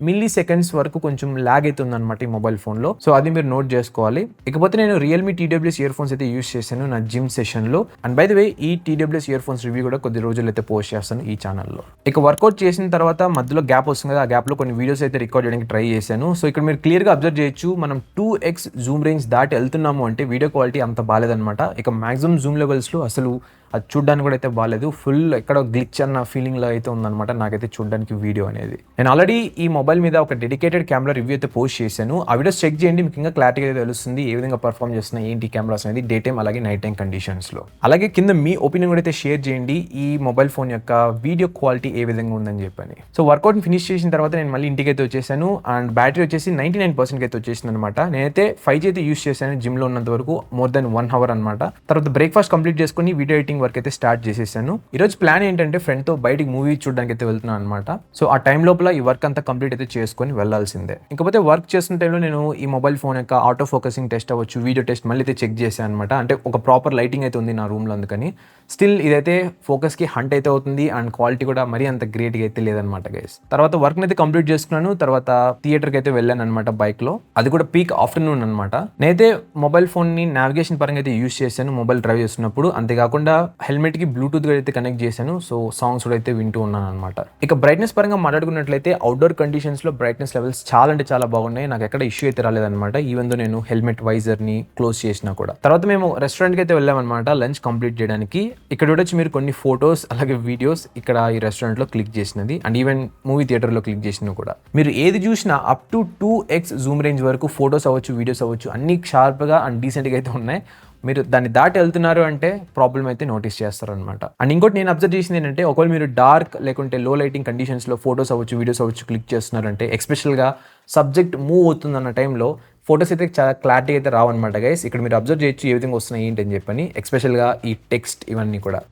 మిల్లీ సెకండ్స్ వరకు కొంచెం ల్యాగ్ అవుతుంది అనమాట ఈ మొబైల్ ఫోన్లో. సో అది మీరు నోట్ చేసుకోవాలి. ఇకపోతే నేను రియల్మీ TWS ఇయర్ ఫోన్స్ అయితే యూస్ చేశాను నా జిమ్ సెషన్లో. అండ్ బై ది వే ఈ TWS ఇయర్ ఫోన్స్ రివ్యూ కూడా కొద్ది రోజులు అయితే పోస్ట్ చేస్తాను ఈ ఛానల్లో. ఇక వర్కౌట్ చేసిన తర్వాత మధ్యలో గ్యాప్ వస్తుంది కదా, ఆ గ్యాప్లో కొన్ని వీడియోస్ అయితే రికార్డ్ చేయడానికి ట్రై చేశాను. సో ఇక్కడ మీరు క్లియర్గా అబ్జర్వ్ చేయొచ్చు, మనం 2x జూమ్ రేంజ్ దాటి వెళ్తున్నాము అంటే వీడియో క్వాలిటీ అంత బాలేదన్నమాట. ఇక మాక్సిమం జూమ్ లెవెల్స్లో అసలు అది చూడడానికి కూడా అయితే బాగాలేదు, ఫుల్ ఎక్కడ గ్లిచ్ అన్న ఫీలింగ్లో అయితే ఉందన్నమాట నాకైతే చూడడానికి వీడియో అనేది. నేను ఆల్రెడీ ఈ మొబైల్ మీద ఒక డెడికేటెడ్ కెమెరా రివ్యూ అయితే పోస్ట్ చేశాను. ఆ వీడియోస్ చెక్ చేయండి, మీకు ఇంకా క్లారిటీగా అయితే తెలుస్తుంది ఏ విధంగా పర్ఫామ్ చేస్తున్నాయి ఏంటి కెమెరాస్ అనేది డే టైం అలాగే నైట్ టైం కండిషన్స్లో. అలాగే కింద మీ ఒపీనియన్ కూడా అయితే షేర్ చేయండి ఈ మొబైల్ ఫోన్ యొక్క వీడియో క్వాలిటీ ఏ విధంగా ఉందని చెప్పని. సో వర్కౌట్ ఫినిష్ చేసిన తర్వాత నేను మళ్ళీ ఇంటికి అయితే వచ్చేసాను. అండ్ బ్యాటరీ వచ్చేసి 99% అయితే వచ్చేసింది అనమాట. నేనైతే 5G అయితే యూస్ చేశాను జిమ్లో ఉన్నంత వరకు, మోర్ దెన్ 1 hour అనమాట. తర్వాత బ్రేక్ఫాస్ట్ కంప్లీట్ చేసుకుని వీడియో ఎడిటింగ్ వర్క్ అయితే స్టార్ట్ చేసేసాను. ఈరోజు ప్లాన్ ఏంటంటే ఫ్రెండ్తో బయటికి మూవీ చూడడానికి అయితే వెళ్తున్నాను అనమాట. సో ఆ టైం లోపల ఈ వర్క్ అంతా కంప్లీట్ అయితే చేసుకొని వెళ్ళాల్సిందే. ఇకపోతే వర్క్ చేస్తున్న టైంలో నేను ఈ మొబైల్ ఫోన్ యొక్క ఆటో ఫోకసింగ్ టెస్ట్ అవ్వచ్చు, వీడియో టెస్ట్ మళ్ళీ అయితే చెక్ చేశాను అనమాట. అంటే ఒక ప్రాపర్ లైటింగ్ అయితే ఉంది నా రూమ్లో, అందుకని స్టిల్ ఇదైతే ఫోకస్కి హంట్ అయితే అవుతుంది అండ్ క్వాలిటీ కూడా మరీ అంత గ్రేట్గా అయితే లేదనమాట గైస్. తర్వాత వర్క్ని అయితే కంప్లీట్ చేసుకున్నాను. తర్వాత థియేటర్కి అయితే వెళ్ళాను అనమాట బైక్లో, అది కూడా పీక్ ఆఫ్టర్నూన్ అనమాట. నేనైతే మొబైల్ ఫోన్ని నావిగేషన్ పరంగా అయితే యూస్ చేశాను మొబైల్ డ్రైవ్ చేస్తున్నప్పుడు. అంతేకాకుండా హెల్మెట్కి బ్లూటూత్ కూడా అయితే కనెక్ట్ చేశాను. సో సాంగ్స్ కూడా అయితే వింటూ ఉన్నాను అనమాట. ఇక బ్రైట్నెస్ పరంగా మాట్లాడుకున్నట్లయితే అవుట్డోర్ కండిషన్స్లో బ్రైట్నెస్ లెవెల్స్ చాలా అంటే చాలా బాగున్నాయి. నాకు ఎక్కడ ఇష్యూ అయితే రాలేదన్నమాట, ఈవెన్ దో నేను హెల్మెట్ వైజర్ని క్లోజ్ చేసినా కూడా. తర్వాత మేము రెస్టారెంట్కి అయితే వెళ్ళామన్నమాట లంచ్ కంప్లీట్ చేయడానికి. ఇక్కడ చూడొచ్చు మీరు కొన్ని ఫొటోస్ అలాగే వీడియోస్ ఇక్కడ ఈ రెస్టారెంట్లో క్లిక్ చేసినది అండ్ ఈవెన్ మూవీ థియేటర్లో క్లిక్ చేసినా కూడా. మీరు ఏది చూసినా up to 2x zoom range వరకు ఫొటోస్ అవ్వచ్చు, వీడియోస్ అవ్వచ్చు, అన్ని షార్ప్గా అండ్ డీసెంట్గా అయితే ఉన్నాయి. మీరు దాన్ని దాటి వెళ్తున్నారు అంటే ప్రాబ్లం అయితే నోటీస్ చేస్తారనమాట. అండ్ ఇంకోటి నేను అబ్జర్వ్ చేసింది ఏంటంటే ఒకవేళ మీరు డార్క్ లేకుంటే లో లైటింగ్ కండిషన్స్లో ఫొటోస్ అవ్వచ్చు, వీడియోస్ అవ్వచ్చు క్లిక్ చేస్తున్నారంటే ఎస్పెషల్గా సబ్జెక్ట్ మూవ్ అవుతుందన్న టైంలో ఫొటోస్ అయితే చాలా క్లారిటీ అయితే రావన్నమాట గైస్. ఇక్కడ మీరు అబ్జర్వ్ చేయొచ్చు ఏ విధంగా వస్తున్నాయి ఏంటి అని చెప్పని, ఎస్పెషల్గా ఈ టెక్స్ట్ ఇవన్నీ కూడా.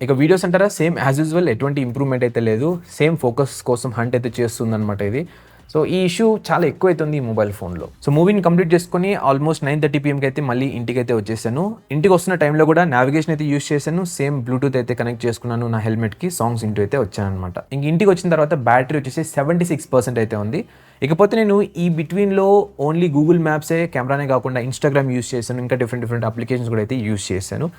ఇక వీడియోస్ అంటారా సేమ్ యాజ్ యూజువల్, ఎటువంటి ఇంప్రూవ్మెంట్ అయితే లేదు. సేమ్ ఫోకస్ కోసం హంట్ అయితే చేస్తుంది అనమాట ఇది. సో ఈ ఇష్యూ చాలా ఎక్కువైతుంది ఈ మొబైల్ ఫోన్లో. సో మూవీని కంప్లీట్ చేసుకుని ఆల్మోస్ట్ 9:30 PM అయితే మళ్ళీ ఇంటికి అయితే వచ్చేసాను. ఇంటికి వస్తున్న టైంలో కూడా నావిగేషన్ అయితే యూస్ చేశాను, సేమ్ బ్లూటూత్ అయితే కనెక్ట్ చేసుకున్నాను నా హెల్మెట్కి, సాంగ్స్ ఇంటూ అయితే వచ్చాను అనమాట. ఇంక ఇంటికి వచ్చిన తర్వాత బ్యాటరీ వచ్చేసి 76% అయితే ఉంది. ఇకపోతే నేను ఈ బిట్వీన్లో ఓన్లీ గూగుల్ మ్యాప్సే కెమెరానే కాకుండా ఇన్స్టాగ్రామ్ యూస్ చేశాను, ఇంకా డిఫరెంట్ అప్లికేషన్స్ కూడా అయితే యూస్ చేశాను.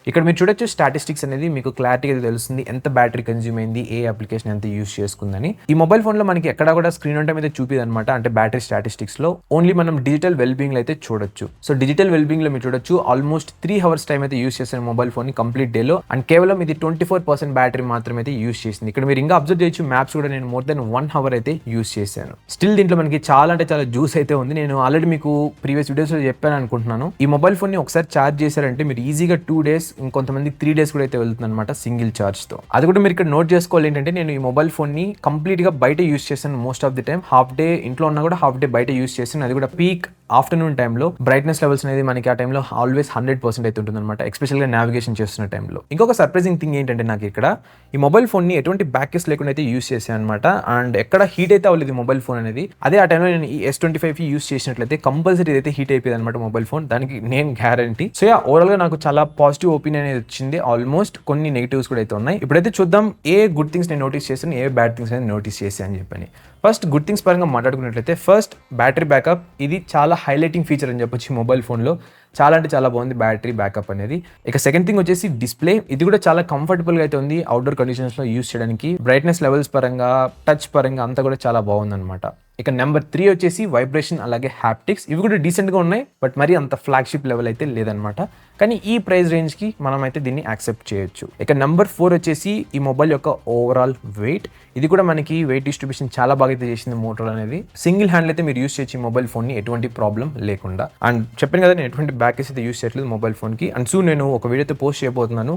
ఇక్కడ మీరు చూడొచ్చు స్టాటిస్టిక్స్ అనేది మీకు క్లారిటీగా తెలుస్తుంది, ఎంత బ్యాటరీ కన్జ్యూమ్ అయింది, ఏ అప్లికేషన్ ఎంత యూస్ చేసుకుందని. ఈ మొబైల్ ఫోన్లో మనకి ఎక్కడ కూడా స్క్రీన్ ఆన్ టైం అయితే చూపిది అనమాట, అంటే బ్యాటరీ స్టాటిస్టిక్స్లో ఓన్లీ మనం డిజిటల్ వెల్బీయింగ్లో అయితే చూడొచ్చు. సో డిజిటల్ వెల్బీయింగ్లో మీరు చూడొచ్చు ఆల్మోస్ట్ 3 hours టైం అయితే యూస్ చేశాను మొబైల్ ఫోన్ కంప్లీట్ డేలో, అండ్ కేవలం ఇది 24% బ్యాటరీ మాత్రమే అయితే యూస్ చేసింది. ఇక్కడ మీరు ఇంకా అబ్జర్వ్ చేయొచ్చు, మ్యాప్స్ కూడా నేను మోర్ దెన్ 1 hour అయితే యూస్ చేశాను. స్టిల్ దీంట్లో మనకి చాలా అంటే చాలా జ్యూస్ అయితే ఉంది. నేను ఆల్రెడీ మీకు ప్రీవియస్ వీడియోస్లో చెప్పాను అనుకుంటున్నాను, ఈ మొబైల్ ఫోన్ని ఒకసారి ఛార్జ్ చేశారంటే మీరు ఈజీగా 2 days, ఇంకొంతమంది 3 days కూడా అయితే వెళ్తుంది అనమాట సింగిల్ ఛార్జ్తో. అది కూడా మీరు ఇక్కడ నోట్ చేసుకోవాలి ఏంటంటే, నేను ఈ మొబైల్ ఫోన్ని కంప్లీట్గా బయట యూస్ చేశాను most of the time. Half day ఇంట్లో ఉన్నా కూడా హాఫ్ డే బయట యూస్ చేశాను, అది కూడా పీక్ ఆఫ్టర్నూన్ టైంలో. బ్రైట్నెస్ లెవెల్స్ అనేది మనకి ఆ టైంలో ఆల్వేస్ 100% అయితే ఉంటుంది అనమాట, ఎస్పెషల్గా నావిగేషన్ చేస్తున్న టైంలో. ఇంకొక సర్ప్రైజింగ్ థింగ్ ఏంటంటే, నాకు ఇక్కడ ఈ మొబైల్ ఫోన్ని ఎటువంటి బ్యాక్ కేస్ లేకుండా అయితే యూస్ చేశాను అనమాట, అండ్ ఎక్కడ హీట్ అయితే అవ్వలేదు మొబైల్ ఫోన్ అనేది. అదే ఆ టైంలో నేను ఈ S25 యూస్ చేసినట్లయితే కంపల్సరీ అయితే హీట్ అయిపోయింది అనమాట మొబైల్ ఫోన్, దానికి నేను గ్యారంటీ. సో ఓవరాల్గా నాకు చాలా పాజిటివ్ ఒపీనియన్ అనేది వచ్చింది. ఆల్మోస్ట్ కొన్ని నెగిటివ్స్ కూడా అయితే ఉన్నాయి. ఇప్పుడైతే చూద్దాం ఏ గుడ్ థింగ్స్ నేను నోటీస్ చేశాను, ఏ బ్యాడ్ థింగ్స్ అనేది నోటీస్ చేశాను అని చెప్పని. ఫస్ట్ గుడ్ థింగ్స్ పరంగా మాట్లాడుకున్నట్లయితే, ఫస్ట్ బ్యాటరీ బ్యాకప్. ఇది చాలా హైలైటింగ్ ఫీచర్ అని చెప్పొచ్చు మొబైల్ ఫోన్లో, చాలా అంటే చాలా బాగుంది బ్యాటరీ బ్యాకప్ అనేది. ఇక సెకండ్ థింగ్ వచ్చేసి డిస్ప్లే. ఇది కూడా చాలా కంఫర్టబుల్గా అయితే ఉంది అవుట్డోర్ కండిషన్స్లో యూస్ చేయడానికి. బ్రైట్నెస్ లెవెల్స్ పరంగా, టచ్ పరంగా అంతా కూడా చాలా బాగుందన్నమాట. ఇక నెంబర్ 3 వచ్చేసి వైబ్రేషన్ అలాగే హ్యాప్టిక్స్. ఇవి కూడా డీసెంట్గా ఉన్నాయి, బట్ మరి అంత ఫ్లాగ్షిప్ లెవెల్ అయితే లేదనమాట. కానీ ఈ ప్రైస్ రేంజ్కి మనం అయితే దీన్ని యాక్సెప్ట్ చేయొచ్చు. ఇక నెంబర్ 4 వచ్చేసి ఈ మొబైల్ యొక్క ఓవరాల్ వెయిట్. ఇది కూడా మనకి వెయిట్ డిస్ట్రిబ్యూషన్ చాలా బాగా అయితే చేసింది మోటోరోలా అనేది. సింగిల్ హ్యాండ్ అయితే మీరు యూస్ చేయొచ్చు ఈ మొబైల్ ఫోన్ని ఎటువంటి ప్రాబ్లం లేకుండా. అండ్ చెప్పాను కదా, నేను ఎటువంటి బ్యాక్ కేస్ అయితే యూస్ చేయట్లేదు మొబైల్ ఫోన్కి. అండ్ సో నేను ఒక వీడియో అయితే పోస్ట్ చేయబోతున్నాను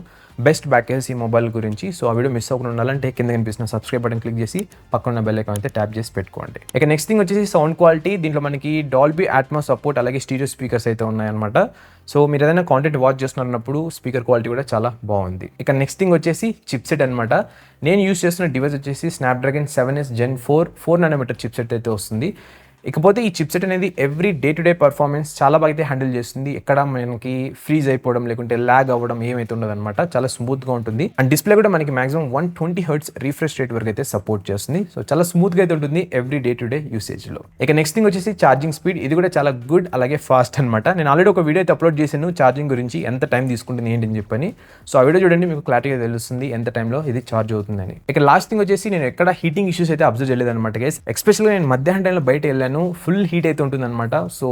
బెస్ట్ బ్యాక్ కేస్ ఈ మొబైల్ గురించి. సో ఆ వీడియో మిస్ అవ్వకుండా ఉండాలంటే కింద కనిపిస్తున్న సబ్స్క్రైబ్ బటన్ క్లిక్ చేసి పక్కన బెల్ ఐకాన్ అయితే ట్యాప్ చేసి పెట్టుకోండి. ఇక నెక్స్ట్ థింగ్ వచ్చేసి సౌండ్ క్వాలిటీ. దీంట్లో మనకి డాల్బీ అట్మాస్ సపోర్ట్ అలాగే స్టీరియో స్పీకర్స్ అయితే ఉన్నాయన్నమాట. సో మీరు ఏదైనా కాంటెంట్ వాచ్ చేస్తున్నప్పుడు స్పీకర్ క్వాలిటీ కూడా చాలా బాగుంది. ఇక నెక్స్ట్ థింగ్ వచ్చేసి చిప్సెట్ అనమాట. నేను యూస్ చేస్తున్న డివైస్ వచ్చేసి Snapdragon 7S Gen 4 nanometer chipset అయితే వస్తుంది. ఇకపోతే ఈ చిప్సెట్ అనేది every day to day performance చాలా బాగా అయితే హ్యాండిల్ చేస్తుంది. ఎక్కడ మనకి ఫ్రీజ్ అయిపోవడం లేకుంటే ల్యాగ్ అవ్వడం ఏమైతే ఉండదు అనమాట, చాలా స్మూత్గా ఉంటుంది. అండ్ డిస్ప్లే కూడా మనకి మాక్సిమం 120 Hz రిఫ్రెష్ రేట్ వరకు అయితే సపోర్ట్ చేస్తుంది. సో చాలా స్మూత్గా అయితే ఉంటుంది ఎవ్రీ డే టు డే యూసేజ్లో. ఇక నెక్స్ట్ థింగ్ వచ్చేసి ఛార్జింగ్ స్పీడ్. ఇది కూడా చాలా గుడ్ అలాగే ఫాస్ట్ అనమాట. నేను ఆల్రెడీ ఒక వీడియో అయితే అప్లోడ్ చేశాను ఛార్జింగ్ గురించి, ఎంత టైం తీసుకుంటుంది ఏంటి అని చెప్పని. సో ఆ వీడియో చూడండి, మీకు క్లారిటీగా తెలుస్తుంది ఎంత టైంలో ఇది ఛార్జ్ అవుతుందని. ఇక లాస్ట్ థింగ్ వచ్చేసి, నేను ఎక్కడ హీటింగ్ ఇష్యూస్ అయితే అబ్జర్వ్ చేయలేదు అనమాట గైస్. ఎస్పెషల్గా నేను మధ్యాహ్నం టైంలో బయట వెళ్ళాను, ఫుల్ హీట్ అయితే ఉంటుంది అనమాట. సో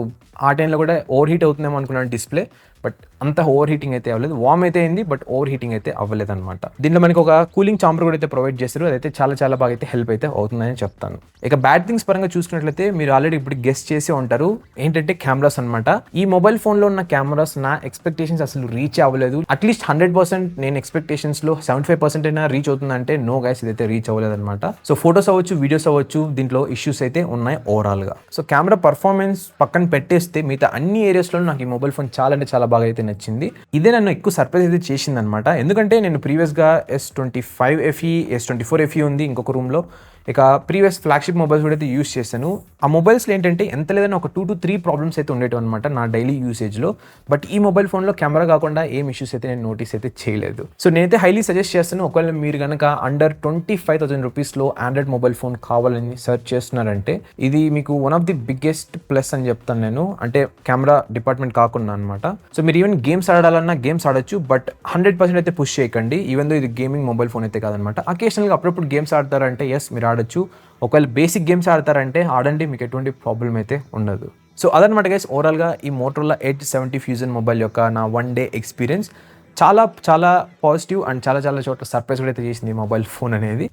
ఆ టైంలో కూడా ఓవర్ హీట్ అవుతుందేమో అనుకున్నాను డిస్ప్లే, బట్ అంత ఓవర్ హీటింగ్ అయితే అవ్వలేదు. వార్మ్ అయితే అయింది, బట్ ఓవర్ హీటింగ్ అయితే అవ్వలేదు అనమాట. దీంట్లో మనకి ఒక కూలింగ్ చాంబర్ కూడా అయితే ప్రొవైడ్ చేస్తారు, అదైతే చాలా చాలా బాగా అయితే హెల్ప్ అయితే అవుతుందని చెప్తాను. ఇక బ్యాడ్ థింగ్స్ పరంగా చూసుకున్నట్లయితే, మీరు ఆల్రెడీ ఇప్పుడు గెస్ట్ చేసే ఉంటారు ఏంటంటే కెమెరాస్ అనమాట. ఈ మొబైల్ ఫోన్లో ఉన్న కెమెరాస్ నా ఎక్స్పెక్టేషన్స్ అసలు రీచ్ అవ్వలేదు. అట్లీస్ట్ 100% నేను ఎక్స్పెక్టేషన్స్లో 75% అయినా రీచ్ అవుతుందంటే నో గైస్, ఇదైతే రీచ్ అవ్వలేదు అనమాట. సో ఫోటోస్ అవ్వచ్చు, వీడియోస్ అవ్వచ్చు, దీంట్లో ఇష్యూస్ అయితే ఉన్నాయి ఓవరాల్గా. సో కెమెరా పర్ఫార్మెన్స్ పక్కన పెట్టేస్తే మిగతా అన్ని ఏరియాస్లో నాకు ఈ మొబైల్ ఫోన్ చాలా అంటే చాలా బాగా అయితే నచ్చింది. ఇదే నన్ను ఎక్కువ సర్ప్రైజ్ అయితే చేసింది అనమాట. ఎందుకంటే నేను ప్రీవియస్గా S25 FE, S24 FE ఉంది ఇంకొక రూమ్లో. ఇక ప్రీవియస్ ఫ్లాగ్షిప్ మొబైల్స్ కూడా అయితే యూస్ చేశాను. ఆ మొబైల్స్లో ఏంటంటే ఎంత లేదని ఒక 2 to 3 ప్రాబ్లమ్స్ అయితే ఉండేవి అనమాట నా డైలీ యూసేజ్లో. బట్ ఈ మొబైల్ ఫోన్లో కెమెరా కాకుండా ఏం ఇష్యూస్ అయితే నేను నోటీస్ అయితే చేయలేదు. సో నేనైతే హైలీ సజెస్ట్ చేస్తాను, ఒకవేళ మీరు కనుక అండర్ 25,000 రూపీస్లో ఆండ్రాయిడ్ మొబైల్ ఫోన్ కావాలని సెర్చ్ చేస్తున్నారంటే ఇది మీకు one of the biggest plus అని చెప్తాను నేను, అంటే కెమెరా డిపార్ట్మెంట్ కాకుండా అనమాట. సో మీరు ఈవెన్ గేమ్స్ ఆడాలన్నా గేమ్స్ ఆడొచ్చు, బట్ 100% అయితే పుష్ చేయకండి. ఈవెన్ దో ఇది గేమింగ్ మొబైల్ ఫోన్ అయితే కాదనమాట. అకేషనల్గా అప్పుడప్పుడు గేమ్స్ ఆడతారంటే ఎస్ మీరు ఆడొచ్చు. ఒకవేళ బేసిక్ గేమ్స్ ఆడతారంటే ఆడండి, మీకు ఎటువంటి ప్రాబ్లం అయితే ఉండదు. సో అదనమాట గైస్, ఓవరాల్గా ఈ మోటరోలా ఎడ్జ్ 70 ఫ్యూజన్ మొబైల్ యొక్క నా 1 day ఎక్స్పీరియన్స్ చాలా చాలా పాజిటివ్ అండ్ చాలా చాలా చోట్ల సర్ప్రైజ్ కూడా అయితే చేసింది మొబైల్ ఫోన్ అనేది.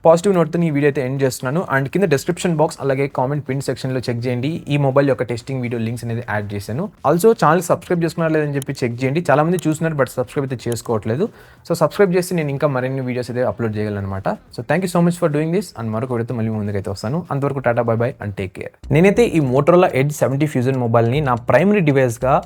పాజిటివ్ నోట్తో ఈ వీడియో అయితే ఎండ్ చేస్తున్నాను. అండ్ కింద డిస్క్రిప్షన్ బాక్స్ అలాగే కామెంట్ పిన్ సెక్షన్లో చెక్ చేయండి, ఈ మొబైల్ యొక్క టెస్టింగ్ వీడియో లింక్స్ అనేది యాడ్ చేశాను. ఆల్సో ఛానల్ సబ్స్క్రైబ్ చేసుకున్నారు లేదని చెప్పి చెక్ చేయండి. చాలా మంది చూస్తున్నారు బట్ సబ్స్క్రైబ్ అయితే చేసుకోవట్లేదు. సో సబ్స్క్రైబ్ చేసి నేను ఇంకా మరిన్ని వీడియోస్ అయితే అప్లోడ్ చేయగలను అనమాట. So thank you so much for doing this. And మరొక వీడియోతో మళ్ళీ ముందుకైతే వస్తాను. అంతవరకు టాటా bye bye and take care. నేనైతే ఈ మోటరోలా ఎడ్జ్ 70 ఫ్యూజన్ మొబైల్ని నా ప్రైమరీ డివైస్గా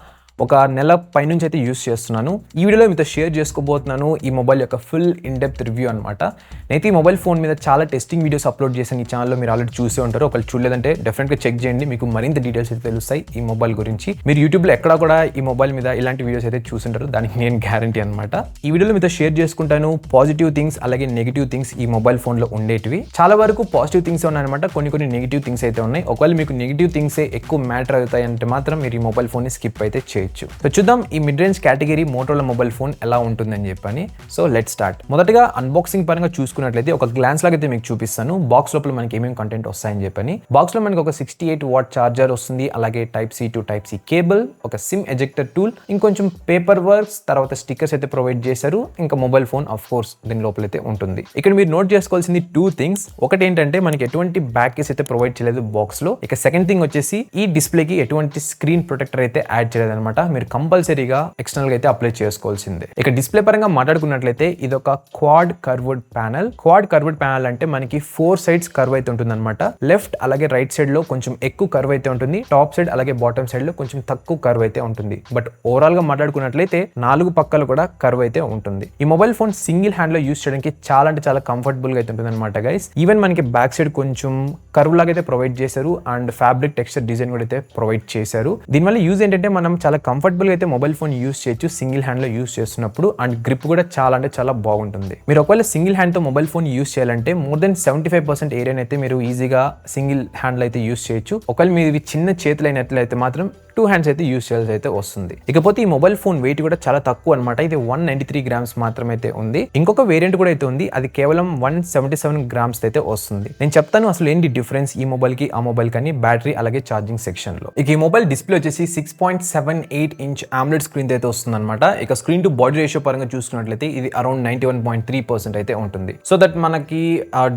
ఒక నెల పైనుంచి అయితే యూస్ చేస్తున్నాను. ఈ వీడియోలో మీతో షేర్ చేసుకోబోతున్నాను ఈ మొబైల్ యొక్క ఫుల్ ఇన్ డెప్త్ రివ్యూ అనమాట. నేనైతే ఈ మొబైల్ ఫోన్ మీద చాలా టెస్టింగ్ వీడియోస్ అప్లోడ్ చేశాను ఈ ఛానల్లో, మీరు ఆల్రెడీ చూసే ఉంటారు. ఒకవేళ చూడలేదంటే డెఫినెట్గా చెక్ చేయండి, మీకు మరింత డీటెయిల్స్ అయితే తెలుస్తాయి ఈ మొబైల్ గురించి. మీరు యూట్యూబ్లో ఎక్కడా కూడా ఈ మొబైల్ మీద ఇలాంటి వీడియోస్ అయితే చూసింటారు, దానికి నేను గ్యారంటీ అనమాట. ఈ వీడియోలో మీతో షేర్ చేసుకుంటాను పాజిటివ్ థింగ్స్ అలాగే నెగిటివ్ థింగ్స్ ఈ మొబైల్ ఫోన్లో ఉండేటివి. చాలా వరకు పాజిటివ్ థింగ్స్ ఉన్నాయన్నమాట, కొన్ని నెగిటివ్ థింగ్స్ అయితే ఉన్నాయి. ఒకవేళ మీకు నెగిటివ్ థింగ్సే ఎక్కువ మ్యాటర్ అవుతాయి అంటే మాత్రం మీరు ఈ మొబైల్ ఫోన్ని స్కిప్ అయితే చేయొచ్చు. సో చూద్దాం ఈ mid range category Motorola mobile phone ఎలా ఉంటుందని చెప్పని. So let's start. మొదటగా అన్బాక్సింగ్ పరంగా చూసుకున్నట్లయితే ఒక గ్లాన్స్ లాగా అయితే మీకు చూపిస్తాను బాక్స్ లోపల మనకి ఏమేమి కంటెంట్ వస్తాయని చెప్పని. బాక్స్ లో మనకి ఒక 68 వాట్ చార్జర్ వస్తుంది, అలాగే type C to type C cable, ఒక సిమ్ ఎజెక్టర్ టూల్, ఇంకొంచెం పేపర్ వర్క్స్, తర్వాత స్టిక్కర్స్ అయితే ప్రొవైడ్ చేశారు. ఇంకా మొబైల్ ఫోన్ ఆఫ్ కోర్స్ దీని లోపల అయితే ఉంటుంది. ఇక్కడ మీరు నోట్ చేసుకోవాల్సింది 2 థింగ్స్. ఒకటి ఏంటంటే మనకి ఎటువంటి బ్యాక్ కేస్ అయితే ప్రొవైడ్ చేయలేదు బాక్స్ లో. ఇక సెకండ్ థింగ్ వచ్చేసి ఈ డిస్ప్లేకి ఎటువంటి స్క్రీన్ ప్రొటెక్టర్ అయితే యాడ్ చేయలేదు అనమాట. మీరు కంపల్సరీగా ఎక్స్టర్నల్ గా అయితే అప్లై చేసుకోవాల్సిందే. ఇక డిస్ప్లే పరంగా మాట్లాడుకున్నట్లయితే ఇది ఒక quad curved panel. Quad curved panel అంటే మనకి 4 సైడ్స్ కర్వ్ అయితే ఉంటుంది అనమాట. లెఫ్ట్ అలాగే రైట్ సైడ్ లో కొంచెం ఎక్కువ కర్వ్ అయితే ఉంటుంది, టాప్ సైడ్ అలాగే బాటమ్ సైడ్ లో కొంచెం తక్కువ కర్వ్ అయితే ఉంటుంది. బట్ ఓవరాల్ గా మాట్లాడుకున్నట్లయితే 4 పక్కలు కూడా కర్వ్ అయితే ఉంటుంది. ఈ మొబైల్ ఫోన్ సింగిల్ హ్యాండ్ లో యూస్ చేయడానికి చాలా అంటే చాలా కంఫర్టబుల్ గా అయితే ఉంటుంది అనమాట గైస్. ఈవెన్ మనకి బ్యాక్ సైడ్ కొంచెం కర్వ్ లాగా అయితే ప్రొవైడ్ చేశారు అండ్ ఫ్యాబ్రిక్ టెక్స్చర్ డిజైన్ కూడా అయితే ప్రొవైడ్ చేశారు. దీనివల్ల యూజ్ ఏంటంటే మనం చాలా కంఫర్టబుల్ గా అయితే మొబైల్ ఫోన్ యూస్ చేయొచ్చు సింగిల్ హ్యాండ్ లో యూస్ చేస్తున్నప్పుడు. అండ్ గ్రిప్ కూడా చాలా అంటే చాలా బాగుంటుంది. మీరు ఒకవేళ సింగిల్ హ్యాండ్ తో మొబైల్ ఫోన్ యూస్ చేయాలంటే మోర్ దెన్ 75% ఏరియాని అయితే మీరు ఈజీగా సింగిల్ హ్యాండ్ లో అయితే యూస్ చేయొచ్చు. ఒకవేళ మీది చిన్న చేతులు అయినట్లయితే మాత్రం 2 హ్యాండ్స్ అయితే యూస్ చేయాల్సి అయితే వస్తుంది. ఇకపోతే ఈ మొబైల్ ఫోన్ వెయిట్ కూడా చాలా తక్కువ అనమాట. ఇది 193 గ్రామ్స్ మాత్రమే అయితే ఉంది. ఇంకొక వేరియంట్ కూడా అయితే ఉంది, అది కేవలం 177 గ్రామ్స్ అయితే వస్తుంది. నేను చెప్తాను అసలు ఏంటి డిఫరెన్స్ ఈ మొబైల్ కి ఆ మొబైల్ కానీ బ్యాటరీ అలాగే ఛార్జింగ్ సెక్షన్ లో. ఇక ఈ మొబైల్ డిస్ప్లే వచ్చేసి 6.78 ఇంచ్ AMOLED స్క్రీన్ అయితే వస్తుంది అనమాట. ఇక స్క్రీన్ టు బాడీ రేషియో పరంగా చూసుకున్నట్లయితే ఇది అరౌండ్ 91.3% అయితే ఉంటుంది. సో దట్ మనకి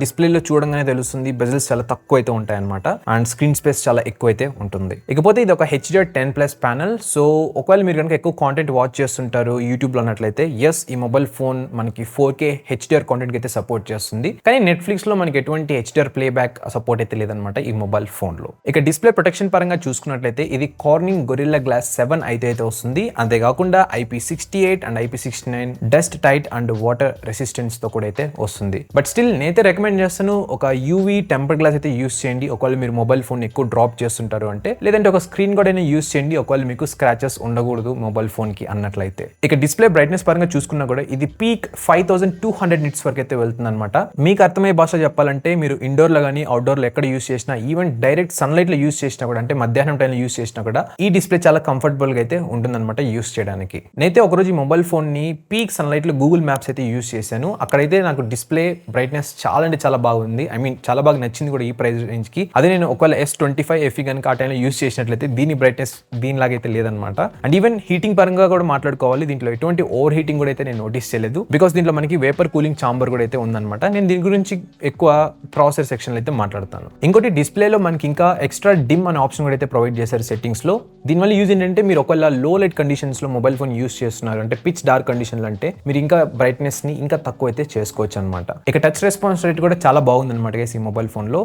డిస్ప్లేలో చూడంగానే తెలుస్తుంది బెజల్స్ చాలా తక్కువ అయితే ఉంటాయి అనమాట అండ్ స్క్రీన్ స్పేస్ చాలా ఎక్కువ అయితే ఉంటుంది. ఇకపోతే ఇది ఒక HDR10+ ప్యానల్. సో ఒకవేళ మీరు కనుక ఎక్కువ కాంటెంట్ వాచ్ చేస్తుంటారు యూట్యూబ్ లో అన్నట్లయితే ఎస్ ఈ మొబైల్ ఫోన్ మనకి 4K HDR కాంటెంట్ అయితే సపోర్ట్ చేస్తుంది. కానీ నెట్ఫ్లిక్స్ లో మనకి ఎటువంటి HDR ప్లేబ్యాక్ సపోర్ట్ అయితే లేదనమాట ఈ మొబైల్ ఫోన్ లో. ఇక డిస్ప్లే ప్రొటెక్షన్ పరంగా చూసుకున్నట్లయితే ఇది కార్నింగ్ గొరిల్లా గ్లాస్ 7 అయితే వస్తుంది. అంతేకాకుండా IP68 and IP69 dust tight and water resistance తో కూడా అయితే వస్తుంది. బట్ స్టిల్ నేనైతే రికమెండ్ చేస్తాను ఒక UV టెంపర్ గ్లాస్ అయితే యూస్ చేయండి ఒకవేళ మీరు మొబైల్ ఫోన్ ఎక్కువ డ్రాప్ చేస్తుంటారు అంటే. లేదంటే ఒక స్క్రీన్ కూడా యూస్ చేయండి ఒకవేళ మీకు స్క్రాచెస్ ఉండకూడదు మొబైల్ ఫోన్ కి అన్నట్లయితే. ఇక డిస్ప్లే బ్రైట్నెస్ పరంగా చూసుకున్నా కూడా ఇది పీక్ 5200 నిట్స్ వరకు అయితే వెళ్తుంది అనమాట. మీకు అర్థమయ్యే భాష చెప్పాలంటే మీరు ఇండోర్ లో కానీ అవుట్డోర్ లో ఎక్కడ యూస్ చేసినా, ఈవెన్ డైరెక్ట్ సన్లైట్ లో యూస్ చేసినా కూడా, అంటే మధ్యాహ్నం టైంలో యూస్ చేసినా కూడా ఈ డిస్ప్లే చాలా కంఫర్టబుల్ గా అయితే ఉంటుందన్నమాట యూస్ చేయడానికి. నేనైతే ఒకరోజు ఈ మొబైల్ ఫోన్ ని పీక్ సన్లైట్ లో గూగుల్ మ్యాప్స్ అయితే యూస్ చేశాను. అక్కడైతే నాకు డిస్ప్లే బ్రైట్నెస్ చాలా అంటే చాలా బాగుంది. ఐ మీన్ చాలా బాగా నచ్చింది కూడా ఈ ప్రైస్ రేంజ్ కి. అదే నేను ఒకవేళ S25 FE కనుక ఆ టైంలో యూస్ చేసినట్లయితే దీని బ్రైట్నెస్ దీనిలాగైతే లేదనమాట. అండ్ ఈవెన్ హీటింగ్ పరంగా కూడా మాట్లాడుకోవాలి, దీంట్లో ఎటువంటి ఓవర్ హీటింగ్ కూడా అయితే నేను నోటీస్ చేయలేదు. బికాస్ దీంట్లో మనకి వేపర్ కూలింగ్ చాంబర్ కూడా అయితే ఉందన్నమాట. నేను దీని గురించి ఎక్కువ ప్రాసెసర్ సెక్షన్ అయితే మాట్లాడతాను. ఇంకోటి డిస్ప్లేలో మనకి ఇంకా ఎక్స్ట్రా డిమ్ అనే ఆప్షన్ కూడా అయితే ప్రొవైడ్ చేశారు సెట్టింగ్స్ లో. దీనివల్ల యూజ్ ఏంటంటే మీరు ఒకవేళ లో లైట్ కండిషన్స్ లో మొబైల్ ఫోన్ యూస్ చేస్తున్నారు అంటే పిచ్ డార్క్ కండిషన్లు అంటే మీరు ఇంకా బ్రైట్నెస్ ని ఇంకా తక్కువ అయితే చేసుకోవచ్చు అనమాట. ఇక టచ్ రెస్పాన్స్ రేట్ కూడా చాలా బాగుంది అనమాట ఈ మొబైల్ ఫోన్ లో.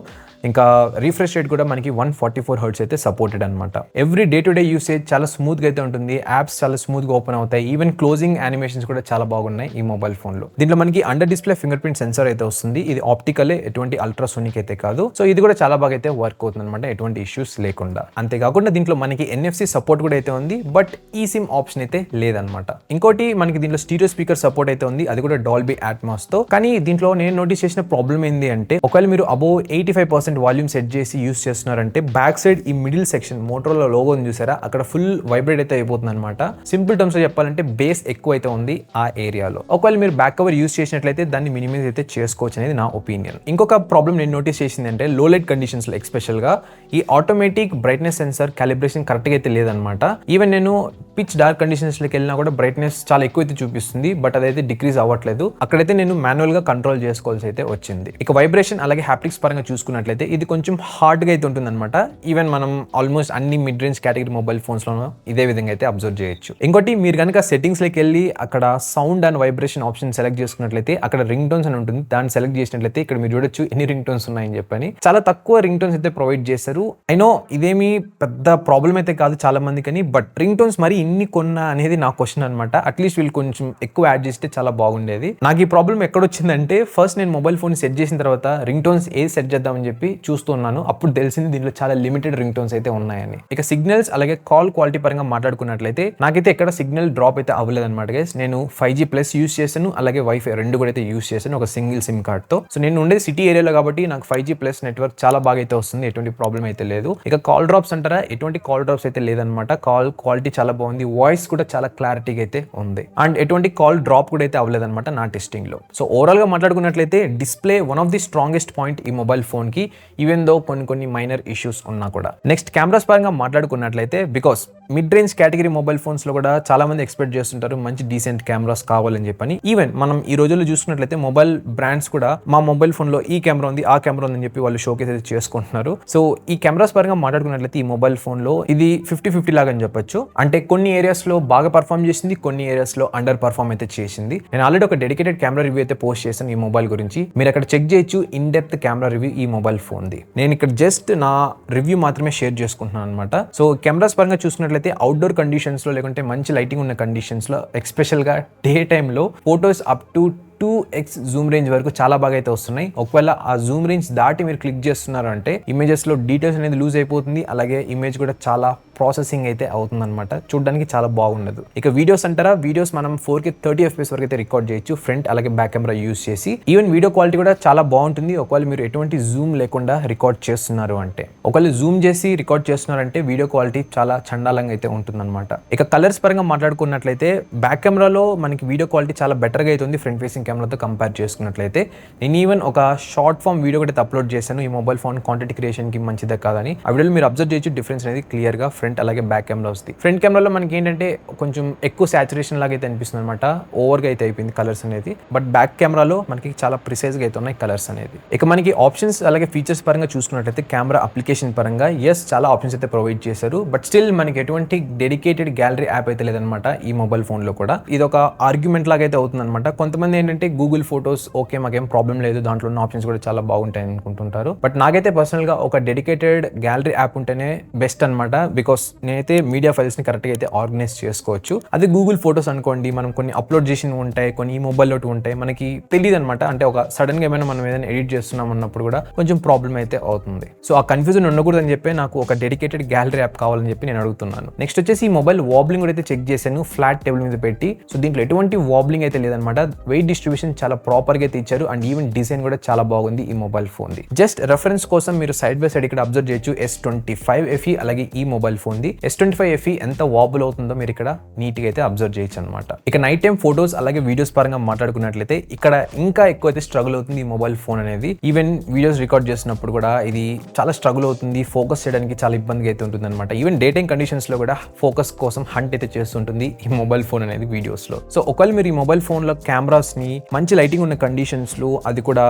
ఇంకా రీఫ్రెష్ రేట్ కూడా మనకి 144 Hz అయితే సపోర్టెడ్ అనమాట. Every day to day usage చాలా స్మూత్ గా అయితే ఉంటుంది. యాప్స్ చాలా స్మూత్ గా ఓపెన్ అవుతాయి. ఈవెన్ క్లోజింగ్ యానిమేషన్స్ కూడా చాలా బాగున్నాయి ఈ మొబైల్ ఫోన్ లో. దీంట్లో మనకి under display finger print censor అయితే వస్తుంది. ఇది ఆప్టికల్, ఎటువంటి అల్ట్రాసోనిక్ అయితే కాదు. సో ఇది కూడా చాలా బాగా అయితే వర్క్ అవుతుంది అనమాట, ఎటువంటి ఇష్యూస్ లేకుండా. అంతేకాకుండా దీంట్లో మనకి NFC సపోర్ట్ కూడా అయితే ఉంది, బట్ ఈ సిమ్ ఆప్షన్ అయితే లేదనమాట. ఇంకోటి మనకి దీంట్లో స్టీరియో స్పీకర్ సపోర్ట్ అయితే ఉంది, అది కూడా డాల్బీ అట్మాస్ తో. కానీ దీంట్లో నేను నోటీస్ చేసిన ప్రాబ్లం ఏంటి అంటే ఒకవేళ మీరు అబోవ్ 85% వాల్యూమ్ సెట్ చేసి యూస్ చేస్తున్నారంటే బ్యాక్ సైడ్ ఈ మిడిల్ సెక్షన్ మోటరోలా లోగో చూసారా, అక్కడ ఫుల్ వైబ్రేట్ అయితే అయిపోతుంది అనమాట. సింపుల్ టర్మ్స్ లో చెప్పాలంటే బేస్ ఎక్కువ అయితే ఉంది ఆ ఏరియాలో. ఒకవేళ మీరు బ్యాక్ కవర్ యూస్ చేసినట్లయితే దాన్ని మినిమైజ్ అయితే చేసుకోవచ్చు అనేది నా ఒపీనియన్. ఇంకొక ప్రాబ్లం నేను నోటీస్ చేసింది అంటే లో లైట్ కండిషన్స్ లో ఎక్స్పెషల్ గా ఈ automatic brightness sensor calibration correct గా అయితే లేదనమాట. ఈవెన్ నేను పిచ్ డార్క్ కండిషన్స్ లోకి వెళ్ళినా కూడా బ్రైట్నెస్ చాలా ఎక్కువ అయితే చూపిస్తుంది, బట్ అదైతే డిక్రీజ్ అవ్వట్లేదు. అక్కడైతే నేను మాన్యువల్ గా కంట్రోల్ చేసుకోవాల్సి అయితే వచ్చింది. ఇక వైబ్రేషన్ అలాగే హ్యాప్టిక్స్ పరంగా చూసుకున్నట్లయితే ఇది కొంచెం హార్డ్ గా అయితే ఉంటుంది అనమాట. ఈవెన్ మనం ఆల్మోస్ట్ అన్ని మిడ్ రేంజ్ కేటగిరీ మొబైల్ ఫోన్స్లోనూ ఇదే విధంగా అయితే అబ్జర్వ్ చేయొచ్చు. ఇంకోటి మీరు కనుక సెట్టింగ్స్లోకి వెళ్ళి అక్కడ sound and vibration option select చేసుకున్నట్లయితే అక్కడ రింగ్ టోన్స్ అని ఉంటుంది, దాన్ని సెలెక్ట్ చేసినట్లయితే ఇక్కడ మీరు చూడొచ్చు ఎన్ని రింగ్ టోన్స్ ఉన్నాయని చెప్పని. చాలా తక్కువ రింగ్ టోన్స్ అయితే ప్రొవైడ్ చేశారు. అయినో ఇదేమి పెద్ద ప్రాబ్లం అయితే కాదు చాలా మందికి, బట్ రింగ్ టోన్స్ మరి ఇన్ని కొన్నా అనేది నా క్వశ్చన్ అనమాట. అట్లీస్ట్ వీళ్ళు కొంచెం ఎక్కువ యాడ్ చేస్తే చాలా బాగుండేది. నాకు ఈ ప్రాబ్లం ఎక్కడొచ్చిందంటే ఫస్ట్ నేను మొబైల్ ఫోన్ సెట్ చేసిన తర్వాత రింగ్ టోన్స్ ఏది సెట్ చేద్దామని చెప్పి చూస్తున్నాను. అప్పుడు తెలిసింది దీంట్లో చాలా లిమిటెడ్ రింగ్ టోన్స్ అయితే ఉన్నాయని. ఇక సిగ్నల్స్ అలాగే కాల్ క్వాలిటీ పరంగా మాట్లాడుకున్నట్లయితే నాకైతే ఎక్కడ సిగ్నల్ డ్రాప్ అయితే అవ్వలేదు అనమాట గైస్. నేను 5G+ యూస్ చేశాను, అలాగే వైఫై రెండు కూడా అయితే యూస్ చేశాను ఒక సింగిల్ సిమ్ కార్డ్ తో. సో నేను ఉండేది సిటీ ఏరియాలో కాబట్టి నాకు 5G+ నెట్వర్క్ చాలా బాగా అయితే వస్తుంది, ఎటువంటి ప్రాబ్లం అయితే లేదు. ఇక కాల్ డ్రాప్స్ అంటారా, ఎటువంటి కాల్ డ్రాప్స్ అయితే లేదనమాట. కాల్ క్వాలిటీ చాలా బాగుంది, వాయిస్ కూడా చాలా క్లారిటీగా అయితే ఉంది, అండ్ ఎటువంటి కాల్ డ్రాప్ కూడా అయితే అవ్వలేదు అనమాట నా టెస్టింగ్ లో. సో ఓవరాల్ గా మాట్లాడుకున్నట్లయితే display one of the strongest point ఈ మొబైల్ ఫోన్ కి, ఈవెన్ దో కొన్ని మైనర్ ఇష్యూస్ ఉన్నా కూడా. నెక్స్ట్ కెమెరాస్ పరంగా మాట్లాడుకున్నట్లయితే because mid range category mobile phones లో కూడా చాలా మంది ఎక్స్పెక్ట్ చేస్తుంటారు మంచి డీసెంట్ కెమెరాస్ కావాలని చెప్పని. ఈవెన్ మనం ఈ రోజుల్లో చూసుకున్నట్లయితే మొబైల్ బ్రాండ్స్ కూడా మా మొబైల్ ఫోన్ లో ఈ కెమెరా ఉంది ఆ కెమెరా ఉందని చెప్పి వాళ్ళు షోకేస్ అయితే చేసుకుంటున్నారు. సో ఈ కెమెరాస్ పరంగా మాట్లాడుకున్నట్లయితే ఈ మొబైల్ ఫోన్ లో ఇది 50-50 లాగా అని చెప్పొచ్చు. అంటే కొన్ని ఏరియాస్ లో బాగా పర్ఫామ్ చేసింది, కొన్ని ఏరియాస్ లో అండర్ పర్ఫామ్ అయితే చేసింది. నేను ఆల్రెడీ ఒక డెడికేటెడ్ కెమెరా రివ్యూ అయితే పోస్ట్ చేశాను ఈ మొబైల్ గురించి, మీరు అక్కడ చెక్ చేయొచ్చు. ఇన్ డెప్త్ కెమెరా రివ్యూ ఈ మొబైల్ ఫోన్ ది. నేను ఇక్కడ జస్ట్ నా రివ్యూ మాత్రమే షేర్ చేసుకుంటున్నాను అనమాట. సో కెమెరాస్ పరంగా చూసుకున్నట్లయితే అవుట్డోర్ కండిషన్స్ లో లేకుంటే మంచి లైటింగ్ ఉన్న కండిషన్స్ లో, ఎస్పెషల్ గా డే టైమ్ లో photos up to 2x zoom range వరకు చాలా బాగా అయితే వస్తున్నాయి. ఒకవేళ ఆ జూమ్ రేంజ్ దాటి మీరు క్లిక్ చేస్తున్నారు అంటే ఇమేజెస్ లో డీటెయిల్స్ అనేది లూజ్ అయిపోతుంది, అలాగే ఇమేజ్ కూడా చాలా ప్రాసెసింగ్ అయితే అవుతుంది అనమాట, చూడడానికి చాలా బాగుండదు. ఇక వీడియోస్ అంటారా, వీడియోస్ మనం 4K 30 FPS వరకు అయితే రికార్డ్ చేయొచ్చు ఫ్రంట్ అలాగే బ్యాక్ కెమెరా యూస్ చేసి. ఈవెన్ వీడియో క్వాలిటీ కూడా చాలా బాగుంటుంది ఒకవేళ మీరు ఎటువంటి జూమ్ లేకుండా రికార్డ్ చేస్తున్నారు అంటే. ఒకవేళ జూమ్ చేసి రికార్డ్ చేస్తున్నారంటే వీడియో క్వాలిటీ చాలా చండాలంగా అయితే ఉంటుంది అనమాట. ఇక కలర్స్ పరంగా మాట్లాడుకున్నట్లయితే బ్యాక్ కెమెరాలో మనకి వీడియో క్వాలిటీ చాలా బెటర్గా అవుతుంది ఫ్రంట్ ఫేసింగ్ కెమెరాతో కంపేర్ చేసుకున్నట్లయితే. నేను ఈవెన్ ఒక షార్ట్ ఫామ్ వీడియో కూడా అప్లోడ్ చేశాను ఈ మొబైల్ ఫోన్ కాంటెంట్ క్రియేషన్ కి మంచిదే కాదని. ఆ వీడియోలో మీరు అబ్జర్వ్ చేయొచ్చు డిఫరెన్స్ అనేది క్లియర్ గా ఫ్రంట్ అలాగే బ్యాక్ కెమెరా వస్తుంది. ఫ్రంట్ కెమెరాలో మనకి ఏంటంటే కొంచెం ఎక్కువ సాచురేషన్ లాగా అయితే అనిపిస్తుంది అనమాట, ఓవర్ గా అయితే అయిపోయింది కలర్స్ అనేది. బట్ బ్యాక్ కెమెరాలో మనకి చాలా ప్రిసైజ్ గా అయితే ఉన్నాయి కలర్స్ అనేది. ఇక మనకి ఆప్షన్స్ అలాగే ఫీచర్స్ పరంగా చూసుకున్నట్లయితే కెమెరా అప్లికేషన్ పరంగా చాలా ఆప్షన్స్ అయితే ప్రొవైడ్ చేశారు. బట్ స్టిల్ మనకి ఎటువంటి డెడికేటెడ్ గ్యాలరీ యాప్ అయితే లేదనమాట ఈ మొబైల్ ఫోన్ లో కూడా. ఇది ఒక ఆర్గ్యుమెంట్ లాగా అయితే అవుతుంది అనమాట. కొంతమంది ఏంటంటే గూగుల్ ఫోటోస్ ఓకే మాకేం ప్రాబ్లం లేదు, దాంట్లో ఉన్న ఆప్షన్స్ కూడా చాలా బాగుంటాయి అనుకుంటుంటారు. బట్ నాకైతే పర్సనల్ గా ఒక డెడికేటెడ్ గ్యాలరీ యాప్ ఉంటేనే బెస్ట్ అనమాట. బికాస్ నేనైతే మీడియా ఫైల్స్ ని కరెక్ట్ గా అయితే ఆర్గనైజ్ చేసుకోవచ్చు. అదే గూగుల్ ఫోటోస్ అనుకోండి, మనం కొన్ని అప్లోడ్ చేసి ఉంటాయి, కొన్ని ఈ మొబైల్ లో ఉంటాయి, మనకి తెలియదు అనమాట. అంటే ఒక సడన్ గా ఏమైనా మనం ఏదైనా ఎడిట్ చేస్తున్నాం అన్నప్పుడు కూడా కొంచెం ప్రాబ్లం అయితే అవుతుంది. సో ఆ కన్ఫ్యూజన్ ఉండకూడదని చెప్పి నాకు ఒక డెడికేటెడ్ గ్యాలరీ యాప్ కావాలని చెప్పి నేను అడుగుతున్నాను. నెక్స్ట్ వచ్చేసి ఈ మొబైల్ వాబ్లింగ్ కూడా అయితే చెక్ చేశాను ఫ్లాట్ టేబుల్ మీద పెట్టి. సో దీంట్లో ఎటువంటి వాబ్లింగ్ అయితే లేదనమాట. వెయిట్ డిస్ట్రిబ్యూషన్ చాలా ప్రాపర్ గా అయితే ఇచ్చారు, అండ్ ఈవెన్ డిజైన్ కూడా చాలా బాగుంది ఈ mobile phone the. Just reference కోసం మీరు సైడ్ బై సైడ్ ఇక్కడ అబ్జర్వ్ చేయొచ్చు S25 FE అలాగే ఈ mobile phone the. S25 FE ఎంత వాబుల్ అవుతుందో మీరు ఇక్కడ నీట్ గా అయితే అబ్జర్వ్ చేయొచ్చు అనమాట. ఇక నైట్ టైం ఫోటోస్ అలాగే వీడియోస్ పరంగా మాట్లాడుకున్నట్లయితే ఇక్కడ ఇంకా ఎక్కువ అయితే స్ట్రగుల్ అవుతుంది ఈ మొబైల్ ఫోన్ అనేది. ఈవెన్ వీడియోస్ రికార్డ్ చేసినప్పుడు కూడా ఇది చాలా స్ట్రగుల్ అవుతుంది, ఫోకస్ చేయడానికి చాలా ఇబ్బందిగా అయితే ఉంటుంది అనమాట. ఈవెన్ డే టైం కండిషన్స్ లో కూడా ఫోకస్ కోసం హంట్ అయితే చేస్తుంటుంది ఈ మొబైల్ ఫోన్ అనేది వీడియోస్ లో. సో ఒకవేళ మీరు ఈ మొబైల్ ఫోన్ లో కెమెరాస్ ని మంచి లైటింగ్ ఉన్న కండిషన్స్ లో, అది కూడా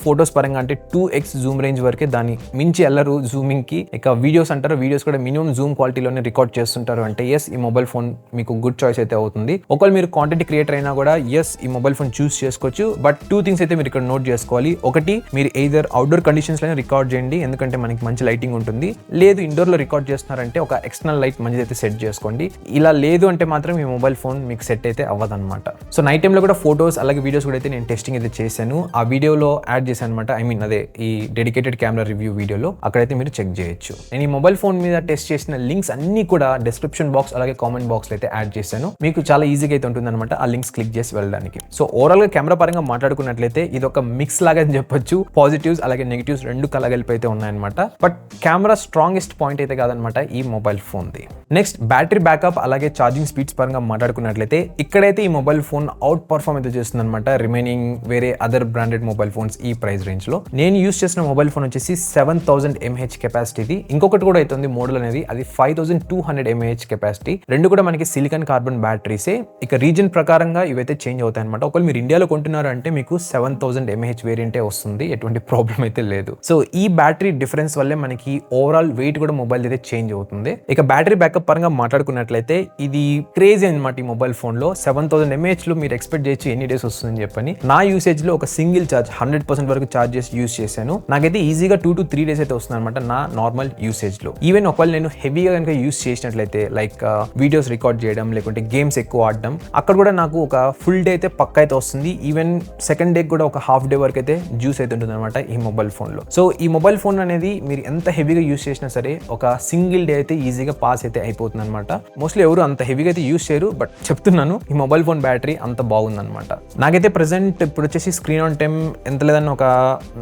ఫోటోస్ పరంగా అంటే 2x జూమ్ రేంజ్ వరకే, దాన్ని మించి వెళ్ళరు జూమింగ్ కి. ఇక వీడియోస్ అంటారు, వీడియోస్ కూడా మినిమం జూమ్ క్వాలిటీలోనే రికార్డ్ చేస్తుంటారు అంటే ఈ మొబైల్ ఫోన్ మీకు గుడ్ చాయిస్ అయితే అవుతుంది. ఒకవేళ మీరు కాంటెంట్ క్రియేటర్ అయినా కూడా ఈ మొబైల్ ఫోన్ చూస్ చేసుకోవచ్చు. బట్ 2 థింగ్స్ అయితే మీరు ఇక్కడ నోట్ చేసుకోవాలి. ఒకటి, మీరు ఎయిదర్ అవుట్డోర్ కండిషన్స్ లోనే రికార్డ్ చేయండి, ఎందుకంటే మనకి మంచి లైటింగ్ ఉంటుంది. లేదు ఇండోర్ లో రికార్డ్ చేస్తున్నారంటే ఒక ఎక్స్టర్నల్ లైట్ మంచిది అయితే సెట్ చేసుకోండి. ఇలా లేదు అంటే మాత్రం ఈ మొబైల్ ఫోన్ మీకు సెట్ అయితే అవ్వదన్నమాట. సో నైట్ టైం లో కూడా ఫోటోస్ అలాగే వీడియోస్ కూడా అయితే నేను టెస్టింగ్ అయితే చేశాను. ఆ వీడియోలో యాడ్ చేశాను అనమాట. ఐ మీన్ అదే ఈ డెడికేటెడ్ కెమెరా రివ్యూ వీడియోలో అక్కడైతే మీరు చెక్ చేయొచ్చు. నేను ఈ మొబైల్ ఫోన్ మీద టెస్ట్ చేసిన లింక్స్ అన్ని కూడా డిస్క్రిప్షన్ బాక్స్ అలాగే కామెంట్ బాక్స్ లో అయితే యాడ్ చేశాను. మీకు చాలా ఈజీగా అయితే ఉంటుంది అనమాట ఆ లింక్స్ క్లిక్ చేసి వెళ్ళడానికి. సో ఓవరాల్ గా కెమెరా పరంగా మాట్లాడుకున్నట్లయితే ఇది ఒక మిక్స్ లాగా అని చెప్పొచ్చు. పాజిటివ్స్ అలాగే నెగిటివ్స్ రెండు కలగలిపి అయితే ఉన్నాయన్నమాట. బట్ కెమెరా స్ట్రాంగెస్ట్ పాయింట్ అయితే కాదనమాట ఈ mobile phone the. Next battery backup అలాగే ఛార్జింగ్ స్పీడ్స్ పరంగా మాట్లాడుకున్నట్లయితే ఇక్కడైతే ఈ మొబైల్ ఫోన్ అవుట్ పర్ఫార్మ్ అయితే చేస్తుంది అనమాట. రిమైనింగ్ వేరే అదర్ బ్రాండెడ్ మొబైల్ ఫోన్స్ ఈ ప్రైస్ రేంజ్ లో. నేను యూస్ చేసిన మొబైల్ ఫోన్ వచ్చేసి 7000 mAh కెపాసిటీది. ఇంకొకటి కూడా అవుతుంది మోడల్ అనేది, అది 5200 mAh కెపాసిటీ. రెండు కూడా మనకి సిలికాన్ కార్బన్ బ్యాటరీసే. ఇక రీజన్ ప్రకారంగా ఇవైతే చేంజ్ అవుతాయి అనమాట. ఒకవేళ మీరు ఇండియాలో కొంటున్నారు అంటే మీకు 7000 mAh వేరియంటే వస్తుంది, ఎటువంటి ప్రాబ్లం అయితే లేదు. సో ఈ బ్యాటరీ డిఫరెన్స్ వల్లే మనకి ఓవరాల్ వెయిట్ కూడా మొబైల్ అయితే చేంజ్ అవుతుంది. ఇక బ్యాటరీ బ్యాకప్ పరంగా మాట్లాడుకున్నట్లయితే ఇది క్రేజీ అనమాట. ఈ మొబైల్ ఫోన్ లో 7000 mAh లో మీరు ఎక్స్పెక్ట్ చేయొచ్చు ఎన్ని డేస్ వస్తుందని చెప్పని. నా యూసేజ్ లో ఒక సింగిల్ ఛార్జ్ 100% వరకు ఛార్జ్ చేసి యూస్ చేశాను. నాకైతే ఈజీగా 2 to 3 డేస్ అయితే వస్తుంది అనమాట నా నార్మల్ యూసేజ్ లో. ఈవెన్ ఒకవేళ నేను హెవీగా కనుక యూస్ చేసినట్లయితే లైక్ వీడియోస్ రికార్డ్ చేయడం లేకుంటే గేమ్స్ ఎక్కువ ఆడడం, అక్కడ కూడా నాకు ఒక ఫుల్ డే అయితే పక్క అయితే వస్తుంది. ఈవెన్ సెకండ్ డే కూడా ఒక హాఫ్ డే వరకు అయితే యూస్ అయితే ఉంటుంది అనమాట ఈ మొబైల్ ఫోన్ లో. సో ఈ మొబైల్ ఫోన్ అనేది మీరు ఎంత హెవీగా యూస్ చేసినా సరే ఒక సింగిల్ డే అయితే ఈజీగా పాస్ అయితే అయిపోతుంది అనమాట. మోస్ట్లీ ఎవరు అంత హెవీగా అయితే యూస్ చేయరు, బట్ చెప్తున్నాను ఈ మొబైల్ ఫోన్ బ్యాటరీ అంత బాగుంది అనమాట. నాకైతే ప్రెసెంట్ ఇప్పుడు వచ్చేసి స్క్రీన్ ఆన్ టైం ఎంత లేదని ఒక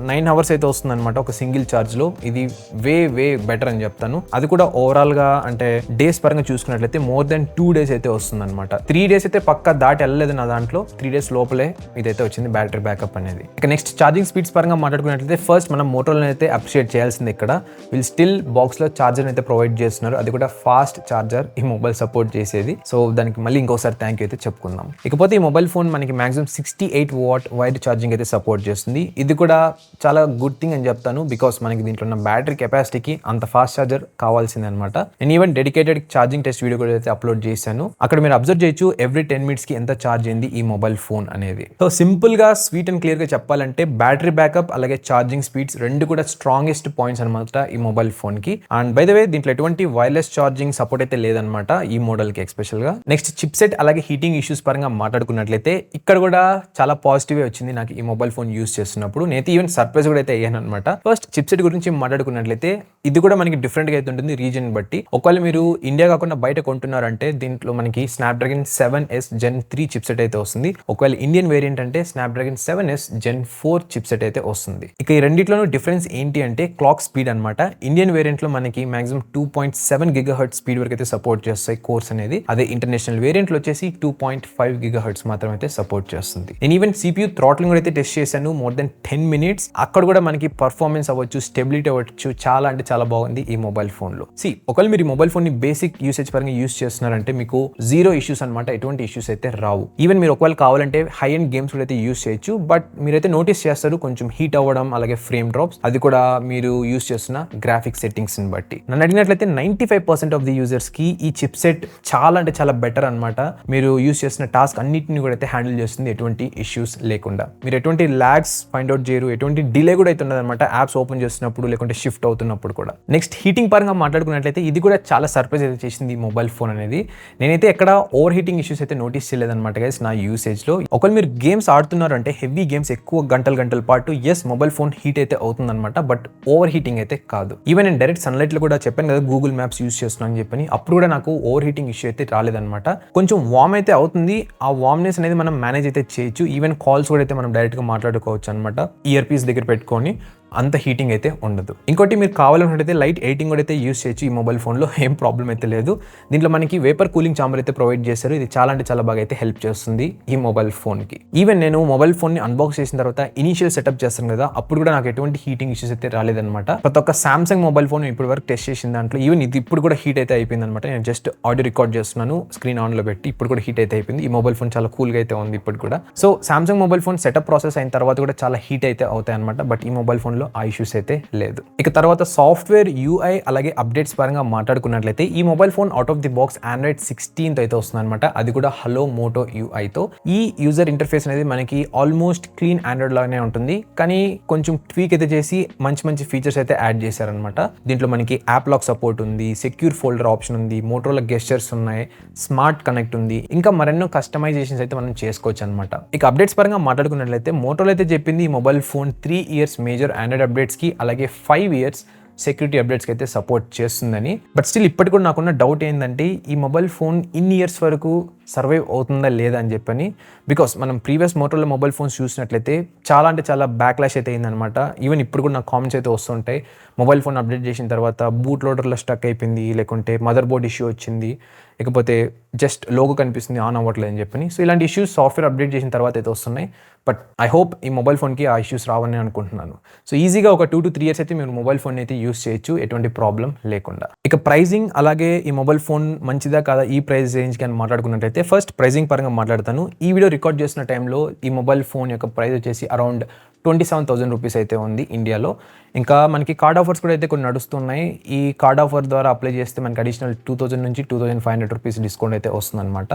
9 hours అయితే వస్తుంది అనమాట ఒక సింగిల్ ఛార్జ్ లో. ఇది వే బెటర్ అని చెప్తాను. అది కూడా ఓవరాల్ గా అంటే డేస్ పరంగా చూసుకున్నట్లయితే మోర్ దెన్ 2 days అయితే వస్తుంది అనమాట. 3 days అయితే పక్కా దాటి వెళ్ళలేదు నా దాంట్లో. 3 days లోపలే ఇదైతే వచ్చింది బ్యాటరీ బ్యాకప్ అనేది. ఇక నెక్స్ట్ ఛార్జింగ్ స్పీడ్స్ పరంగా మాట్లాడుకున్నట్లయితే ఫస్ట్ మనం మోటోరోలా అయితే అప్రిషియేట్ చేయాల్సింది. ఇక్కడ వీళ్ళు స్టిల్ బాక్స్ లో ఛార్జర్ అయితే ప్రొవైడ్ చేస్తున్నారు, అది కూడా ఫాస్ట్ ఛార్జర్ ఈ మొబైల్ సపోర్ట్ చేసేది. సో దానికి మళ్ళీ ఇంకోసారి థ్యాంక్ యూ అయితే చెప్పుకుందాం. ఇకపోతే ఈ మొబైల్ ఫోన్ మనకి మాక్సిమం 68 watt వైడ్ ఛార్జింగ్ అయితే సపోర్ట్ చేస్తుంది. ఇది కూడా చాలా గుడ్ థింగ్ అని చెప్తాను, బికాస్ మనకి దీంట్లో ఉన్న బ్యాటరీ కెపాసిటీకి అంత ఫాస్ట్ ఛార్జర్ కావాల్సింది అనమాట. నేను even dedicated charging test video కూడా అయితే అప్లోడ్ చేశాను. అక్కడ మీరు అబ్జర్వ్ చేయొచ్చు ఎవ్రీ 10 minutes కి ఎంత ఛార్జ్ అయింది ఈ మొబైల్ ఫోన్ అనేది. సో సింపుల్ గా స్వీట్ అండ్ క్లియర్ గా చెప్పాలంటే బ్యాటరీ బ్యాకప్ అలాగే ఛార్జింగ్ స్పీడ్స్ రెండు కూడా స్ట్రాంగెస్ట్ పాయింట్స్ అనమాట ఈ మొబైల్ ఫోన్ కి. అండ్ బై ద వే దీంట్లో ఎటువంటి వైర్లెస్ ఛార్జింగ్ సపోర్ట్ అయితే లేదనమాట ఈ మోడల్ కి ఎస్పెషల్ గా. నెక్స్ట్ చిప్ సెట్ అలాగే హీటింగ్ ఇష్యూస్ పరంగా మాట్లాడుకున్నట్లయితే ఇక్కడ కూడా చాలా పాజిటివ్ వచ్చింది నాకు ఈ మొబైల్ ఫోన్ యూస్ చేస్తున్నప్పుడు. నేనైతే ఈవెన్ సర్ప్రైజ్ కూడా అయితే అయ్యాను అనమాట. ఫస్ట్ చిప్ సెట్ గురించి మాట్లాడుకున్నట్లయితే ఇది కూడా మనకి డిఫరెంట్ గా అయితే ఉంటుంది రీజన్ బట్టి. ఒకవేళ మీరు ఇండియా కాకుండా బయట కొంటున్నారంటే దీంట్లో మనకి Snapdragon 7s Gen 3 chip set అయితే వస్తుంది. ఒకవేళ ఇండియన్ వేరియంట్ అంటే Snapdragon 7s Gen 4 chip set అయితే వస్తుంది. ఇక ఈ రెండిట్లోనూ డిఫరెన్స్ ఏంటి అంటే క్లాక్ స్పీడ్ అనమాట. ఇండియన్ వేరియంట్ లో మనకి మాక్సిమం 2.7 GHz స్పీడ్ వరకు అయితే సపోర్ట్ చేస్తాయి కోర్స్ అనేది. అదే ఇంటర్నేషనల్ వేరియంట్ లో వచ్చేసి 2.5 GHz మాత్రం అయితే సపోర్ట్ చేస్తుంది. నేను ఈవెన్ CPU థ్రాట్లింగ్ కూడా అయితే టెస్ట్ చేశాను మోర్ దెన్ 10 minutes. అక్కడ కూడా మనకి పర్ఫార్మెన్స్ అవ్వచ్చు, స్టెబిలిటీ అవ్వచ్చు, చాలా అంటే చాలా బాగుంది ఈ మొబైల్ ఫోన్ లో. ఒకవేళ మీరు ఈ మొబైల్ ఫోన్ ని బేసిక్ యూసేజ్ పరంగా యూస్ చేస్తున్నారంటే మీకు జీరో ఇష్యూస్ అనమాట, ఎటువంటి ఇష్యూస్ అయితే రావు. ఈవెన్ మీరు ఒకవేళ కావాలంటే హై అండ్ గేమ్స్ కూడా అయితే యూస్ చేయొచ్చు, బట్ మీరైతే నోటీస్ చేస్తారు కొంచెం హీట్ అవ్వడం అలాగే ఫ్రేమ్ డ్రాప్స్. అది కూడా మీరు యూస్ చేస్తున్న గ్రాఫిక్స్ సెట్టింగ్స్ ని బట్టి. నన్ను అడిగినట్లయితే 95% ఆఫ్ ది యూజర్స్ కి ఈ చిప్ సెట్ చాలా అంటే చాలా బెటర్ అనమాట. మీరు యూస్ చేస్తున్న టాస్క్ అన్నిటిని కూడా అయితే హ్యాండిల్ చేస్తుంది ఎటువంటి ఇష్యూస్ లేకుండా. మీరు ఎటువంటి లాగ్స్ ఫైండ్ అవుట్ చేయరు, ఎటువంటి డిలే కూడా అయితే ఉండదు అనమాట యాప్స్ ఓపెన్ చేస్తున్నప్పుడు లేకుంటే షిఫ్ట్ అవుతున్నప్పుడు కూడా. నెక్స్ట్ హీటింగ్ పరంగా మాట్లాడుకున్నట్లయితే ఇది కూడా చాలా సర్ప్రైజ్ అయితే చేసింది ఈ మొబైల్ ఫోన్ అనేది. నేనైతే ఎక్కడ ఓవర్ హీటింగ్ ఇష్యూస్ అయితే నోటీస్ చేయలేదన్నమాట గైస్ నా యూసేజ్ లో. ఒకవేళ మీరు గేమ్స్ ఆడుతున్నారు అంటే హెవీ గేమ్స్ ఎక్కువ గంటల పాటు మొబైల్ ఫోన్ హీట్ అయితే అవుతుంది అనమాట, బట్ ఓవర్ హీటింగ్ అయితే కాదు. ఈవెన్ నేను డైరెక్ట్ సన్లైట్ లో కూడా చెప్పాను కదా గూగుల్ మ్యాప్స్ యూస్ చేస్తున్నాను అని చెప్పని, అప్పుడు కూడా నాకు ఓవర్ హీటింగ్ ఇష్యూ అయితే రాలేదన్నమాట. కొంచెం వార్మ్ అయితే అవుతుంది, ఆ వార్మ్నెస్ అనేది మనం మేనేజ్ అయితే చేయొచ్చు. ఈవెన్ కాల్స్ కూడా అయితే మనం డైరెక్ట్ గా మాట్లాడుకోవచ్చు అనమాట ఇయర్ పీస్ దగ్గర పెట్టుకొని. అంత హీటింగ్ అయితే ఉండదు. ఇంకోటి మీరు కావాలనుకుంటే లైట్ ఎయిటింగ్ కూడా అయితే యూస్ చేయొచ్చు ఈ మొబైల్ ఫోన్లో, ఏం ప్రాబ్లం అయితే లేదు. దీంట్లో మనకి వేపర్ కూలింగ్ చాంబర్ అయితే ప్రొవైడ్ చేశారు. ఇది చాలా అంటే చాలా బాగా అయితే హెల్ప్ చేస్తుంది ఈ మొబైల్ ఫోన్కి. ఈవెన్ నేను మొబైల్ ఫోన్ని అన్బాక్స్ చేసిన తర్వాత ఇనిషియల్ సెటప్ చేస్తాను కదా, అప్పుడు కూడా నాకు ఎటువంటి హీటింగ్ ఇష్యూస్ అయితే రాలేదన్నమాట. ప్రతి ఒక్క సామ్సంగ్ మొబైల్ ఫోన్ ఇప్పటి వరకు టెస్ట్ చేసిన దాంట్లో ఈవెన్ ఇది ఇప్పుడు కూడా హీట్ అయితే అయిపోయింది అనమాట. నేను జస్ట్ ఆడియో రికార్డ్ చేస్తున్నాను స్క్రీన్ ఆన్లో పెట్టి, ఇప్పుడు కూడా హీట్ అయితే అయిపోయింది. ఈ మొబైల్ ఫోన్ చాలా కూల్గా అయితే ఉంది ఇప్పుడు కూడా. So Samsung mobile phone setup process అయిన తర్వాత కూడా చాలా హీట్ అయితే అవుతాయి అనమాట, బట్ ఈ మొబైల్ ఫోన్లో ఆ ఇష్యూస్ అయితే లేదు. ఇక తర్వాత సాఫ్ట్వేర్ UI అలాగే అప్డేట్స్ పరంగా మాట్లాడుకున్నట్లయితే ఈ mobile phone out of the box Android 16 అయితే వస్తుంది అనమాట. అది కూడా హలో మోటో UI తో. ఈ యూజర్ ఇంటర్ఫేస్ అనేది మనకి ఆల్మోస్ట్ క్లీన్ ఆండ్రాయిడ్ లాగానే ఉంటుంది, కానీ కొంచెం ట్వీక్ అయితే చేసి మంచి ఫీచర్స్ అయితే యాడ్ చేశారనమాట. దీంట్లో మనకి యాప్ లాక్ సపోర్ట్ ఉంది, సెక్యూర్ ఫోల్డర్ ఆప్షన్ ఉంది, మోటోరోలా గెస్చర్స్ ఉన్నాయి, స్మార్ట్ కనెక్ట్ ఉంది, ఇంకా మరెన్నో కస్టమైజేషన్స్ అయితే మనం చేసుకోవచ్చు అనమాట. ఇక అప్డేట్స్ పరంగా మాట్లాడుకున్నట్లయితే మోటోరోలా అయితే చెప్పింది ఈ mobile phone 3 years major Android updates కి అలాగే 5 years సెక్యూరిటీ అప్డేట్స్కి అయితే సపోర్ట్ చేస్తుందని. బట్ స్టిల్ ఇప్పటికి కూడా నాకున్న డౌట్ ఏంటంటే ఈ మొబైల్ ఫోన్ ఇన్ని ఇయర్స్ వరకు సర్వైవ్ అవుతుందా లేదా అని చెప్పని. బికాస్ మనం ప్రీవియస్ మోటరోలా మొబైల్ ఫోన్స్ చూసినట్లయితే చాలా అంటే చాలా బ్యాక్లాష్ అయితే అయిందనమాట. ఈవెన్ ఇప్పుడు కూడా నాకు కామెంట్స్ అయితే వస్తుంటాయి, మొబైల్ ఫోన్ అప్డేట్ చేసిన తర్వాత బూట్ లోడర్లో స్టక్ అయిపోయింది, లేకుంటే మదర్ బోర్డ్ ఇష్యూ వచ్చింది, లేకపోతే జస్ట్ లోగో కనిపిస్తుంది ఆన్ అవ్వట్లేదు అని చెప్పని. సో ఇలాంటి ఇష్యూస్ సాఫ్ట్వేర్ అప్డేట్ చేసిన తర్వాత అయితే వస్తున్నాయి. బట్ ఐ హోప్ ఈ మొబైల్ ఫోన్కి ఆ ఇష్యూస్ రావని అనుకుంటున్నాను. సో ఈజీగా ఒక 2 to 3 years అయితే మీరు మొబైల్ ఫోన్ అయితే యూస్ చేయొచ్చు ఎటువంటి ప్రాబ్లం లేకుండా. ఇక ప్రైజింగ్ అలాగే ఈ మొబైల్ ఫోన్ మంచిదా కాదా ఈ ప్రైస్ రేంజ్కి అని మాట్లాడుకున్నట్టయితే ఫస్ట్ ప్రైజింగ్ పరంగా మాట్లాడతాను. ఈ వీడియో రికార్డ్ చేసిన టైంలో ఈ మొబైల్ ఫోన్ యొక్క ప్రైస్ వచ్చేసి అరౌండ్ 27,000 రూపీస్ అయితే ఉంది ఇండియాలో. ఇంకా మనకి కార్డ్ ఆఫర్స్ కూడా అయితే కొన్ని నడుస్తున్నాయి. ఈ కార్డ్ ఆఫర్ ద్వారా అప్లై చేస్తే మనకి అడిషనల్ 2,000 నుంచి 2,500 రూపీస్ డిస్కౌంట్ అయితే వస్తుందన్నమాట.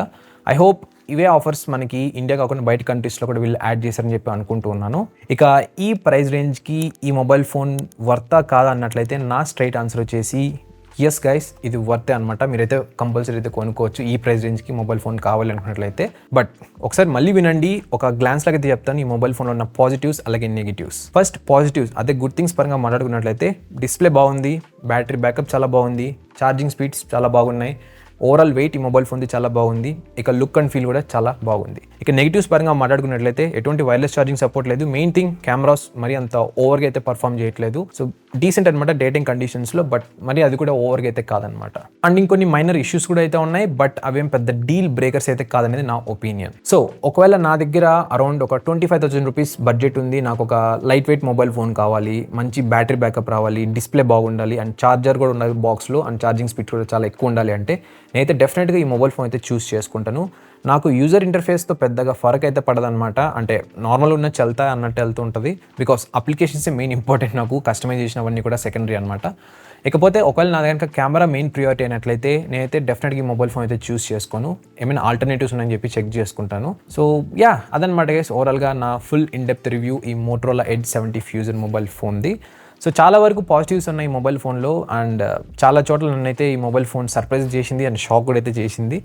ఐ హోప్ ఇవే ఆఫర్స్ మనకి ఇండియా కాకుండా బయట కంట్రీస్లో కూడా వీళ్ళు యాడ్ చేశారని చెప్పి అనుకుంటూ ఉన్నాను. ఇక ఈ ప్రైస్ రేంజ్కి ఈ మొబైల్ ఫోన్ వర్తా కాదా అన్నట్లయితే నా స్ట్రైట్ ఆన్సర్ వచ్చేసి ఎస్ గైస్, ఇది వర్తే అనమాట. మీరైతే కంపల్సరీ అయితే కొనుక్కోవచ్చు ఈ ప్రైస్ రేంజ్కి మొబైల్ ఫోన్ కావాలి అనుకున్నట్లయితే. బట్ ఒకసారి మళ్ళీ వినండి, ఒక గ్లాన్స్ లాగా అయితే చెప్తాను ఈ మొబైల్ ఫోన్లో ఉన్న పాజిటివ్స్ అలాగే నెగిటివ్స్. ఫస్ట్ పాజిటివ్స్, అదే గుడ్ థింగ్స్ పరంగా మాట్లాడుకున్నట్లయితే డిస్ప్లే బాగుంది, బ్యాటరీ బ్యాకప్ చాలా బాగుంది, ఛార్జింగ్ స్పీడ్స్ చాలా బాగున్నాయి, ఓవరాల్ వెయిట్ ఈ మొబైల్ ఫోన్ది చాలా బాగుంది, ఇక లుక్ అండ్ ఫీల్ కూడా చాలా బాగుంది. ఇక నెగిటివ్స్ పరంగా మాట్లాడుకున్నట్లయితే ఎటువంటి వైర్లెస్ ఛార్జింగ్ సపోర్ట్ లేదు. మెయిన్ థింగ్ కెమెరాస్ మరి అంత ఓవర్గా అయితే పర్ఫామ్ చేయట్లేదు. సో డీసెంట్ అనమాట డేటింగ్ కండిషన్స్లో, బట్ మరి అది కూడా ఓవర్గా అయితే కాదనమాట. అండ్ ఇంకొన్ని మైనర్ ఇష్యూస్ కూడా అయితే ఉన్నాయి, బట్ అవేం పెద్ద డీల్ బ్రేకర్స్ అయితే కాదనేది నా ఒపీనియన్. సో ఒకవేళ నా దగ్గర అరౌండ్ ఒక 25,000 రూపీస్ బడ్జెట్ ఉంది, నాకు ఒక లైట్ వెయిట్ మొబైల్ ఫోన్ కావాలి, మంచి బ్యాటరీ బ్యాకప్ రావాలి, డిస్ప్లే బాగుండాలి, అండ్ ఛార్జర్ కూడా ఉండాలి బాక్స్లో, అండ్ ఛార్జింగ్ స్పీడ్ కూడా చాలా ఎక్కువ ఉండాలి అంటే నేనైతే డెఫినెట్గా ఈ మొబైల్ ఫోన్ అయితే చూస్ చేసుకుంటాను. నాకు యూజర్ ఇంటర్ఫేస్తో పెద్దగా ఫరక్ అయితే పడదనమాట. అంటే నార్మల్ ఉన్న చల్తా అన్నట్టు వెళ్తూ ఉంటుంది. బికాస్ అప్లికేషన్స్ మెయిన్ ఇంపార్టెంట్, నాకు కస్టమైజేషన్ అవన్నీ కూడా సెకండరీ అనమాట. ఇకపోతే ఒకవేళ నా దగ్గర కెమెరా మెయిన్ ప్రియారిటీ అయినట్లయితే నేనైతే డెఫినెట్గా ఈ మొబైల్ ఫోన్ అయితే చూస్ చేసుకోను. ఏమైనా ఆల్టర్నేటివ్స్ ఉన్నాయని చెప్పి చెక్ చేసుకుంటాను. సో యా, అదనమాట గైస్ ఓవరాల్గా నా ఫుల్ ఇన్ డెప్త్ రివ్యూ ఈ మోటరోలా ఎడ్జ్ 70 ఫ్యూజన్ మొబైల్ ఫోన్ది. సో చాలా వరకు పాజిటివ్స్ ఉన్నాయి ఈ మొబైల్ ఫోన్లో, అండ్ చాలా చోట్ల నన్నైతే ఈ మొబైల్ ఫోన్ సర్ప్రైజ్ చేసింది అండ్ షాక్ కూడా అయితే చేసింది.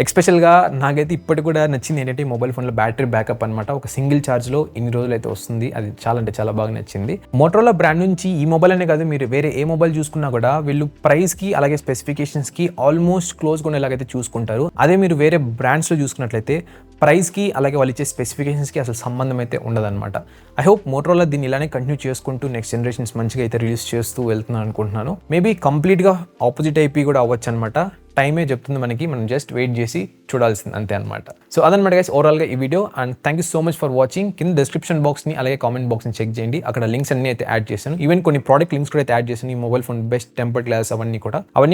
ఎస్పెషల్గా నాకైతే ఇప్పటికి కూడా నచ్చింది ఏంటంటే ఈ మొబైల్ ఫోన్లో బ్యాటరీ బ్యాకప్ అనమాట. ఒక సింగిల్ ఛార్జ్లో ఇన్ని రోజులు అయితే వస్తుంది, అది చాలా అంటే చాలా బాగా నచ్చింది. మోటరోలా బ్రాండ్ నుంచి ఈ మొబైల్ అనే కాదు, మీరు వేరే ఏ మొబైల్ చూసుకున్నా కూడా వీళ్ళు ప్రైస్కి అలాగే స్పెసిఫికేషన్స్కి ఆల్మోస్ట్ క్లోజ్గా ఉండేలాగైతే చూసుకుంటారు. అదే మీరు వేరే బ్రాండ్స్లో చూసుకున్నట్లయితే ప్రైస్కి అలాగే వాళ్ళు ఇచ్చే స్పెసిఫికేషన్స్కి అసలు సంబంధం అయితే ఉండదన్నమాట. ఐ హోప్ మోటరోలా దీన్ని ఇలానే కంటిన్యూ చేసుకుంటూ నెక్స్ట్ జనరేషన్స్ మంచిగా అయితే రిలీజ్ చేస్తూ వెళ్తున్నాను అనుకుంటున్నాను. మేబీ కంప్లీట్గా ఆపోజిట్ అయిపోయి కూడా అవ్వచ్చు అనమాట. టైమే చెప్తుంది మనకి, మనం జస్ట్ వెయిట్ చేసి చూడాల్సింది అంతే అనమాట. సో అదనమాట గైస్ ఓవరాల్గా ఈ video, and thank you so much for watching. కింద డిస్క్రిప్షన్ బాక్స్ని అలాగే కామెంట్ బాక్స్ని చెక్ చేయండి, అక్కడ లింక్స్ అన్ని అయితే యాడ్ చేశాను. ఈవెన్ కొన్ని ప్రోడక్ట్ లింక్స్ కూడా అయితే యాడ్ చేశాను. ఈ mobile phone best tempered glass అవన్నీ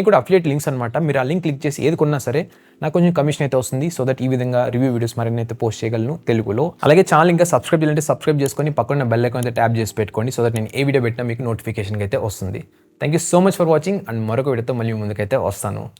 కూడా అఫిలియేట్ లింక్స్ అనమాట. మీరు ఆ లింక్ క్లిక్ చేసి ఏది కొన్నా సరే నాకు కొంచెం కమిషన్ అయితే వస్తుంది. సో దట్ ఈ విధంగా రివ్యూ వీడియోస్ మరిన్ని అయితే పోస్ట్ చేయగలను తెలుగులో. అలాగే ఛానల్ ఇంకా సబ్స్క్రైబ్ చేయాలంటే సబ్స్క్రైబ్ చేసుకొని పక్కన బెల్ ఐకాన్ అయితే ట్యాప్ చేసి పెట్టుకోండి. సో దట్ నేను ఏ వీడియో పెట్టినా మీకు నోటిఫికేషన్ అయితే వస్తుంది. Thank you so much for watching, and మరొక వీడియోతో మళ్ళీ ముందుకైతే వస్తాను.